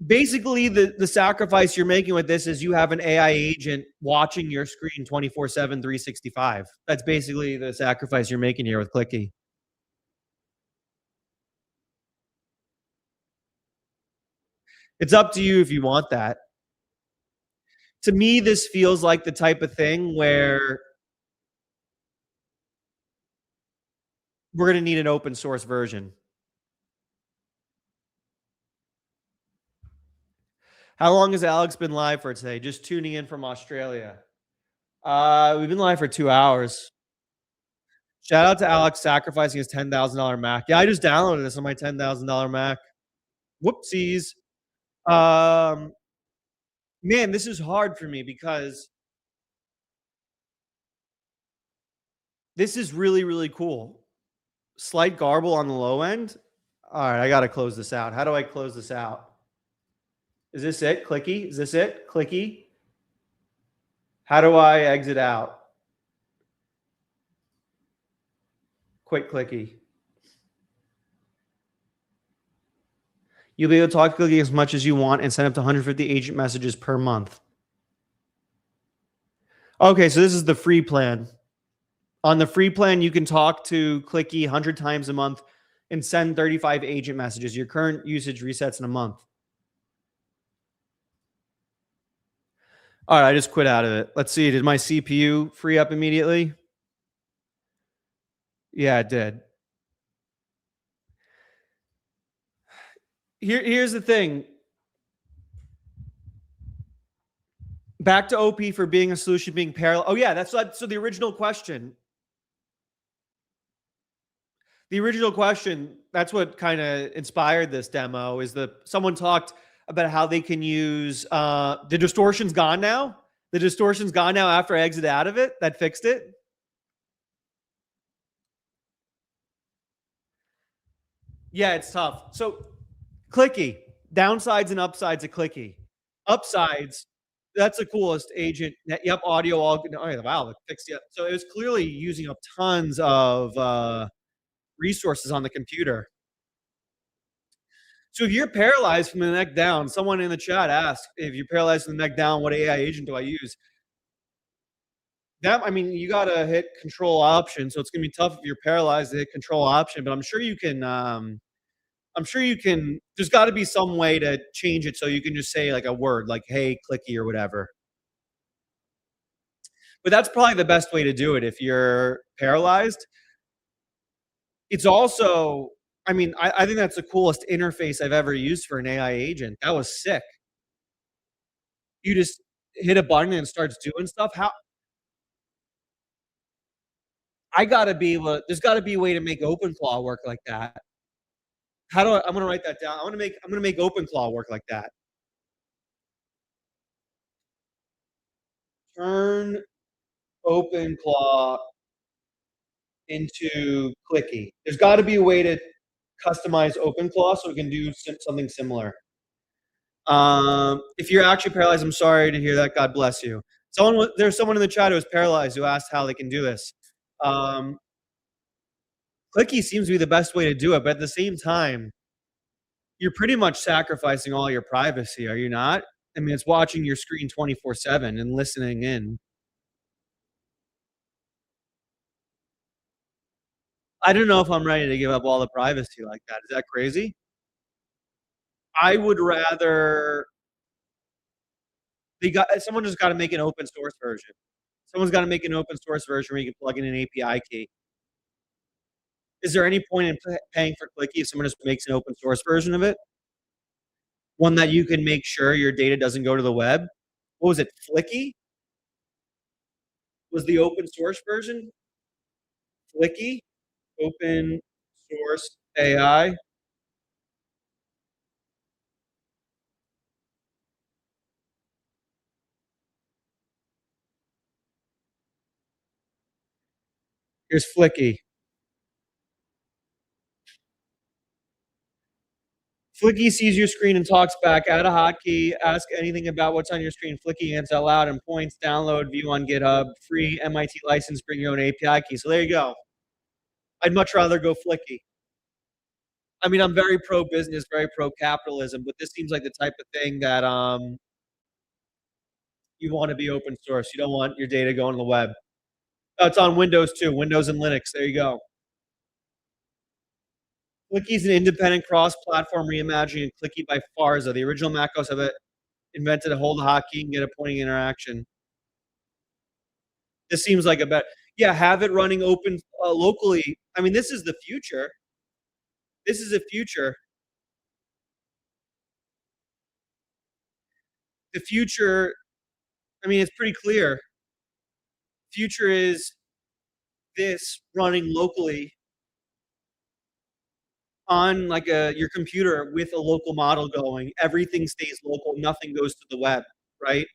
basically the sacrifice you're making with this is you have an AI agent watching your screen 24/7, 365. That's basically the sacrifice you're making here with Clicky. It's up to you if you want that. To me, this feels like the type of thing where we're going to need an open source version. How long has Alex been live for today? Just tuning in from Australia. We've been live for 2 hours. Shout out to Alex sacrificing his $10,000 Mac. Yeah, I just downloaded this on my $10,000 Mac. Whoopsies. Um, Man, this is hard for me because this is really, really cool. Slight garble on the low end. All right, I got to close this out. How do I close this out? Is this it? Clicky? Is this it? Clicky? How do I exit out? Quick clicky. You'll be able to talk to Clicky as much as you want and send up to 150 agent messages per month. Okay, so this is the free plan. On the free plan, you can talk to Clicky 100 times a month and send 35 agent messages. Your current usage resets in a month. All right, I just quit out of it. Let's see. Did my CPU free up immediately? Yeah, it did. Here's the thing. Back to OP for being a solution, being parallel. Oh, yeah, that's what. So the original question. The original question, that's what kind of inspired this demo, is someone talked about how they can use the distortion's gone now. The distortion's gone now after I exit out of it. That fixed it. Yeah, it's tough. So Clicky, downsides and upsides of Clicky. Upsides, that's the coolest agent. Yep, audio all. Oh, wow, that fixed it. So it was clearly using up tons of resources on the computer. So if you're paralyzed from the neck down, someone in the chat asked, if you're paralyzed from the neck down, what AI agent do I use? That, I mean, you gotta hit control option. So it's gonna be tough if you're paralyzed to hit control option, but I'm sure you can there's gotta be some way to change it so you can just say like a word like hey clicky or whatever. But that's probably the best way to do it if you're paralyzed. It's also, I mean, I think that's the coolest interface I've ever used for an AI agent. That was sick. You just hit a button and it starts doing stuff. How I gotta be able to, there's gotta be a way to make OpenClaw work like that. How do I'm gonna write that down. I'm gonna make OpenClaw work like that. Turn OpenClaw into clicky. There's gotta be a way to customize OpenClaw so we can do something similar. If you're actually paralyzed, I'm sorry to hear that. God bless you. There's someone in the chat who was paralyzed who asked how they can do this. Clicky seems to be the best way to do it, but at the same time, you're pretty much sacrificing all your privacy, are you not? I mean, it's watching your screen 24/7 and listening in. I don't know if I'm ready to give up all the privacy like that. Is that crazy? I would rather someone just got to make an open source version. Someone's got to make an open source version where you can plug in an API key. Is there any point in paying for Clicky if someone just makes an open source version of it? One that you can make sure your data doesn't go to the web? What was it? Flicky was the open source version? Flicky, open source AI. Here's Flicky. Flicky sees your screen and talks back. Add a hotkey. Ask anything about what's on your screen. Flicky answers out loud and points. Download. View on GitHub. Free MIT license. Bring your own API key. So there you go. I'd much rather go Flicky. I mean, I'm very pro business, very pro capitalism, but this seems like the type of thing that you want to be open source. You don't want your data going on the web. Oh, it's on Windows too. Windows and Linux. There you go. Clicky is an independent cross-platform reimagining of Clicky by Farza. The original macOS have invented a hold a hotkey and get a pointing interaction. This seems like a bet. Yeah, have it running open locally. I mean, this is the future. This is the future. The future, I mean, it's pretty clear. Future is this running locally on like your computer with a local model going. Everything stays local. Nothing goes to the web, right?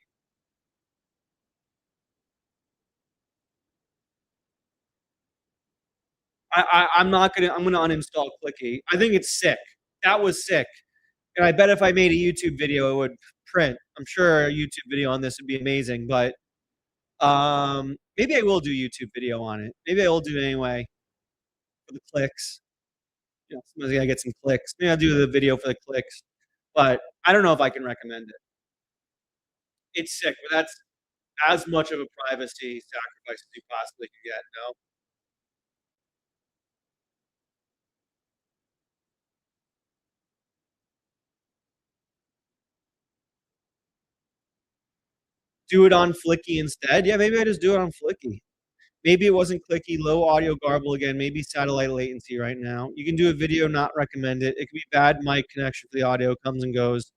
I'm not gonna. I'm gonna uninstall Clicky. I think it's sick. That was sick. And I bet if I made a YouTube video, it would print. I'm sure a YouTube video on this would be amazing. But maybe I will do a YouTube video on it. Maybe I will do it anyway for the clicks. You know, somebody's gotta get some clicks. Maybe I'll do the video for the clicks. But I don't know if I can recommend it. It's sick, but that's as much of a privacy sacrifice as you possibly can get. No, do it on Flicky instead. Yeah, maybe I just do it on Flicky. Maybe it wasn't clicky, low audio garble again, maybe satellite latency right now. You can do a video, not recommend it. It could be bad mic connection for the audio, comes and goes.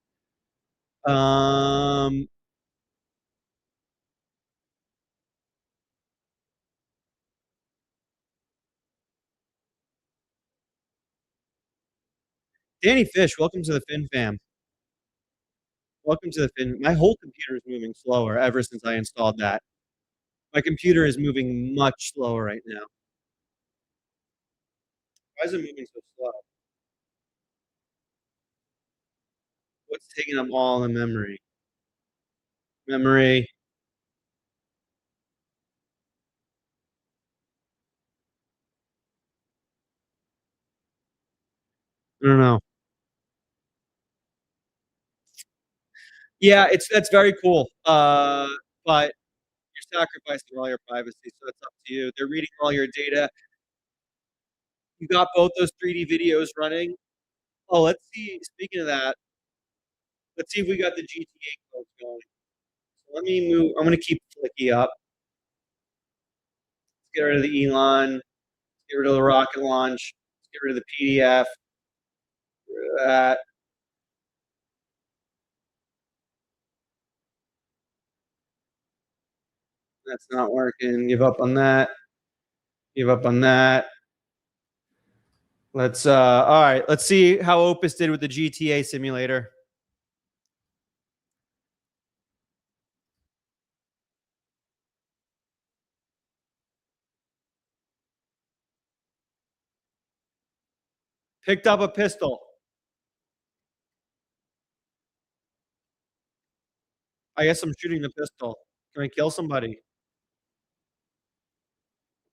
Um, Danny Fish, welcome to the Fin fam. Welcome to the Fin. My whole computer is moving slower ever since I installed that. My computer is moving much slower right now. Why is it moving so slow? What's taking up all the memory? Memory. I don't know. Yeah, that's very cool. But you're sacrificing all your privacy, so it's up to you. They're reading all your data. You got both those 3D videos running. Oh, let's see. Speaking of that, let's see if we got the GTA codes going. So let me move. I'm gonna keep Flicky up. Let's get rid of the Elon. Let's get rid of the rocket launch. Let's get rid of the PDF. Get rid of that. That's not working. Give up on that. Give up on that. Let's all right, let's see how Opus did with the GTA simulator. Picked up a pistol. I guess I'm shooting the pistol. Can I kill somebody?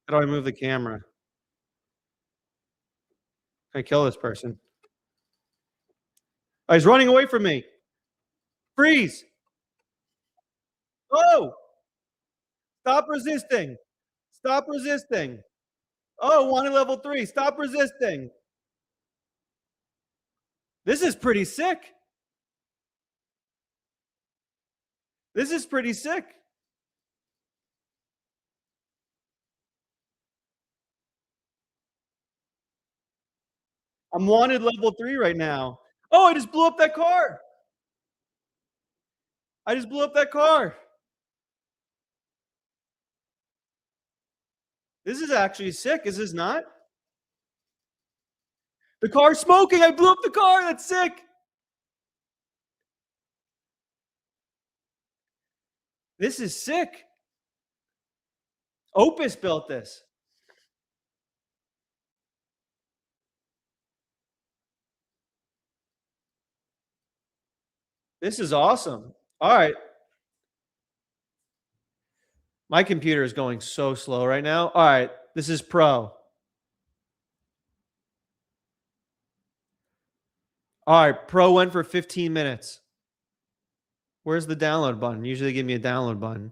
How do I move the camera? Can I kill this person? Oh, he's running away from me. Freeze! Oh! Stop resisting. Stop resisting. Oh, wanted level 3. Stop resisting. This is pretty sick. This is pretty sick. I'm wanted level 3 right now. Oh, I just blew up that car. I just blew up that car. This is actually sick, is this not? The car's smoking. I blew up the car. That's sick. This is sick. Opus built this. This is awesome. All right. My computer is going so slow right now. All right. This is Pro. All right. Pro went for 15 minutes. Where's the download button? Usually give me a download button.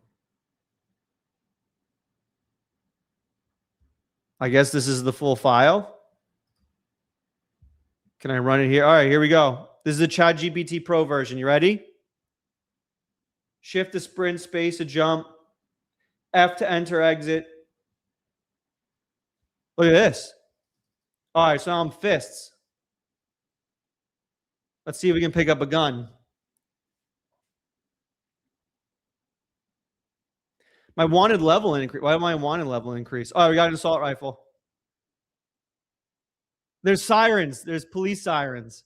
I guess this is the full file. Can I run it here? All right, here we go. This is the ChatGPT Pro version. You ready? Shift to sprint, space to jump, F to enter, exit. Look at this. All right, so now I'm fists. Let's see if we can pick up a gun. My wanted level increase. Why did my wanted level increase? Oh, we got an assault rifle. There's sirens. There's police sirens.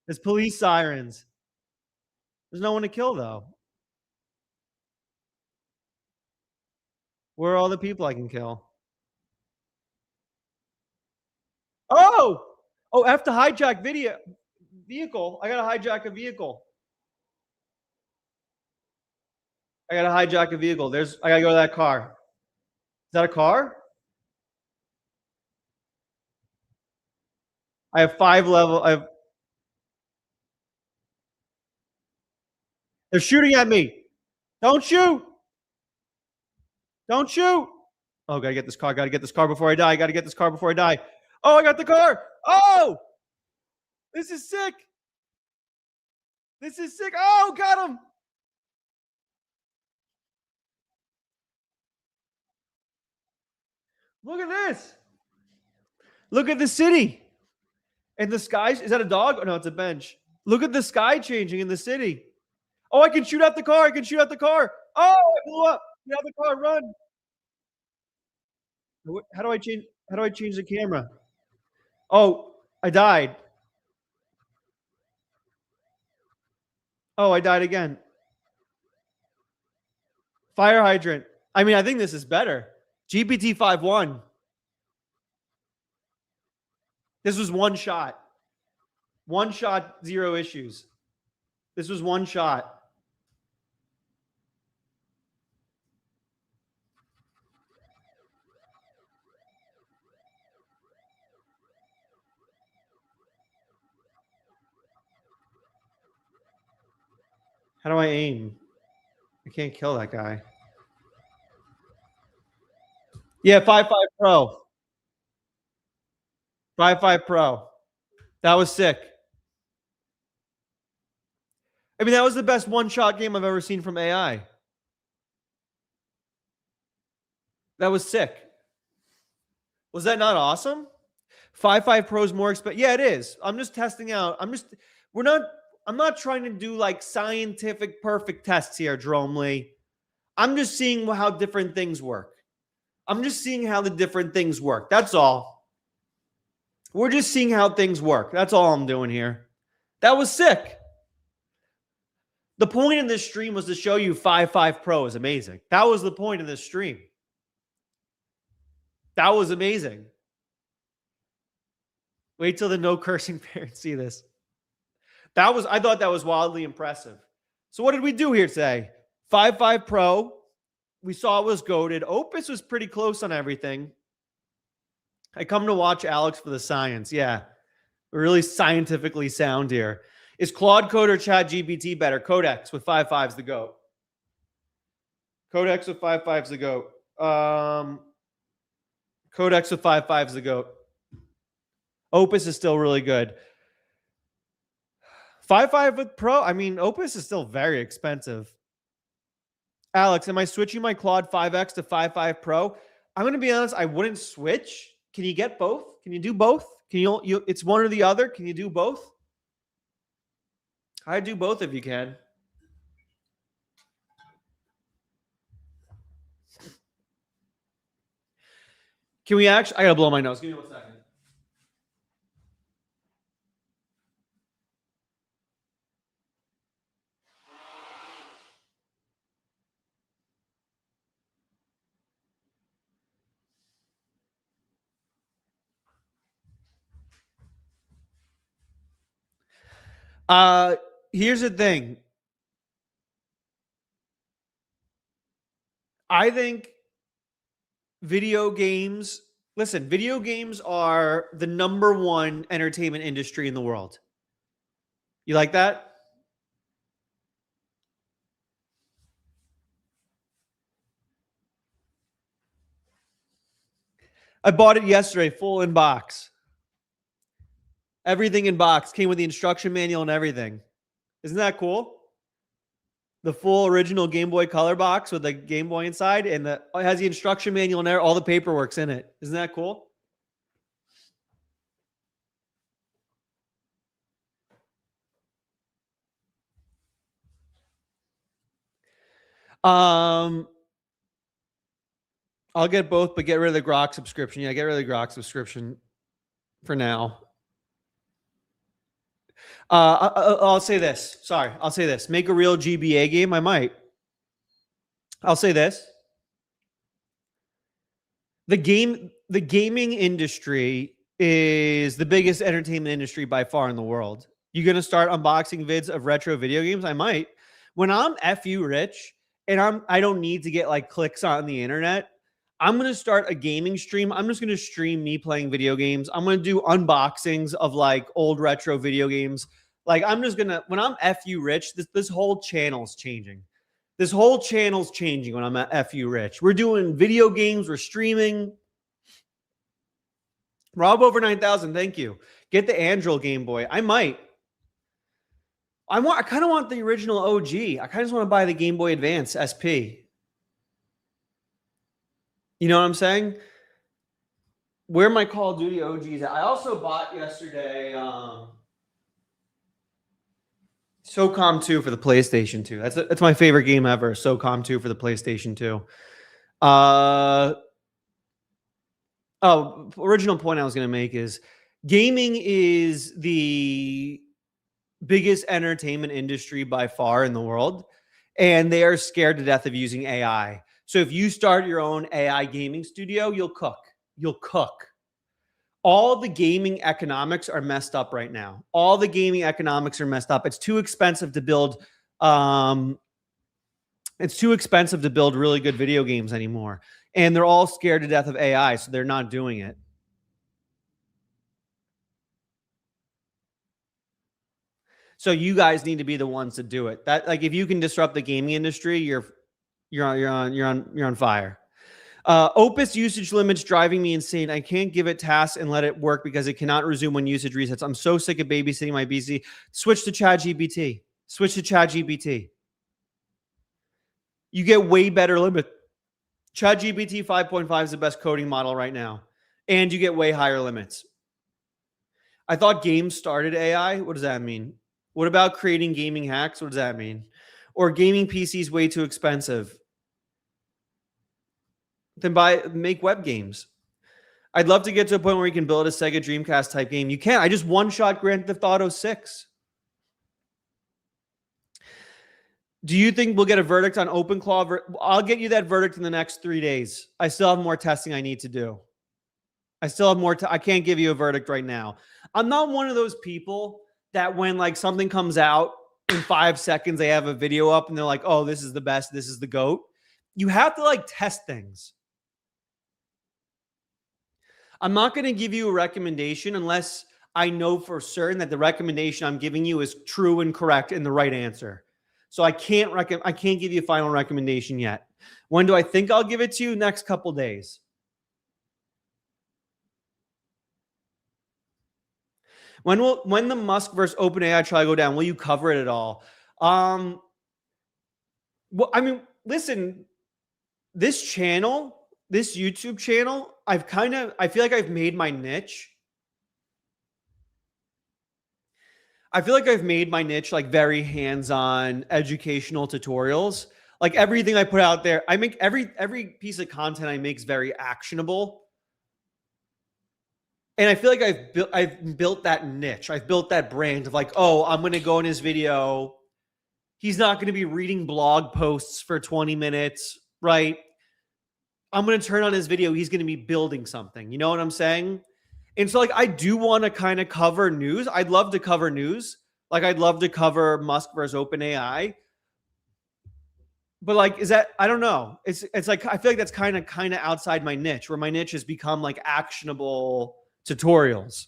There's police sirens. There's no one to kill, though. Where are all the people I can kill? Oh! Oh, F to hijack vehicle. I gotta hijack a vehicle. I gotta hijack a vehicle. I gotta go to that car. Is that a car? I have 5 level. They're shooting at me. Don't shoot. Don't shoot. Oh, gotta get this car. Gotta get this car before I die. Gotta get this car before I die. Oh, I got the car. Oh, this is sick. This is sick. Oh, got him. Look at this. Look at the city. And the sky. Is that a dog? Oh, no, it's a bench. Look at the sky changing in the city. Oh, I can shoot out the car. I can shoot out the car. Oh, it blew up. Get out the car. Run. How do I change? How do I change the camera? Oh, I died. Oh, I died again. Fire hydrant. I mean, I think this is better. GPT 5.1. This was one shot. One shot, 0 issues. This was one shot. How do I aim? I can't kill that guy. Yeah, 5.5 Pro. 5.5 Pro. That was sick. I mean, that was the best one-shot game I've ever seen from AI. That was sick. Was that not awesome? 5.5 Pro is more expensive. Yeah, it is. I'm just testing out. I'm not trying to do like scientific perfect tests here, Jerome Lee. I'm just seeing how different things work. I'm just seeing how the different things work. That's all. We're just seeing how things work. That's all I'm doing here. That was sick. The point in this stream was to show you 5.5 Pro is amazing. That was the point of this stream. That was amazing. Wait till the no cursing parents see this. I thought that was wildly impressive. So what did we do here today? 5.5 Pro. We saw it was goated. Opus was pretty close on everything. I come to watch Alex for the science. Yeah. We're really scientifically sound here. Is Claude Code or ChatGPT better? Codex with 5.5 is the GOAT. Codex with 5.5 is the GOAT. Codex with 5.5 is the GOAT. Opus is still really good. 5.5 with Pro. I mean, Opus is still very expensive. Alex, am I switching my Claude 5X to 5.5 Pro? I'm going to be honest. I wouldn't switch. Can you get both? Can you do both? Can you? It's one or the other. Can you do both? I do both if you can. Can we actually? I gotta blow my nose. Give me 1 second. here's the thing. I think video games, listen, video games are the number one entertainment industry in the world. You like that? I bought it yesterday, full in box. Everything in box came with the instruction manual and everything. Isn't that cool? The full original Game Boy Color box with the Game Boy inside, and it has the instruction manual and all the paperwork's in it. Isn't that cool? I'll get both, but get rid of the Grok subscription. Yeah, get rid of the Grok subscription for now. I'll say this. Sorry, I'll say this. Make a real GBA game. I might. I'll say this. The gaming industry is the biggest entertainment industry by far in the world. You gonna start unboxing vids of retro video games? I might. When I'm FU rich and I don't need to get like clicks on the internet, I'm gonna start a gaming stream. I'm just gonna stream me playing video games. I'm gonna do unboxings of like old retro video games. Like I'm just gonna, when I'm FU rich, this whole channel's changing. This whole channel's changing when I'm at FU rich. We're doing video games, we're streaming. Rob over 9,000, thank you. Get the Android Game Boy. I might. I kind of want the original OG. I kind of just want to buy the Game Boy Advance SP. You know what I'm saying? Where my Call of Duty OGs at? I also bought yesterday SOCOM 2 for the PlayStation 2. That's my favorite game ever. SOCOM 2 for the PlayStation 2. Original point I was going to make is gaming is the biggest entertainment industry by far in the world, and they are scared to death of using AI. So if you start your own AI gaming studio, you'll cook. You'll cook. All the gaming economics are messed up right now. All the gaming economics are messed up. It's too expensive to build. It's too expensive to build really good video games anymore. And they're all scared to death of AI, so they're not doing it. So you guys need to be the ones to do it. That, like, if you can disrupt the gaming industry, you're on fire. Opus usage limits driving me insane. I can't give it tasks and let it work because it cannot resume when usage resets. I'm so sick of babysitting my BC. Switch to ChatGPT. Switch to ChatGPT. You get way better limit. ChatGPT 5.5 is the best coding model right now. And you get way higher limits. I thought games started AI. What does that mean? What about creating gaming hacks? What does that mean? Or gaming PCs way too expensive? Then make web games. I'd love to get to a point where you can build a Sega Dreamcast type game. You can. I just one-shot Grand Theft Auto 6. Do you think we'll get a verdict on OpenClaw? I'll get you that verdict in the next 3 days. I still have more testing I need to do. I still have more. I can't give you a verdict right now. I'm not one of those people that when like something comes out in 5 seconds, they have a video up and they're like, oh, this is the best. This is the GOAT. You have to like test things. I'm not going to give you a recommendation unless I know for certain that the recommendation I'm giving you is true and correct and the right answer. So I can't give you a final recommendation yet. When do I think I'll give it to you? Next couple days. When the Musk versus OpenAI trial go down, will you cover it at all? Well, I mean, listen, this channel, this YouTube channel, I feel like I've made my niche. I feel like I've made my niche like very hands-on educational tutorials. Like everything I put out there, I make every piece of content I make is very actionable. And I feel like I've built that niche. I've built that brand of like, oh, I'm going to go in his video. He's not going to be reading blog posts for 20 minutes, right? I'm going to turn on his video. He's going to be building something. You know what I'm saying? And so like, I do want to kind of cover news. I'd love to cover news, Like, I'd love to cover Musk versus OpenAI, but like, is that, I don't know. It's like, I feel like that's kind of outside my niche, where my niche has become like actionable tutorials.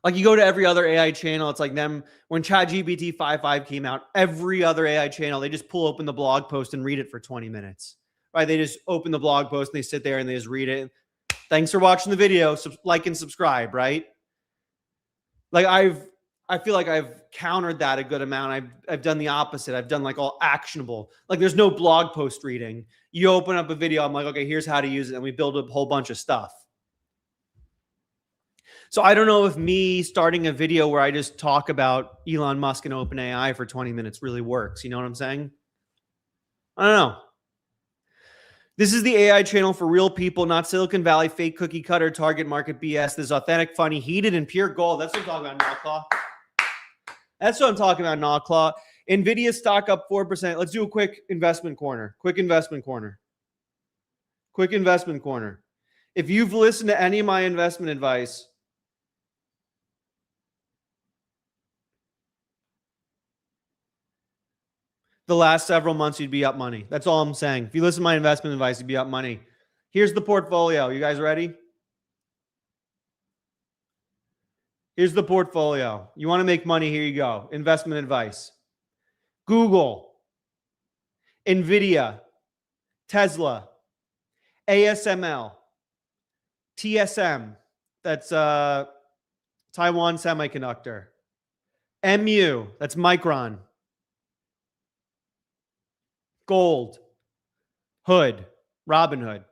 Like, you go to every other AI channel, it's like them when ChatGPT 5.5 came out, every other AI channel, they just pull open the blog post and read it for 20 minutes. Right? They just open the blog post and they sit there and they just read it. Thanks for watching the video. Like and subscribe, right? Like, I feel like I've countered that a good amount. I've done the opposite. I've done like all actionable. Like, there's no blog post reading. You open up a video, I'm like, okay, here's how to use it, and we build a whole bunch of stuff. So I don't know if me starting a video where I just talk about Elon Musk and OpenAI for 20 minutes really works. You know what I'm saying? I don't know. This is the AI channel for real people, not Silicon Valley, fake cookie cutter, target market BS. This is authentic, funny, heated, and pure gold. That's what I'm talking about, Knocklaw. That's what I'm talking about, Knocklaw. NVIDIA stock up 4%. Let's do a quick investment corner. Quick investment corner. Quick investment corner. If you've listened to any of my investment advice, the last several months, you'd be up money. That's all I'm saying. If you listen to my investment advice, you'd be up money. Here's the portfolio. You guys ready? Here's the portfolio. You want to make money? Here you go. Investment advice. Google, NVIDIA, Tesla, ASML, TSM, that's Taiwan Semiconductor, MU, that's Micron, Gold, Hood, Robinhood.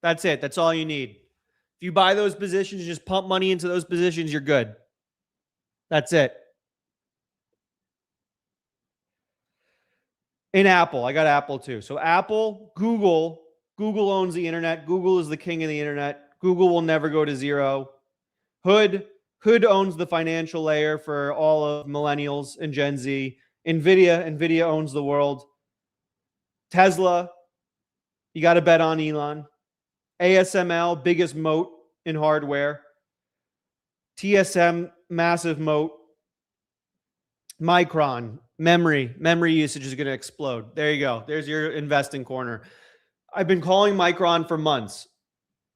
That's it. That's all you need. If you buy those positions, just pump money into those positions, you're good. That's it. In Apple, I got Apple too. So Apple, Google owns the internet. Google is the king of the internet. Google will never go to zero. Hood owns the financial layer for all of millennials and Gen Z. NVIDIA owns the world. Tesla, you got to bet on Elon. ASML, biggest moat in hardware. TSM, massive moat. Micron, memory usage is going to explode. There you go. There's your investing corner. I've been calling Micron for months.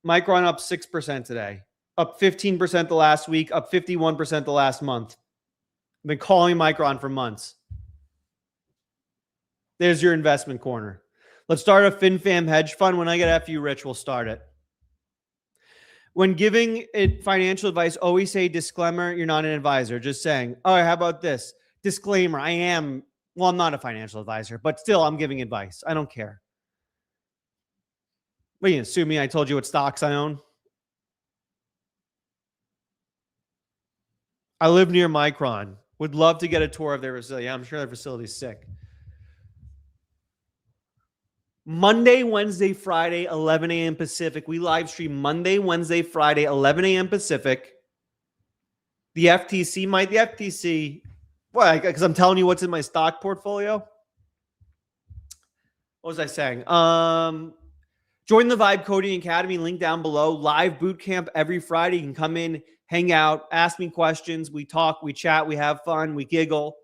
Micron up 6% today, up 15% the last week, up 51% the last month. I've been calling Micron for months. There's your investment corner. Let's start a FinFam hedge fund. When I get FU Rich, we'll start it. When giving it financial advice, always say disclaimer, you're not an advisor. Just saying, all right, how about this? Disclaimer, I'm not a financial advisor, but still I'm giving advice. I don't care. What, you sue me? I told you what stocks I own. I live near Micron. Would love to get a tour of their facility. Yeah, I'm sure their facility is sick. Monday, Wednesday, Friday, 11 a.m. Pacific. We live stream Monday, Wednesday, Friday, 11 a.m. Pacific. The FTC, why? Because I'm telling you what's in my stock portfolio. What was I saying? Join the Vibe Coding Academy, link down below. Live boot camp every Friday. You can come in, hang out, ask me questions. We talk, we chat, we have fun, we giggle.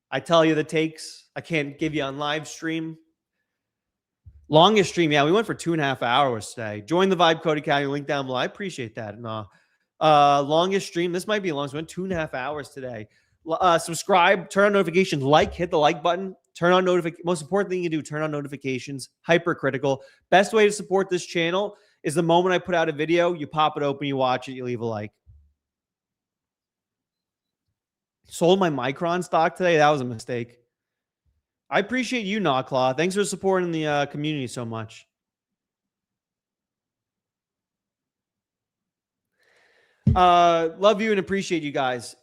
I tell you the takes. I can't give you on live stream. Longest stream, yeah, we went for 2.5 hours today. Join the Vibe Coding Academy, link down below. I appreciate that. No. Longest stream, this might be the longest. We went 2.5 hours today. Subscribe, turn on notifications, hit the like button, turn on notifications. Most important thing you can do, turn on notifications. Hypercritical. Best way to support this channel is the moment I put out a video, you pop it open, you watch it, you leave a like. Sold my Micron stock today. That was a mistake. I appreciate you, Knocklaw. Thanks for supporting the community so much. Love you and appreciate you guys.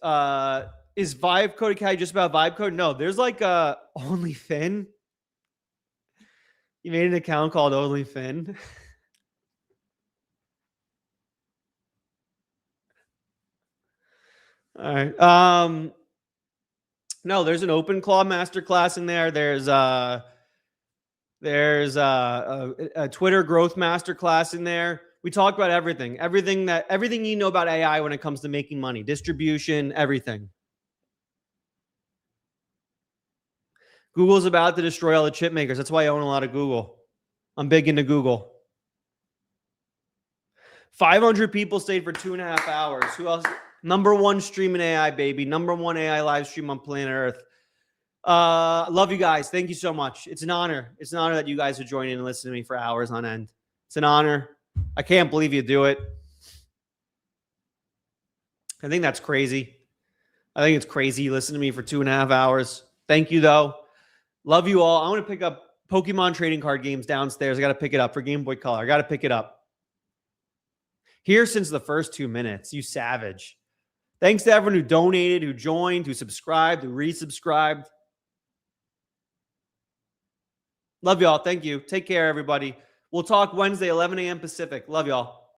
Is Vibe Code Academy just about Vibe Code? No, there's like OnlyFin. You made an account called OnlyFin. All right. No, there's an OpenClaw masterclass in there. There's a Twitter growth masterclass in there. We talk about everything you know about AI when it comes to making money, distribution, everything. Google's about to destroy all the chip makers. That's why I own a lot of Google. I'm big into Google. 500 people stayed for 2.5 hours. Who else? Number one stream in AI, baby. Number one AI live stream on planet Earth. Love you guys. Thank you so much. It's an honor. It's an honor that you guys are joining and listening to me for hours on end. It's an honor. I can't believe you do it. I think that's crazy. I think it's crazy. Listen to me for 2.5 hours. Thank you, though. Love you all. I want to pick up Pokemon trading card games downstairs. I got to pick it up for Game Boy Color. I got to pick it up. Here since the first 2 minutes. You savage. Thanks to everyone who donated, who joined, who subscribed, who resubscribed. Love y'all. Thank you. Take care, everybody. We'll talk Wednesday, 11 a.m. Pacific. Love y'all.